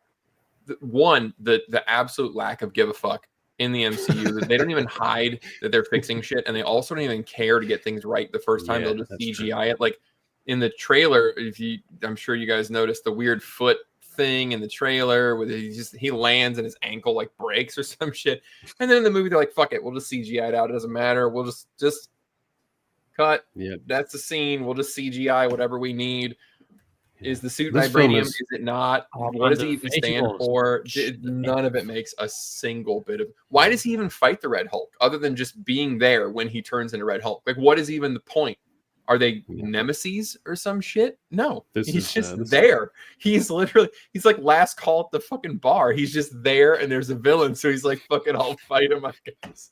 absolute lack of give a fuck in the MCU. They don't even hide that they're fixing shit, and they also don't even care to get things right the first time. Yeah, They'll just that's CGI it. Like in the trailer, I'm sure you guys noticed the weird foot thing in the trailer where he lands and his ankle like breaks or some shit. And then in the movie they're like, fuck it, we'll just CGI it out. It doesn't matter. We'll just cut. Yeah. That's the scene. We'll just CGI whatever we need. Is the suit This film vibranium? is- Is it not? Oh, What man, does the he even stand visuals. for? None of it makes a single bit of. Why does he even fight the Red Hulk other than just being there when he turns into Red Hulk? Like, what is even the point? Are they nemesis or some shit? No, he's just there. He's like last call at the fucking bar. He's just there, and there's a villain, so he's like, "Fucking, I'll fight him." I guess.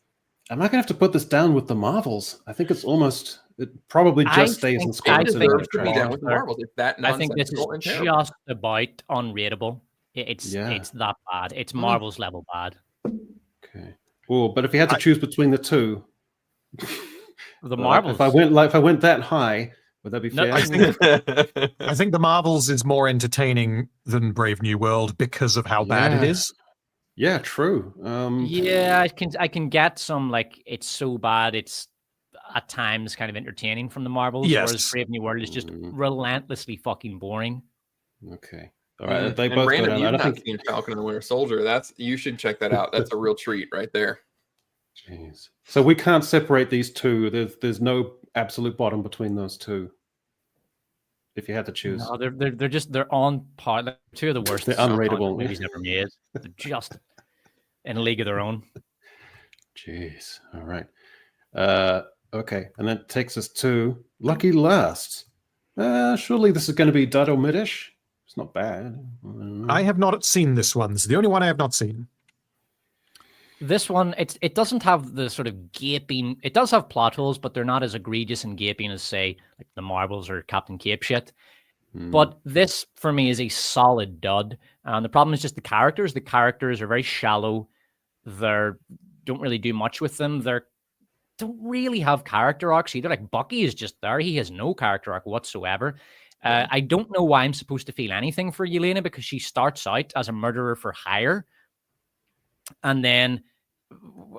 Am I gonna have to put this down with the Marvels? I think it's almost. It probably just stays in squad. It deserves to be trash. down with the Marvels. It's that I think this is nonsensical and terrible. just about unrateable. It's that bad. It's Marvel's level bad. Okay. Oh, but if you had to choose between the two, The Marvels. If I went that high, would that be fair? I think the Marvels is more entertaining than Brave New World because of how bad it is. Yeah, true. Yeah, I can get some like it's so bad it's at times kind of entertaining from the Marvels, Yes. whereas Brave New World is just relentlessly fucking boring. Okay. All right. They and both Brandon, go down. you've I don't not think. seen Falcon and the Winter Soldier. You should check that out. That's a real treat right there. Jeez. So we can't separate these two. There's no absolute bottom between those two. If you had to choose, No, they're on par. Like, two of the worst They're unrateable. movies ever made. They're just in a league of their own. Jeez. All right. Okay, and that takes us to Lucky Last. Surely this is going to be dud or mid-ish. It's not bad. I have not seen this one. It's the only one I have not seen. This one, it doesn't have the sort of gaping. It does have plot holes, but they're not as egregious and gaping as, say, like the Marvels or Captain Cape shit. But this, for me, is a solid dud. And the problem is just the characters. The characters are very shallow. They don't really do much with them. They don't really have character arcs either. Like Bucky is just there. He has no character arc whatsoever. I don't know why I'm supposed to feel anything for Yelena because she starts out as a murderer for hire. And then,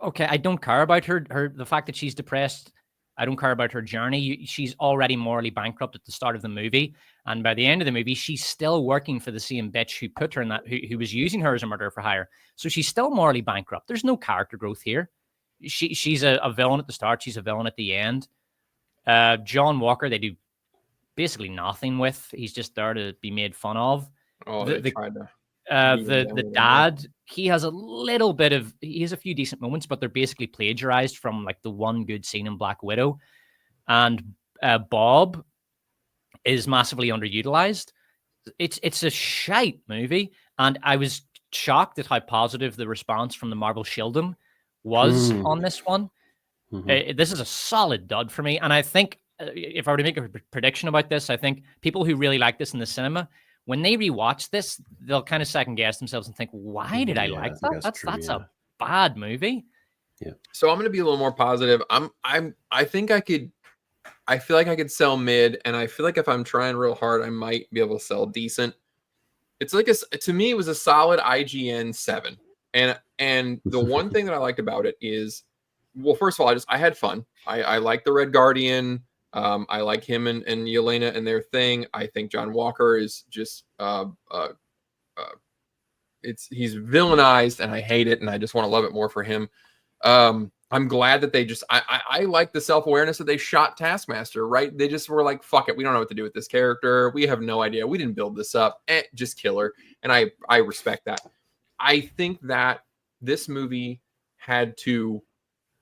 okay, I don't care about her. The fact that she's depressed, I don't care about her journey. She's already morally bankrupt at the start of the movie, and by the end of the movie, she's still working for the same bitch who put her in that, who was using her as a murderer for hire. So she's still morally bankrupt. There's no character growth here. She's a villain at the start. She's a villain at the end. John Walker, they do basically nothing with. He's just there to be made fun of. Oh, they tried to. The dad, he has a few decent moments, but they're basically plagiarized from like the one good scene in Black Widow. And Bob is massively underutilized. It's a shite movie, and I was shocked at how positive the response from the Marvel Shieldom was on this one. This is a solid dud for me, and I think if I were to make a prediction about this, I think people who really like this in the cinema, when they rewatch this, they'll kind of second guess themselves and think, "Why did I like that? That's a bad movie." Yeah. So I'm going to be a little more positive. I think I could. I feel like I could sell mid, and I feel like if I'm trying real hard, I might be able to sell decent. It's like to me, it was a solid IGN 7. And the one thing that I liked about it is, well, first of all, I had fun. I like the Red Guardian. I like him and Yelena and their thing. I think John Walker is just he's villainized, and I hate it, and I just want to love it more for him. I'm glad that they just I like the self-awareness that they shot Taskmaster, right? They just were like, fuck it, we don't know what to do with this character. We have no idea. We didn't build this up. Just kill her. And I respect that. I think that this movie had to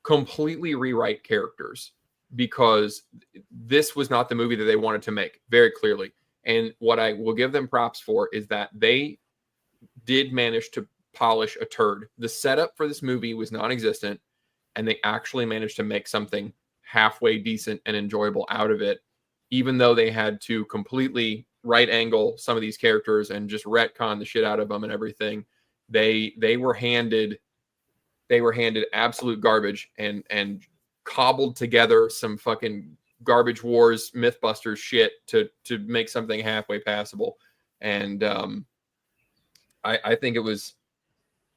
completely rewrite characters because this was not the movie that they wanted to make, very clearly. And what I will give them props for is that they did manage to polish a turd. The setup for this movie was non-existent, and they actually managed to make something halfway decent and enjoyable out of it, even though they had to completely right angle some of these characters and just retcon the shit out of them and everything. They were handed absolute garbage and cobbled together some fucking garbage wars Mythbusters shit to make something halfway passable. And I think it was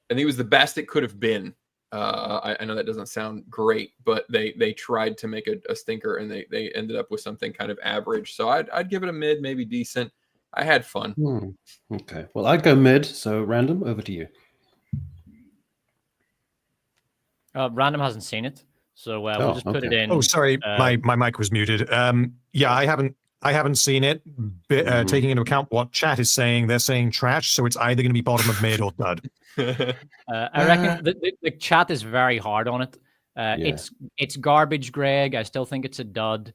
the best it could have been. I know that doesn't sound great, but they tried to make a stinker, and they ended up with something kind of average. So I'd give it a mid, maybe decent. I had fun. Okay, well, I'd go mid. So Random, over to you. Random hasn't seen it, so we'll just put it in. Oh, sorry, my mic was muted. Yeah, I haven't seen it. Taking into account what chat is saying, they're saying trash, so it's either going to be bottom of mid or dud. I reckon the chat is very hard on it. It's garbage, Greg. I still think it's a dud.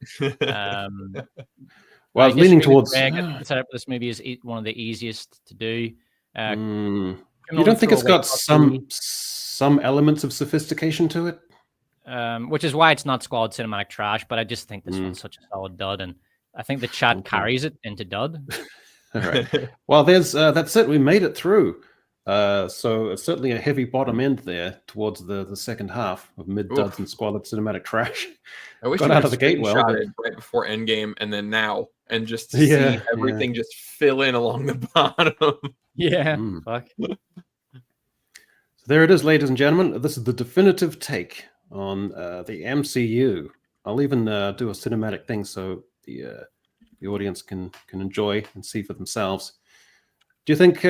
Well, I was leaning towards. Greg, the setup for this movie is one of the easiest to do. You don't think it's got some elements of sophistication to it? Which is why it's not squad cinematic trash, but I just think this one's such a solid dud, and I think the chat carries it into dud. All right. Well, that's it. We made it through. So it's certainly a heavy bottom end there towards the second half of mid duds and squalid cinematic trash. I wish got out of the gate well, right before Endgame and then now, and just to see everything just fill in along the bottom. Yeah, fuck. So there it is, ladies and gentlemen. This is the definitive take on the MCU. I'll even do a cinematic thing so the audience can enjoy and see for themselves. Do you think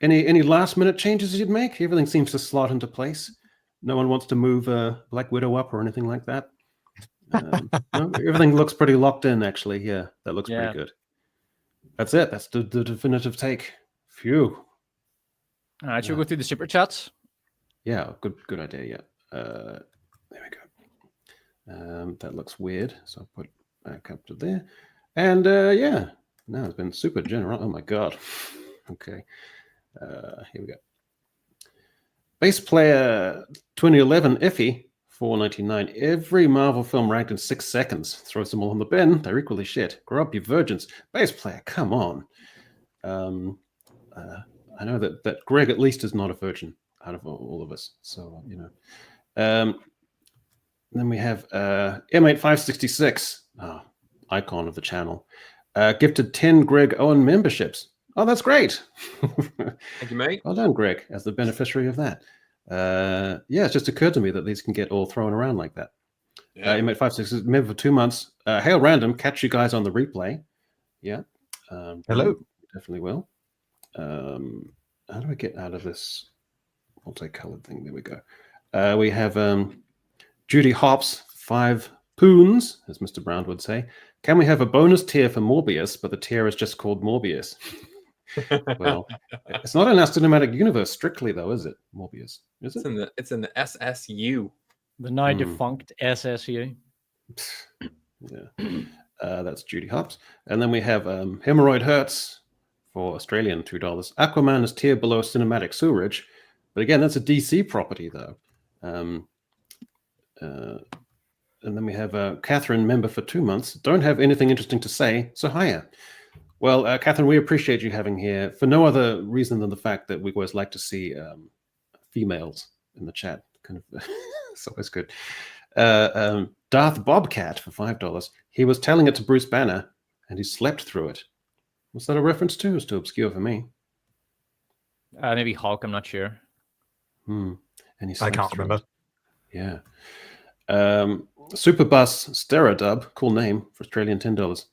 any last minute changes you'd make? Everything seems to slot into place. No one wants to move Black Widow up or anything like that. No, everything looks pretty locked in, actually. Yeah, that looks pretty good. That's it. That's the definitive take. Phew. All right, should we go through the super chats? Yeah, good idea. Yeah. There we go. That looks weird, so I'll put back up to there. And no, it's been super general. Oh my god. Okay. Here we go. Bass player 2011 Effie 4.99. Every Marvel film ranked in 6 seconds. Throws them all in the bin. They're equally shit. Grow up, you virgins. Bass player, come on. I know that Greg at least is not a virgin out of all of us. So then we have M8566, icon of the channel, gifted 10 Greg Owen memberships. Oh, that's great. Thank you, mate. Well done, Greg, as the beneficiary of that. It's just occurred to me that these can get all thrown around like that. M8566, member for 2 months. Hail Random, catch you guys on the replay. Yeah. Hello. Definitely will. How do I get out of this multicolored thing? There we go. We have Judy Hops, 5 poons, as Mr. Brown would say. Can we have a bonus tier for Morbius, but the tier is just called Morbius? Well, it's not in our cinematic universe strictly, though, is it? Morbius, is it? It's in the SSU, the now defunct SSU. Yeah, that's Judy Hops, and then we have Hemorrhoid Hurts for Australian $2. Aquaman is tier below cinematic sewerage, but again, that's a DC property, though. And then we have Catherine, member for 2 months. Don't have anything interesting to say, so hiya. Well, Catherine, we appreciate you having here for no other reason than the fact that we always like to see females in the chat. Kind of, it's always good. Darth Bobcat for $5. He was telling it to Bruce Banner, and he slept through it. What's that a reference to? It's too obscure for me. Maybe Hulk. I'm not sure. And I can't remember. Yeah. Superbus Steradub, cool name for Australian $10.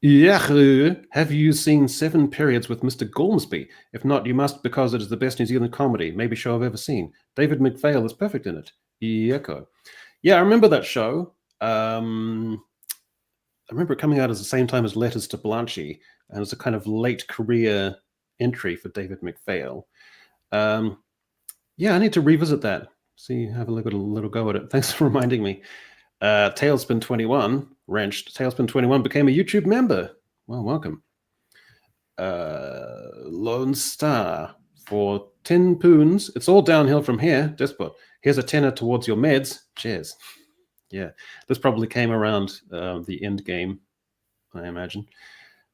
Yahoo! Have you seen 7 Periods with Mr. Gormsby? If not, you must, because it is the best New Zealand comedy, maybe show I've ever seen. David McPhail is perfect in it. Yeko. Yeah, I remember that show. I remember it coming out at the same time as Letters to Blanche, and it's a kind of late career entry for David McPhail. I need to revisit that. See, have a little go at it. Thanks for reminding me. Tailspin21, Wrenched. Tailspin21 became a YouTube member. Well, welcome. Lone Star for 10 poons. It's all downhill from here. Despot. Here's a tenner towards your meds. Cheers. Yeah, this probably came around the end game, I imagine.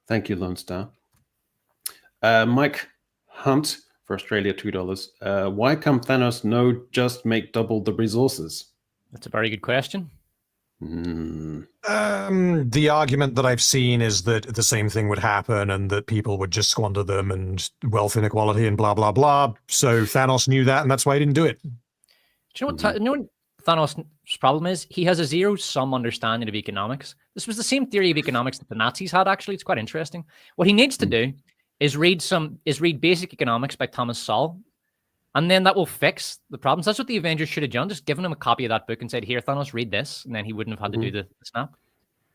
Thank you, Lone Star. Mike Hunt for Australia, $2. Why come Thanos no just make double the resources? That's a very good question. The argument that I've seen is that the same thing would happen and that people would just squander them and wealth inequality and blah, blah, blah. So Thanos knew that and that's why he didn't do it. Do you know what, you know what Thanos' problem is? He has a zero-sum understanding of economics. This was the same theory of economics that the Nazis had, actually. It's quite interesting. What he needs to do is read Basic Economics by Thomas Sowell, and then that will fix the problems. That's what the Avengers should have done, just given him a copy of that book and said, here, Thanos, read this, and then he wouldn't have had to do the snap.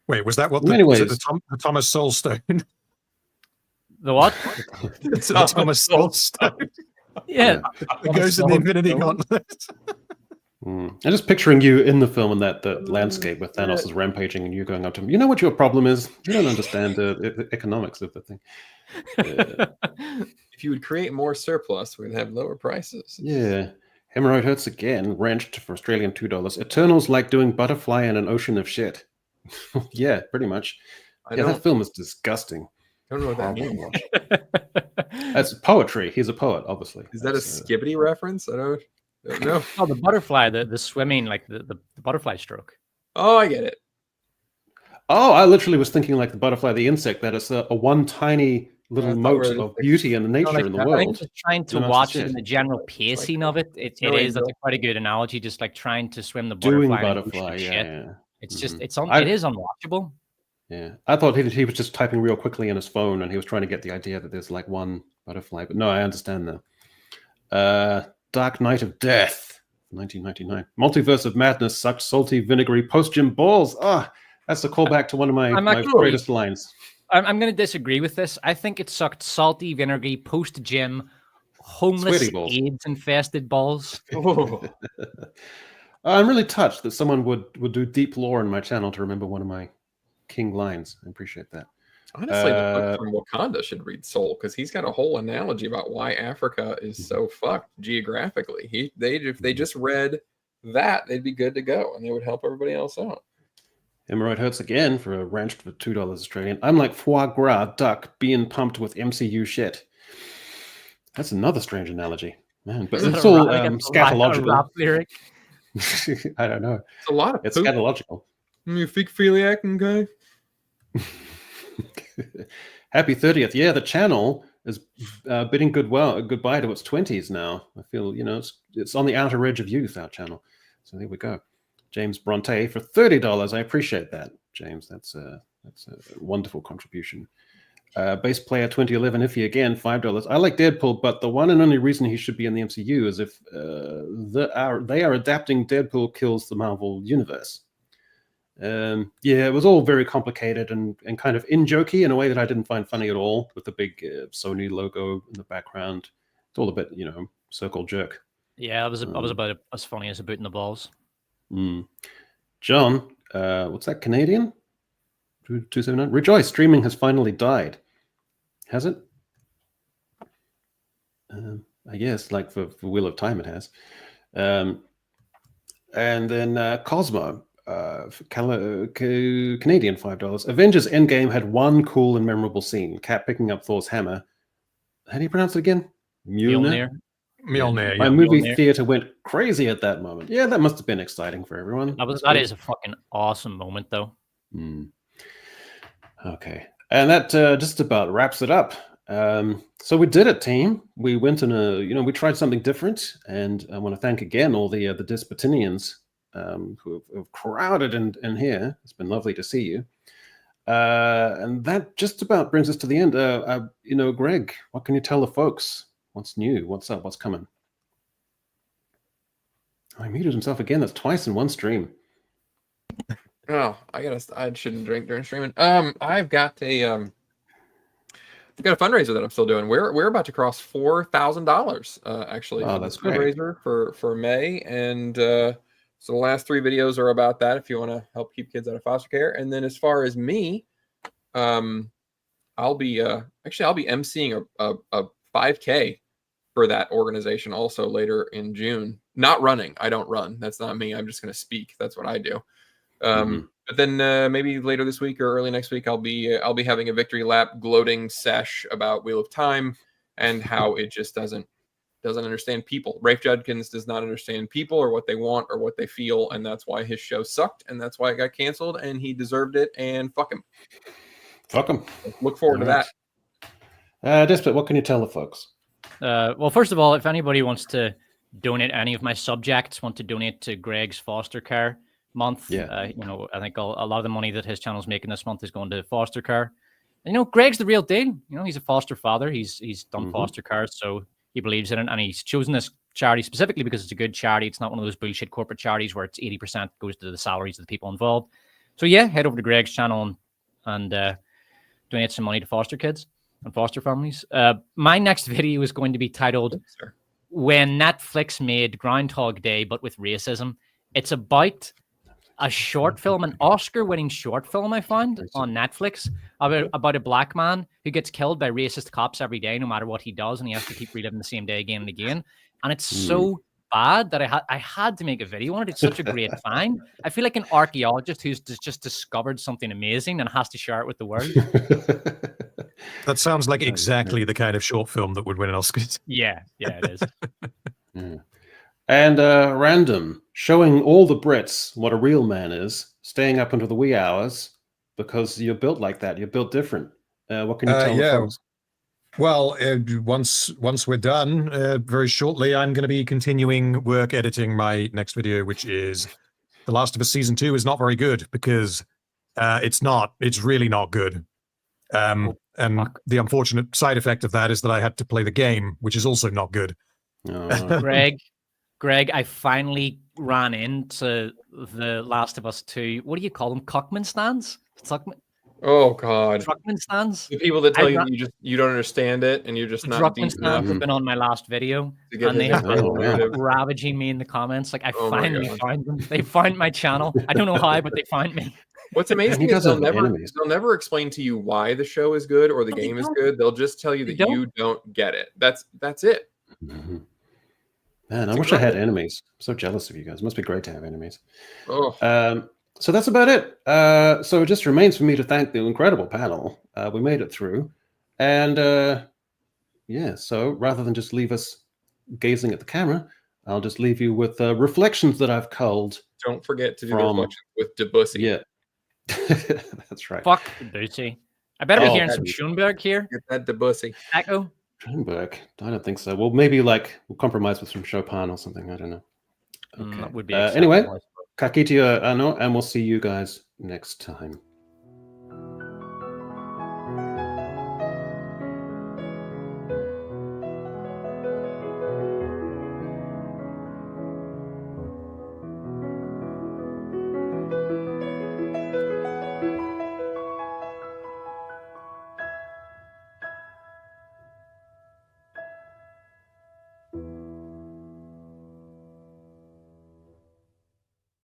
Wait, was that what the Thomas Sowell Stone? The what? The Thomas Sowell Stone. Yeah. It goes in the Infinity Gauntlet. I'm just picturing you in the film in the landscape where Thanos is rampaging and you going up to him. You know what your problem is? You don't understand the economics of the thing. If you would create more surplus, we'd have lower prices. Yeah. Hemorrhoid hurts again. Wrenched for Australian $2. Eternals like doing butterfly in an ocean of shit. Yeah, pretty much. That film is disgusting. I don't know what that means. That's poetry. He's a poet, obviously. Is that a Skibbity reference? I don't know. Oh, the butterfly, the swimming, like the butterfly stroke. Oh, I get it. Oh, I literally was thinking like the butterfly, the insect, that it's a one tiny little mote of beauty and nature in the world. I'm just trying to watch it in the general pacing of it. It is. That's quite a good analogy. Just like trying to swim the butterfly. Yeah. It's just it is unwatchable. Yeah, I thought he was just typing real quickly in his phone, and he was trying to get the idea that there's like one butterfly. But no, I understand now. Dark Knight of Death, 1999. Multiverse of Madness sucked salty, vinegary post-gym balls. That's a callback to one of my greatest lines. I'm going to disagree with this. I think it sucked salty, vinegary, post-gym, homeless, AIDS-infested balls. I'm really touched that someone would do deep lore in my channel to remember one of my king lines. I appreciate that. Honestly, the book from Wakanda should read Soul, because he's got a whole analogy about why Africa is so fucked geographically. If they just read that, they'd be good to go, and they would help everybody else out. Hemorrhoid hurts again for a wrenched for $2 Australian. I'm like foie gras duck being pumped with MCU shit. That's another strange analogy, man. But it's all scatological. Lyric? I don't know. It's a lot of it's scatological. You feek-philiac, okay? Happy 30th. Yeah, the channel is bidding goodbye to its 20s now. I feel, it's on the outer edge of youth, our channel. So there we go. James Bronte for $30. I appreciate that, James. That's a wonderful contribution. Bass player 2011 Iffy again, $5. I like Deadpool, but the one and only reason he should be in the MCU is if they are adapting Deadpool kills the Marvel universe. It was all very complicated and kind of in-jokey in a way that I didn't find funny at all, with the big Sony logo in the background. It's all a bit, circle jerk. Yeah, I was about as funny as a boot in the balls. John, what's that, Canadian? 279? Rejoice, streaming has finally died. Has it? I guess, like for Wheel of Time it has. And then Cosmo, Canadian $5. Avengers Endgame had one cool and memorable scene. Cap picking up Thor's hammer. How do you pronounce it again? Mjolnir. Mjolnir. My movie theater went crazy at that moment. Yeah, that must have been exciting for everyone. That is a fucking awesome moment, though. Okay, and that just about wraps it up. So we did it, team. We went in we tried something different, and I want to thank again all the Despotinians who have crowded in here. It's been lovely to see you. And that just about brings us to the end. Greg, what can you tell the folks? What's new? What's up? What's coming? Oh, he muted himself again. That's twice in one stream. Oh, I shouldn't drink during streaming. I've got a fundraiser that I'm still doing. We're about to cross $4,000 actually. Oh, that's great. Fundraiser for May, and so the last 3 videos are about that. If you want to help keep kids out of foster care, and then as far as me, I'll be emceeing a 5K for that organization also later in June. Not running. I don't run. That's not me. I'm just going to speak. That's what I do. But then maybe later this week or early next week, I'll be having a victory lap gloating sesh about Wheel of Time and how it just doesn't understand people. Rafe Judkins does not understand people or what they want or what they feel, and that's why his show sucked, and that's why it got canceled, and he deserved it, and fuck him. Fuck him. Look forward to that. Despot, what can you tell the folks? Well, first of all, if anybody wants to donate any of my subjects, want to donate to Greg's foster care month, I think a lot of the money that his channel's making this month is going to foster care. And, Greg's the real deal. He's a foster father. He's done foster care, so he believes in it, and he's chosen this charity specifically because it's a good charity. It's not one of those bullshit corporate charities where it's 80% goes to the salaries of the people involved. So yeah, head over to Greg's channel and donate some money to foster kids and foster families. My next video is going to be titled "When Netflix Made Groundhog Day but with Racism." It's about a short film, an Oscar-winning short film I found on Netflix about a black man who gets killed by racist cops every day, no matter what he does, and he has to keep reliving the same day again and again. And it's so bad that I had to make a video on it. It's such a great find. I feel like an archaeologist who's just discovered something amazing and has to share it with the world. That sounds like exactly the kind of short film that would win an Oscar. Yeah, it is. Yeah. And Random, showing all the Brits what a real man is, staying up until the wee hours because you're built like that. You're built different. What can you tell the folks? Well, once we're done, very shortly, I'm going to be continuing work editing my next video, which is The Last of Us Season 2 is not very good because it's really not good. And the unfortunate side effect of that is that I had to play the game, which is also not good. Greg, I finally ran into The Last of Us 2. What do you call them? Cockman stands? Oh God! Truckman stands. The people that tell you you don't understand it and you're just not Truckman deep stands have been on my last video, and they have been ravaging me in the comments. Like I finally found them. They found my channel. I don't know how, but they found me. What's amazing is they'll never explain to you why the show is good or the game is good. They'll just tell you that you don't get it. That's it. Mm-hmm. Man, I wish I had enemies. I'm so jealous of you guys. It must be great to have enemies. Oh. So that's about it. So it just remains for me to thank the incredible panel. We made it through. And so rather than just leave us gazing at the camera, I'll just leave you with reflections that I've culled. Don't forget to do the reflections with Debussy. Yeah. That's right. Fuck Debussy. I better be hearing some Schoenberg here. Get that Debussy. Echo. Schoenberg? I don't think so. Well, maybe we'll compromise with some Chopin or something. I don't know. Okay. That would be anyway, Kakitio Ano, and we'll see you guys next time.